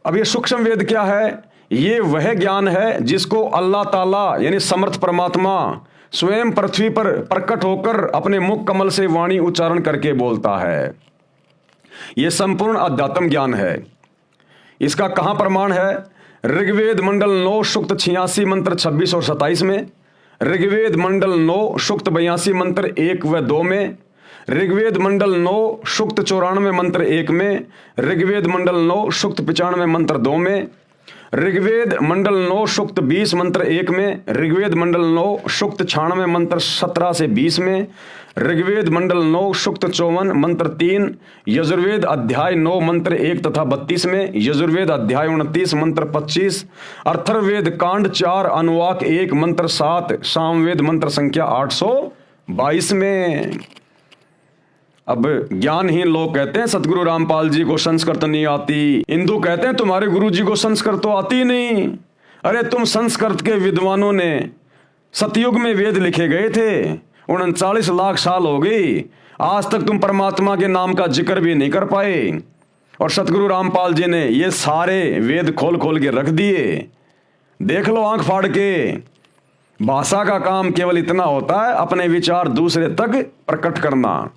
अब ये सूक्ष्म वेद क्या है? ये वह ज्ञान है जिसको अल्लाह ताला यानी समर्थ परमात्मा स्वयं पृथ्वी पर प्रकट होकर अपने मुख कमल से वाणी उच्चारण करके बोलता है। यह संपूर्ण अध्यात्म ज्ञान है। इसका कहां प्रमाण है? ऋग्वेद मंडल 9 सूक्त 86 मंत्र 26 और 27 में, ऋग्वेद मंडल 9 सूक्त 82 मंत्र 1 व 2 में, ऋग्वेद मंडल 9 सूक्त 94 मंत्र 1 में, ऋग्वेद मंडल 9 सूक्त 95 मंत्र 2 में, ऋग्वेद मंडल 9 सूक्त 20 मंत्र 1 में, ऋग्वेद मंडल 9 सूक्त 96 मंत्र 17 से 20 में, ऋग्वेद मंडल 9 सूक्त 54 मंत्र 3, यजुर्वेद अध्याय 9 मंत्र 1 तथा 32 में, यजुर्वेद अध्याय 29 मंत्र 25, अथर्ववेद कांड 4 अनुवाक 1 मंत्र 7, सामवेद मंत्र संख्या 822 में। अब ज्ञानहीन लोग कहते हैं सतगुरु रामपाल जी को संस्कृत नहीं आती, हिंदू कहते हैं तुम्हारे गुरु जी को संस्कृत तो आती नहीं। अरे तुम संस्कृत के विद्वानों ने, सतयुग में वेद लिखे गए थे, 39 लाख साल हो गई, आज तक तुम परमात्मा के नाम का जिक्र भी नहीं कर पाए। और सतगुरु रामपाल जी ने ये सारे वेद खोल खोल के रख दिए। देख लो आंख फाड़ के। भाषा का काम केवल इतना होता है, अपने विचार दूसरे तक प्रकट करना।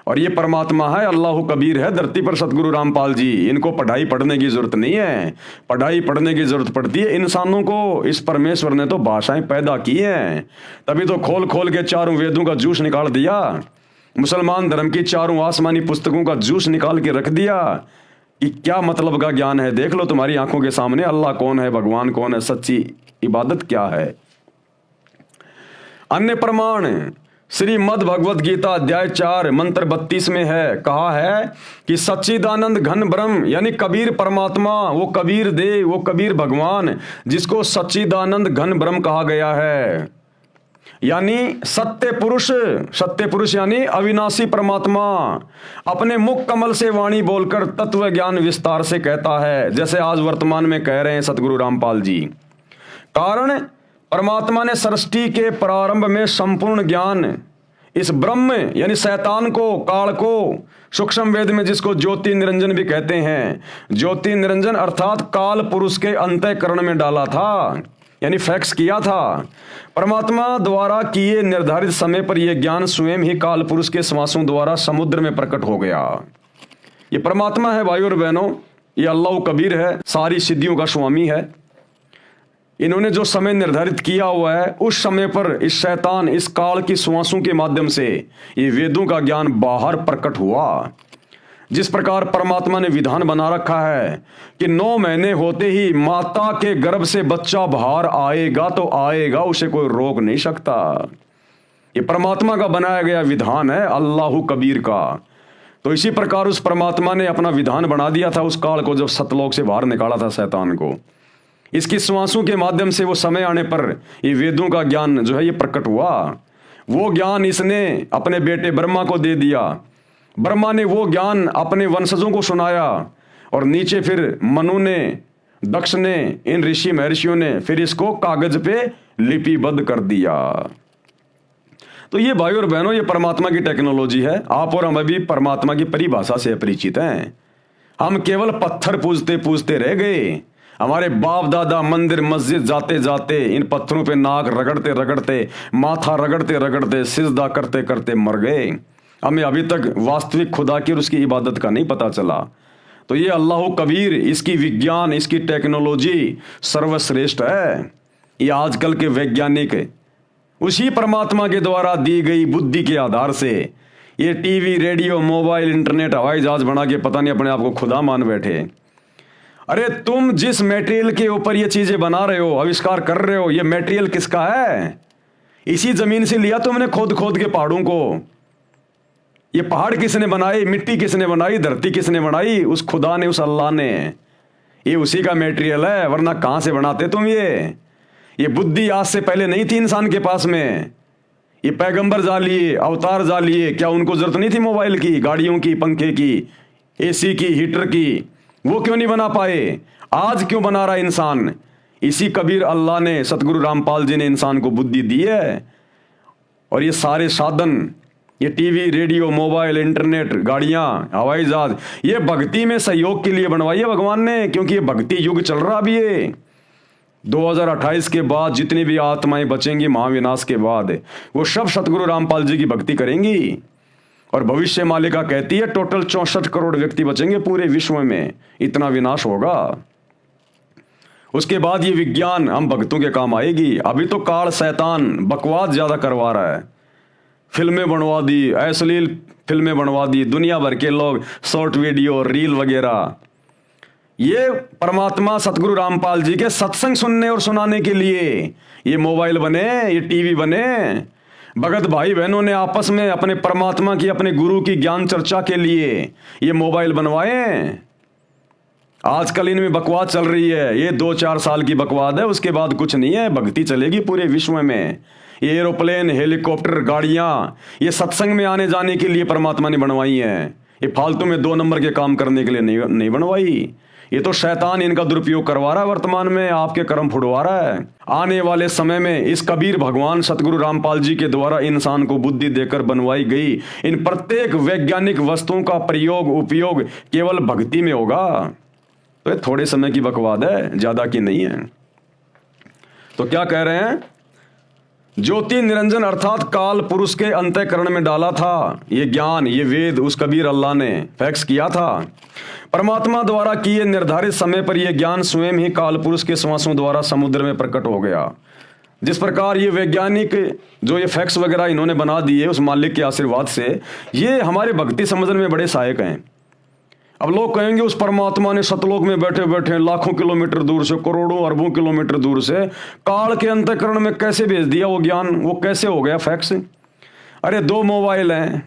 और ये परमात्मा है, अल्लाह कबीर है धरती पर सतगुरु रामपाल जी। इनको पढ़ाई पढ़ने की जरूरत नहीं है। पढ़ाई पढ़ने की जरूरत पड़ती है इंसानों को। इस परमेश्वर ने तो भाषाएं पैदा की हैं, तभी तो खोल खोल के चारों वेदों का जूस निकाल दिया। मुसलमान धर्म की चारों आसमानी पुस्तकों का जूस निकाल के रख दिया कि क्या मतलब का ज्ञान है। देख लो तुम्हारी आंखों के सामने अल्लाह कौन है, भगवान कौन है, सच्ची इबादत क्या है। अन्य प्रमाण श्रीमद् भगवत गीता अध्याय 4 मंत्र 32 में है, कहा है कि सच्चिदानंद घन ब्रह्म यानी कबीर परमात्मा, वो कबीर देव, वो कबीर भगवान जिसको सच्चिदानंद घन ब्रह्म कहा गया है, यानी सत्य पुरुष यानी अविनाशी परमात्मा अपने मुख कमल से वाणी बोलकर तत्व ज्ञान विस्तार से कहता है, जैसे आज वर्तमान में कह रहे हैं सतगुरु रामपाल जी। कारण परमात्मा ने सृष्टि के प्रारंभ में संपूर्ण ज्ञान इस ब्रह्म यानी शैतान को, काल को, सूक्ष्म वेद में जिसको ज्योति निरंजन भी कहते हैं, ज्योति निरंजन अर्थात काल पुरुष के अंतःकरण में डाला था, यानी फैक्स किया था। परमात्मा द्वारा किए निर्धारित समय पर यह ज्ञान स्वयं ही काल पुरुष के श्वासों द्वारा समुद्र में प्रकट हो गया। ये परमात्मा है भाइयों और बहनों, ये अल्लाह कबीर है, सारी सिद्धियों का स्वामी है। इन्होंने जो समय निर्धारित किया हुआ है उस समय पर इस शैतान, इस काल की श्वासों के माध्यम से ये वेदों का ज्ञान बाहर प्रकट हुआ। जिस प्रकार परमात्मा ने विधान बना रखा है कि 9 महीने होते ही माता के गर्भ से बच्चा बाहर आएगा तो आएगा, उसे कोई रोक नहीं सकता। ये परमात्मा का बनाया गया विधान है, अल्लाह कबीर का। तो इसी प्रकार उस परमात्मा ने अपना विधान बना दिया था उस काल को, जब सतलोक से बाहर निकाला था शैतान को। इसकी श्वासों के माध्यम से वो समय आने पर ये वेदों का ज्ञान जो है ये प्रकट हुआ। वो ज्ञान इसने अपने बेटे ब्रह्मा को दे दिया। ब्रह्मा ने वो ज्ञान अपने वंशजों को सुनाया और नीचे फिर मनु ने, दक्ष ने, इन ऋषि महर्षियों ने फिर इसको कागज पे लिपिबद्ध कर दिया। तो ये भाइयों और बहनों, ये परमात्मा की टेक्नोलॉजी है। आप और हम अभी परमात्मा की परिभाषा से अपरिचित हैं। हम केवल पत्थर पूजते पूजते रह गए। हमारे बाप दादा मंदिर मस्जिद जाते जाते इन पत्थरों पे नाक रगड़ते रगड़ते, माथा रगड़ते रगड़ते, सिजदा करते करते मर गए। हमें अभी तक वास्तविक खुदा की और उसकी इबादत का नहीं पता चला। तो ये अल्लाह कबीर, इसकी विज्ञान, इसकी टेक्नोलॉजी सर्वश्रेष्ठ है। ये आजकल के वैज्ञानिक उसी परमात्मा के द्वारा दी गई बुद्धि के आधार से ये टीवी, रेडियो, मोबाइल, इंटरनेट, हवाई जहाज बना के पता नहीं अपने आप को खुदा मान बैठे। अरे तुम जिस मटेरियल के ऊपर ये चीजें बना रहे हो, आविष्कार कर रहे हो, ये मटेरियल किसका है? इसी जमीन से लिया तुमने खोद खोद के पहाड़ों को। ये पहाड़ किसने बनाए? मिट्टी किसने बनाई? धरती किसने बनाई? उस खुदा ने, उस अल्लाह ने। ये उसी का मटेरियल है, वरना कहां से बनाते तुम? ये बुद्धि आज से पहले नहीं थी इंसान के पास में। ये पैगंबर जा लिए, अवतार जा लिए, क्या उनको जरूरत नहीं थी मोबाइल की, गाड़ियों की, पंखे की, एसी की, हीटर की? वो क्यों नहीं बना पाए? आज क्यों बना रहा इंसान? इसी कबीर अल्लाह ने, सतगुरु रामपाल जी ने इंसान को बुद्धि दी है। और ये सारे साधन, ये टीवी, रेडियो, मोबाइल, इंटरनेट, गाड़ियां, हवाई जहाज, ये भक्ति में सहयोग के लिए बनवाई है भगवान ने, क्योंकि ये भक्ति युग चल रहा भी है। 2028 के बाद जितनी भी आत्माएं बचेंगी महाविनाश के बाद, वो सब सतगुरु रामपाल जी की भक्ति करेंगी। और भविष्य मालिका कहती है टोटल 64 करोड़ व्यक्ति बचेंगे पूरे विश्व में, इतना विनाश होगा। उसके बाद ये विज्ञान हम भक्तों के काम आएगी। अभी तो काल शैतान बकवास ज्यादा करवा रहा है। फिल्में बनवा दी, अश्लील फिल्में बनवा दी, दुनिया भर के लोग शॉर्ट वीडियो, रील वगैरह। ये परमात्मा सतगुरु रामपाल जी के सत्संग सुनने और सुनाने के लिए ये मोबाइल बने, ये टीवी बने। भगत भाई बहनों ने आपस में अपने परमात्मा की, अपने गुरु की ज्ञान चर्चा के लिए ये मोबाइल बनवाए। आजकल इनमें बकवास चल रही है, ये 2-4 साल की बकवास है, उसके बाद कुछ नहीं है। भक्ति चलेगी पूरे विश्व में। ये एरोप्लेन, हेलीकॉप्टर, गाड़ियां, ये सत्संग में आने जाने के लिए परमात्मा ने बनवाई हैं। ये फालतू में 2 नंबर के काम करने के लिए नहीं बनवाई। ये तो शैतान इनका दुरुपयोग करवा रहा है, वर्तमान में आपके कर्म फुड़वा रहा है। आने वाले समय में इस कबीर भगवान सतगुरु रामपाल जी के द्वारा इंसान को बुद्धि देकर बनवाई गई इन प्रत्येक वैज्ञानिक वस्तुओं का प्रयोग उपयोग केवल भक्ति में होगा। तो ये थोड़े समय की बकवाद है, ज्यादा की नहीं है। तो क्या कह रहे हैं, ज्योति निरंजन अर्थात काल पुरुष के अंतःकरण में डाला था ये ज्ञान, ये वेद उस कबीर अल्लाह ने फैक्स किया था। परमात्मा द्वारा किए निर्धारित समय पर यह ज्ञान स्वयं ही काल पुरुष के श्वासों द्वारा समुद्र में प्रकट हो गया। जिस प्रकार ये वैज्ञानिक जो ये फैक्स वगैरह इन्होंने बना दिए उस मालिक के आशीर्वाद से, ये हमारे भक्ति समझने में बड़े सहायक हैं। अब लोग कहेंगे उस परमात्मा ने सतलोक में बैठे बैठे लाखों किलोमीटर दूर से, करोड़ों अरबों किलोमीटर दूर से काल के अंतःकरण में कैसे भेज दिया वो ज्ञान, वो कैसे हो गया फैक्स। अरे 2 मोबाइल हैं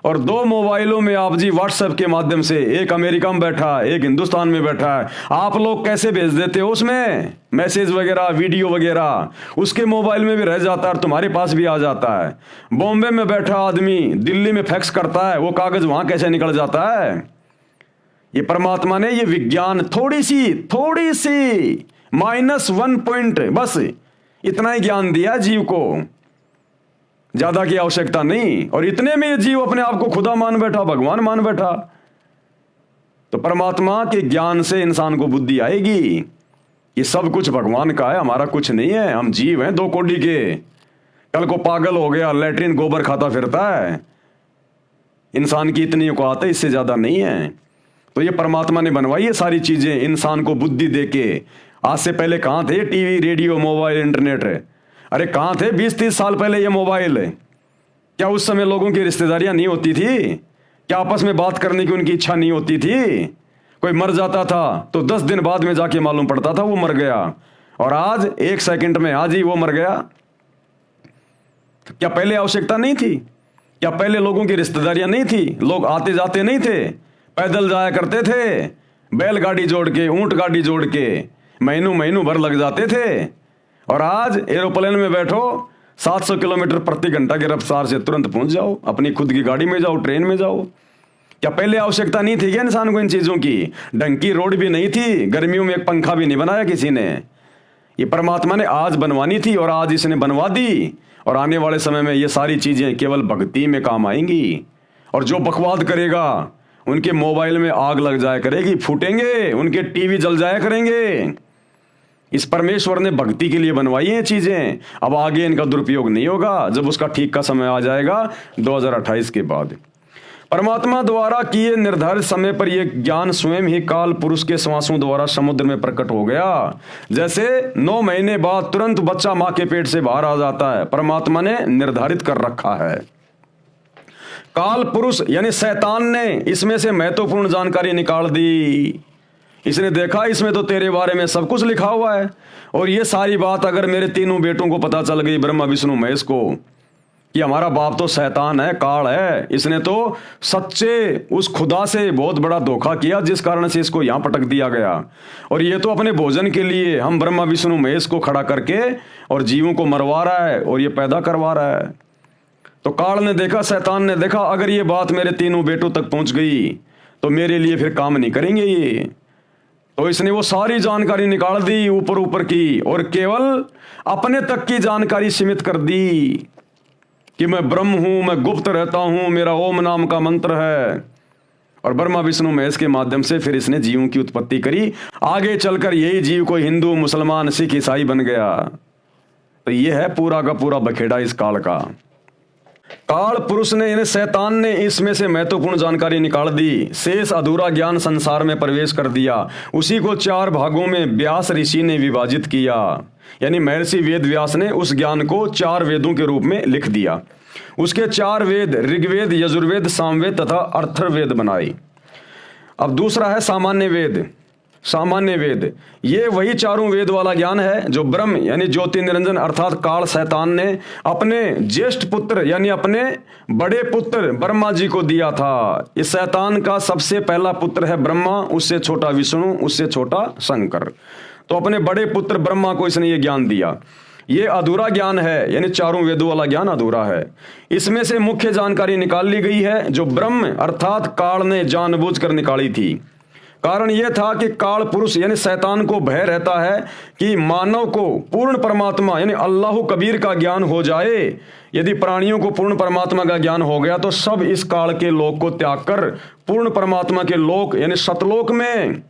और 2 मोबाइलों में आप जी व्हाट्सएप के माध्यम से, एक अमेरिका में बैठा है एक हिंदुस्तान में बैठा है, आप लोग कैसे भेज देते हो उसमें मैसेज वगैरह वीडियो वगैरह, उसके मोबाइल में भी रह जाता है और तुम्हारे पास भी आ जाता है। बॉम्बे में बैठा आदमी दिल्ली में फैक्स करता है, वो कागज वहां कैसे निकल जाता है। ये परमात्मा ने ये विज्ञान थोड़ी सी -1 पॉइंट बस इतना ही ज्ञान दिया जीव को, ज्यादा की आवश्यकता नहीं। और इतने में ये जीव अपने आप को खुदा मान बैठा, भगवान मान बैठा। तो परमात्मा के ज्ञान से इंसान को बुद्धि आएगी। ये सब कुछ भगवान का है, हमारा कुछ नहीं है। हम जीव हैं 2 कौड़ी के। कल को पागल हो गया, लैट्रिन गोबर खाता फिरता है। इंसान की इतनी औकात है, इससे ज्यादा नहीं है। तो ये परमात्मा ने बनवाई है सारी चीजें इंसान को बुद्धि देके। आज से पहले कहां थे टीवी रेडियो मोबाइल इंटरनेट? अरे कहां थे 20-30 साल पहले ये मोबाइल? क्या उस समय लोगों की रिश्तेदारियां नहीं होती थी? क्या आपस में बात करने की उनकी इच्छा नहीं होती थी? कोई मर जाता था तो 10 दिन बाद में जाके मालूम पड़ता था वो मर गया, और आज 1 सेकंड में आज ही वो मर गया। क्या पहले आवश्यकता नहीं थी? क्या पहले लोगों की रिश्तेदारियां नहीं थी? लोग आते जाते नहीं थे? पैदल जाया करते थे, बैलगाड़ी जोड़ के, ऊंट गाड़ी जोड़ के महीनों भर लग जाते थे। और आज एरोप्लेन में बैठो, 700 किलोमीटर प्रति घंटा की रफ्तार से तुरंत पहुंच जाओ, अपनी खुद की गाड़ी में जाओ, ट्रेन में जाओ। क्या पहले आवश्यकता नहीं थी क्या इंसान को इन चीजों की? ढंकी रोड भी नहीं थी, गर्मियों में एक पंखा भी नहीं बनाया किसी ने। ये परमात्मा ने आज बनवानी थी और आज इसने बनवा दी। और आने वाले समय में ये सारी चीजें केवल भक्ति में काम आएंगी। और जो बकवाद करेगा उनके मोबाइल में आग लग जाया करेगी, फूटेंगे, उनके टीवी जल जाया करेंगे। इस परमेश्वर ने भक्ति के लिए बनवाई है चीजें। अब आगे इनका दुरुपयोग नहीं होगा, जब उसका ठीक का समय आ जाएगा 2028 के बाद। परमात्मा द्वारा किए निर्धारित समय पर यह ज्ञान स्वयं ही काल पुरुष के श्वासों द्वारा समुद्र में प्रकट हो गया। जैसे 9 महीने बाद तुरंत बच्चा मां के पेट से बाहर आ जाता है, परमात्मा ने निर्धारित कर रखा है। काल पुरुष यानी शैतान ने इसमें से महत्वपूर्ण जानकारी निकाल दी। इसने देखा इसमें तो तेरे बारे में सब कुछ लिखा हुआ है, और ये सारी बात अगर मेरे तीनों बेटों को पता चल गई, ब्रह्मा विष्णु महेश को, कि हमारा बाप तो शैतान है, काल है, इसने तो सच्चे उस खुदा से बहुत बड़ा धोखा किया जिस कारण से इसको यहां पटक दिया गया, और ये तो अपने भोजन के लिए हम ब्रह्मा विष्णु महेश को खड़ा करके और जीवों को मरवा रहा है और ये पैदा करवा रहा है। तो काल ने देखा, शैतान ने देखा, अगर ये बात मेरे तीनों बेटों तक पहुंच गई तो मेरे लिए फिर काम नहीं करेंगे ये। तो इसने वो सारी जानकारी निकाल दी ऊपर ऊपर की, और केवल अपने तक की जानकारी सीमित कर दी कि मैं ब्रह्म हूं, मैं गुप्त रहता हूं, मेरा ओम नाम का मंत्र है। और ब्रह्मा विष्णु महेश के माध्यम से फिर इसने जीवों की उत्पत्ति करी। आगे चलकर यही जीव कोई हिंदू, मुसलमान, सिख, ईसाई बन गया। तो ये है पूरा का पूरा बखेड़ा इस काल का। काल पुरुष ने यानी शैतान ने इसमें से महत्वपूर्ण जानकारी निकाल दी, शेष अधूरा ज्ञान संसार में प्रवेश कर दिया। उसी को 4 भागों में व्यास ऋषि ने विभाजित किया, यानी महर्षि वेद व्यास ने उस ज्ञान को 4 वेदों के रूप में लिख दिया। उसके 4 वेद ऋग्वेद, यजुर्वेद, सामवेद तथा अथर्ववेद बनाए। अब दूसरा है सामान्य वेद। सामान्य वेद ये वही 4 वेद वाला ज्ञान है जो ब्रह्म यानी ज्योति निरंजन अर्थात काल शैतान ने अपने ज्येष्ठ पुत्र यानी अपने बड़े पुत्र ब्रह्मा जी को दिया था। इस शैतान का सबसे पहला पुत्र है ब्रह्मा, उससे छोटा विष्णु, उससे छोटा शंकर। तो अपने बड़े पुत्र ब्रह्मा को इसने ये ज्ञान दिया। ये अधूरा ज्ञान है, यानी 4 वेदों वाला ज्ञान अधूरा है। इसमें से मुख्य जानकारी निकाल ली गई है जो ब्रह्म अर्थात काल ने जानबूझकर निकाली थी। कारण यह था कि काल पुरुष यानी शैतान को भय रहता है कि मानव को पूर्ण परमात्मा यानी अल्लाह कबीर का ज्ञान हो जाए। यदि प्राणियों को पूर्ण परमात्मा का ज्ञान हो गया तो सब इस काल के लोक को त्याग कर पूर्ण परमात्मा के लोक यानी सतलोक में,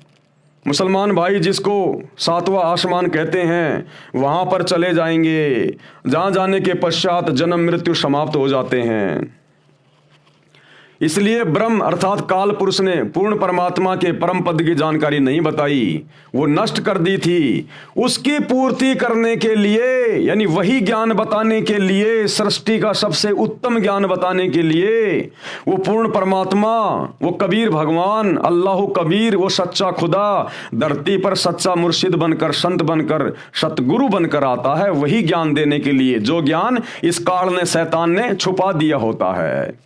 मुसलमान भाई जिसको सातवां आसमान कहते हैं, वहां पर चले जाएंगे, जहां जाने के पश्चात जन्म मृत्यु समाप्त हो जाते हैं। इसलिए ब्रह्म अर्थात काल पुरुष ने पूर्ण परमात्मा के परम पद की जानकारी नहीं बताई, वो नष्ट कर दी थी। उसकी पूर्ति करने के लिए यानी वही ज्ञान बताने के लिए, सृष्टि का सबसे उत्तम ज्ञान बताने के लिए वो पूर्ण परमात्मा, वो कबीर भगवान, अल्लाह कबीर, वो सच्चा खुदा धरती पर सच्चा मुर्शिद बनकर, संत बनकर, सतगुरु बनकर आता है, वही ज्ञान देने के लिए जो ज्ञान इस काल ने, शैतान ने छुपा दिया होता है।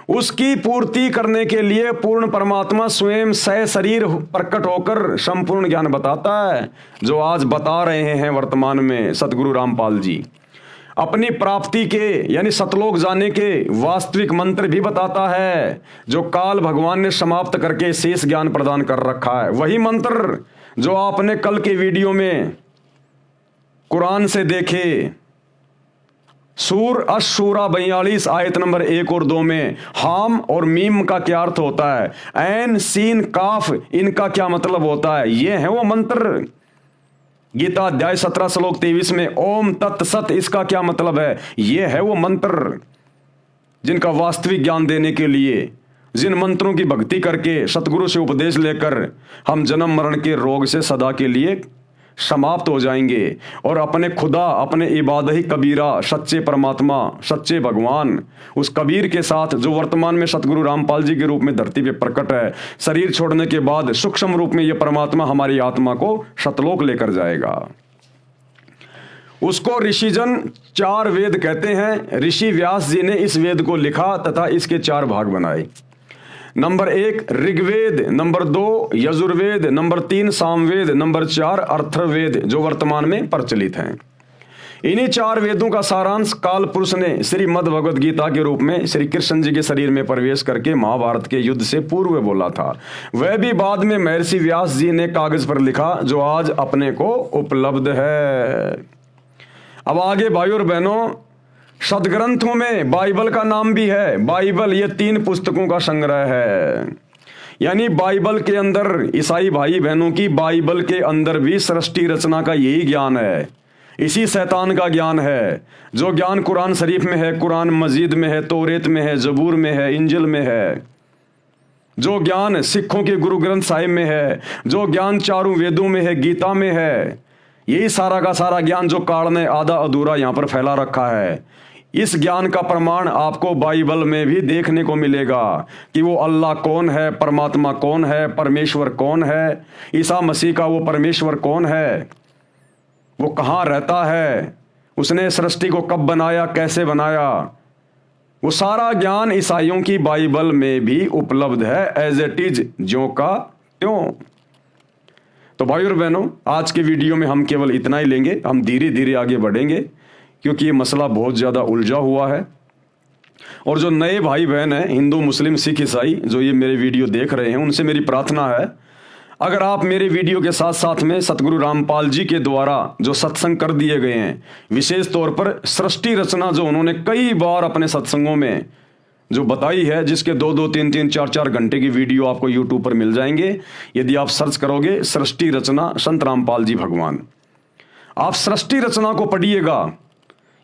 उसकी पूर्ति करने के लिए पूर्ण परमात्मा स्वयं शरीर प्रकट होकर संपूर्ण ज्ञान बताता है, जो आज बता रहे हैं वर्तमान में सतगुरु रामपाल जी। अपनी प्राप्ति के यानी सतलोक जाने के वास्तविक मंत्र भी बताता है, जो काल भगवान ने समाप्त करके शेष ज्ञान प्रदान कर रखा है। वही मंत्र जो आपने कल के वीडियो में कुरान से देखे, सूर अशूरा 42 आयत नंबर 1 और 2 में हाम और मीम का क्या अर्थ होता है, ऐन सीन काफ इनका क्या मतलब होता है, ये है वो मंत्र। गीता अध्याय 17 श्लोक 23 में ओम तत् सत इसका क्या मतलब है, ये है वो मंत्र जिनका वास्तविक ज्ञान देने के लिए, जिन मंत्रों की भक्ति करके सतगुरु से उपदेश लेकर हम जन्म मरण के रोग से सदा के लिए समाप्त हो जाएंगे और अपने खुदा, अपने इबादही कबीरा, सच्चे परमात्मा, सच्चे भगवान, उस कबीर के साथ जो वर्तमान में सतगुरु रामपाल जी के रूप में धरती पे प्रकट है, शरीर छोड़ने के बाद सूक्ष्म रूप में यह परमात्मा हमारी आत्मा को सतलोक लेकर जाएगा। उसको ऋषिजन 4 वेद कहते हैं। ऋषि व्यास जी ने इस वेद को लिखा तथा इसके 4 भाग बनाए। Number 1 Rigveda, number 2 Yajurveda, number 3 Samaveda, number 4 Atharvaveda जो वर्तमान में प्रचलित हैं। इन्हीं 4 वेदों का सारांश काल पुरुष ने श्रीमद् भगवद गीता के रूप में श्री कृष्ण जी के शरीर में प्रवेश करके महाभारत के युद्ध से पूर्व बोला था। वह भी बाद में महर्षि व्यास जी ने कागज पर लिखा, जो आज अपने को उपलब्ध है। अब आगे भाइयों और बहनों, सदग्रंथों में बाइबल का नाम भी है। बाइबल ये 3 पुस्तकों का संग्रह है। यानी बाइबल के अंदर, ईसाई भाई बहनों की बाइबल के अंदर भी सृष्टि रचना का यही ज्ञान है, इसी शैतान का ज्ञान है। जो ज्ञान कुरान शरीफ में है, कुरान मजीद में है, तौरेत में है, जबूर में है, इंजिल में है, जो ज्ञान सिखों के गुरु ग्रंथ साहिब में है, जो ज्ञान 4 वेदों में है, गीता में है, यही सारा का सारा ज्ञान जो काल ने आधा अधूरा यहां पर फैला रखा है। इस ज्ञान का प्रमाण आपको बाइबल में भी देखने को मिलेगा कि वो अल्लाह कौन है, परमात्मा कौन है, परमेश्वर कौन है, ईसा मसीह का वो परमेश्वर कौन है, वो कहाँ रहता है, उसने सृष्टि को कब बनाया, कैसे बनाया, वो सारा ज्ञान ईसाइयों की बाइबल में भी उपलब्ध है, एज इट इज, ज्यों का त्यों। तो भाई और बहनों, आज के वीडियो में हम केवल इतना ही लेंगे। हम धीरे धीरे आगे बढ़ेंगे क्योंकि ये मसला बहुत ज़्यादा उलझा हुआ है। और जो नए भाई बहन हैं, हिंदू, मुस्लिम, सिख, ईसाई, जो ये मेरे वीडियो देख रहे हैं, उनसे मेरी प्रार्थना है, अगर आप मेरे वीडियो के साथ साथ में सतगुरु रामपाल जी के द्वारा जो सत्संग कर दिए गए हैं, विशेष तौर पर सृष्टि रचना जो उन्होंने कई बार अपने सत्संगों में जो बताई है, जिसके 2-2, 3-3, 4-4 घंटे की वीडियो आपको यूट्यूब पर मिल जाएंगे। यदि आप सर्च करोगे सृष्टि रचना संत रामपाल जी भगवान, आप सृष्टि रचना को पढ़िएगा।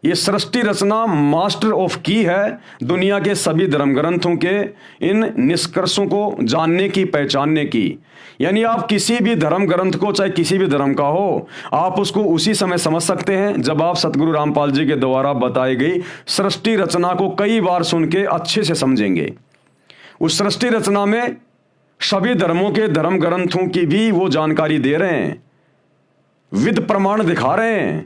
ये सृष्टि रचना मास्टर ऑफ की है दुनिया के सभी धर्म ग्रंथों के इन निष्कर्षों को जानने की, पहचानने की। यानी आप किसी भी धर्म ग्रंथ को, चाहे किसी भी धर्म का हो, आप उसको उसी समय समझ सकते हैं जब आप सतगुरु रामपाल जी के द्वारा बताई गई सृष्टि रचना को कई बार सुन के अच्छे से समझेंगे। उस सृष्टि रचना में सभी धर्मों के धर्म ग्रंथों की भी वो जानकारी दे रहे हैं, विद प्रमाण दिखा रहे हैं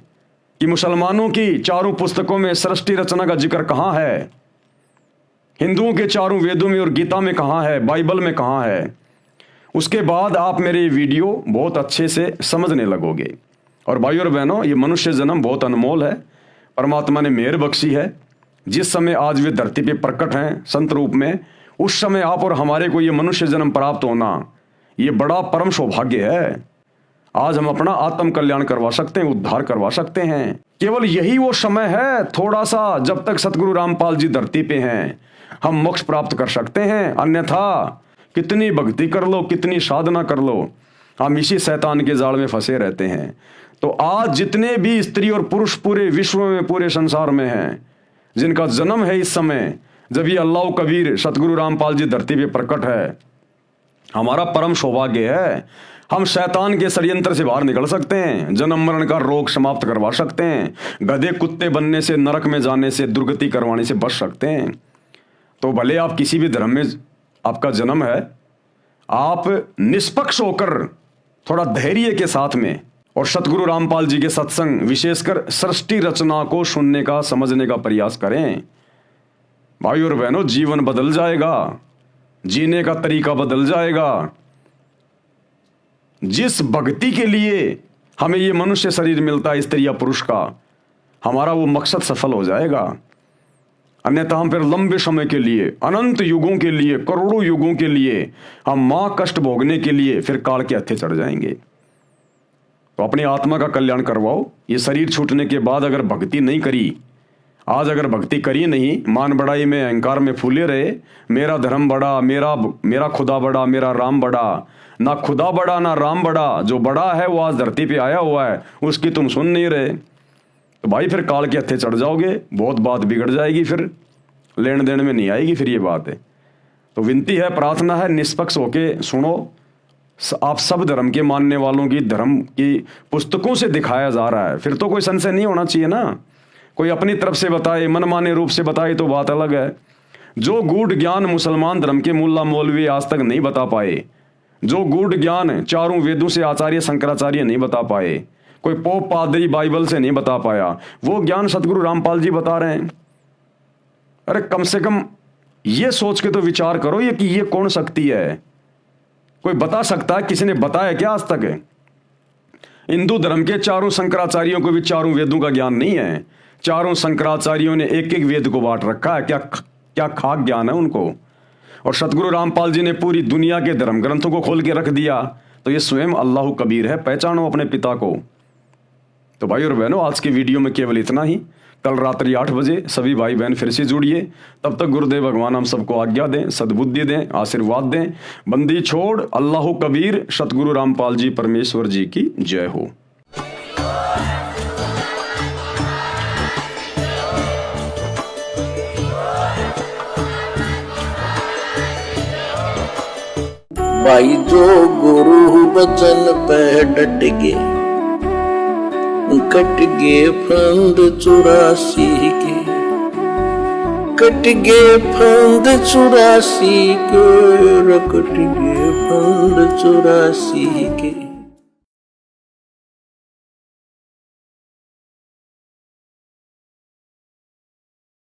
कि मुसलमानों की 4 पुस्तकों में सृष्टि रचना का जिक्र कहाँ है, हिंदुओं के 4 वेदों में और गीता में कहाँ है, बाइबल में कहाँ है। उसके बाद आप मेरे वीडियो बहुत अच्छे से समझने लगोगे। और भाइयों और बहनों, ये मनुष्य जन्म बहुत अनमोल है, परमात्मा ने मेहर बख्शी है। जिस समय आज वे धरती पे प्रकट हैं संत रूप में, उस समय आप और हमारे को ये मनुष्य जन्म प्राप्त होना, ये बड़ा परम सौभाग्य है। आज हम अपना आत्म कल्याण करवा सकते हैं, उद्धार करवा सकते हैं। केवल यही वो समय है थोड़ा सा, जब तक सतगुरु रामपाल जी धरती पे हैं, हम मोक्ष प्राप्त कर सकते हैं। अन्यथा कितनी भक्ति कर लो, कितनी साधना कर लो, हम इसी शैतान के जाल में फंसे रहते हैं। तो आज जितने भी स्त्री और पुरुष पूरे विश्व में, पूरे संसार में हैं, जिनका जन्म है इस समय जब ये अल्लाह कबीर सतगुरु रामपाल जी धरती पे प्रकट है, हमारा परम सौभाग्य है। हम शैतान के षड्यंत्र से बाहर निकल सकते हैं, जन्म मरण का रोग समाप्त करवा सकते हैं, गधे कुत्ते बनने से, नरक में जाने से, दुर्गति करवाने से बच सकते हैं। तो भले आप किसी भी धर्म में आपका जन्म है, आप निष्पक्ष होकर थोड़ा धैर्य के साथ में और सतगुरु रामपाल जी के सत्संग, विशेषकर सृष्टि रचना को सुनने का, समझने का प्रयास करें। भाई और बहनों, जीवन बदल जाएगा, जीने का तरीका बदल जाएगा। जिस भक्ति के लिए हमें ये मनुष्य शरीर मिलता है, स्त्री या पुरुष का, हमारा वो मकसद सफल हो जाएगा। अन्यथा हम फिर लंबे समय के लिए, अनंत युगों के लिए, करोड़ों युगों के लिए हम मां कष्ट भोगने के लिए फिर काल के हत्थे चढ़ जाएंगे। तो अपनी आत्मा का कल्याण करवाओ। ये शरीर छूटने के बाद अगर भक्ति नहीं करी, आज अगर भक्ति करी नहीं, मान बढ़ाई में, अहंकार में फूले रहे, मेरा धर्म बड़ा, मेरा खुदा बड़ा, मेरा राम बड़ा, ना खुदा बड़ा ना राम बड़ा, जो बड़ा है वो आज धरती पे आया हुआ है, उसकी तुम सुन नहीं रहे, तो भाई फिर काल के हत्थे चढ़ जाओगे, बहुत बात बिगड़ जाएगी, फिर लेन देन में नहीं आएगी फिर ये बात है। तो विनती है, प्रार्थना है, निष्पक्ष होके सुनो। आप सब धर्म के मानने वालों की धर्म की पुस्तकों से दिखाया जा रहा है, फिर तो कोई संशय नहीं होना चाहिए ना। कोई अपनी तरफ से बताए, मनमाने रूप से बताए तो बात अलग है। जो गूढ़ ज्ञान मुसलमान धर्म के मुल्ला मौलवी आज तक नहीं बता पाए, जो गूढ़ ज्ञान चारों वेदों से आचार्य शंकराचार्य नहीं बता पाए, कोई पोप पादरी बाइबल से नहीं बता पाया, वो ज्ञान सतगुरु रामपाल जी बता रहे हैं। अरे कम से कम ये सोच के तो विचार करो ये कि ये कौन शक्ति है। कोई बता सकता है? किसी ने बताया क्या आज तक? हिंदू धर्म के चारों शंकराचार्यों को भी चारों वेदों का ज्ञान नहीं है। चारों शंकराचार्यों ने एक एक वेद को बांट रखा है। क्या खाक ज्ञान है उनको। और सतगुरु रामपाल जी ने पूरी दुनिया के धर्म ग्रंथों को खोल के रख दिया। तो ये स्वयं अल्लाह कबीर है, पहचानो अपने पिता को। तो भाई और बहनों, आज की वीडियो में केवल इतना ही। कल रात्रि 8 बजे सभी भाई बहन फिर से जुड़िए। तब तक गुरुदेव भगवान हम सबको आज्ञा दें, सद्बुद्धि दें, आशीर्वाद दें। बंदी छोड़ अल्लाह कबीर, सतगुरु रामपाल जी परमेश्वर जी की जय हो। भाई जो गुरु बचन पे डट गे, कट गे फंद 84 के, कट गे फंद 84 के, कट गे फंद 84 के।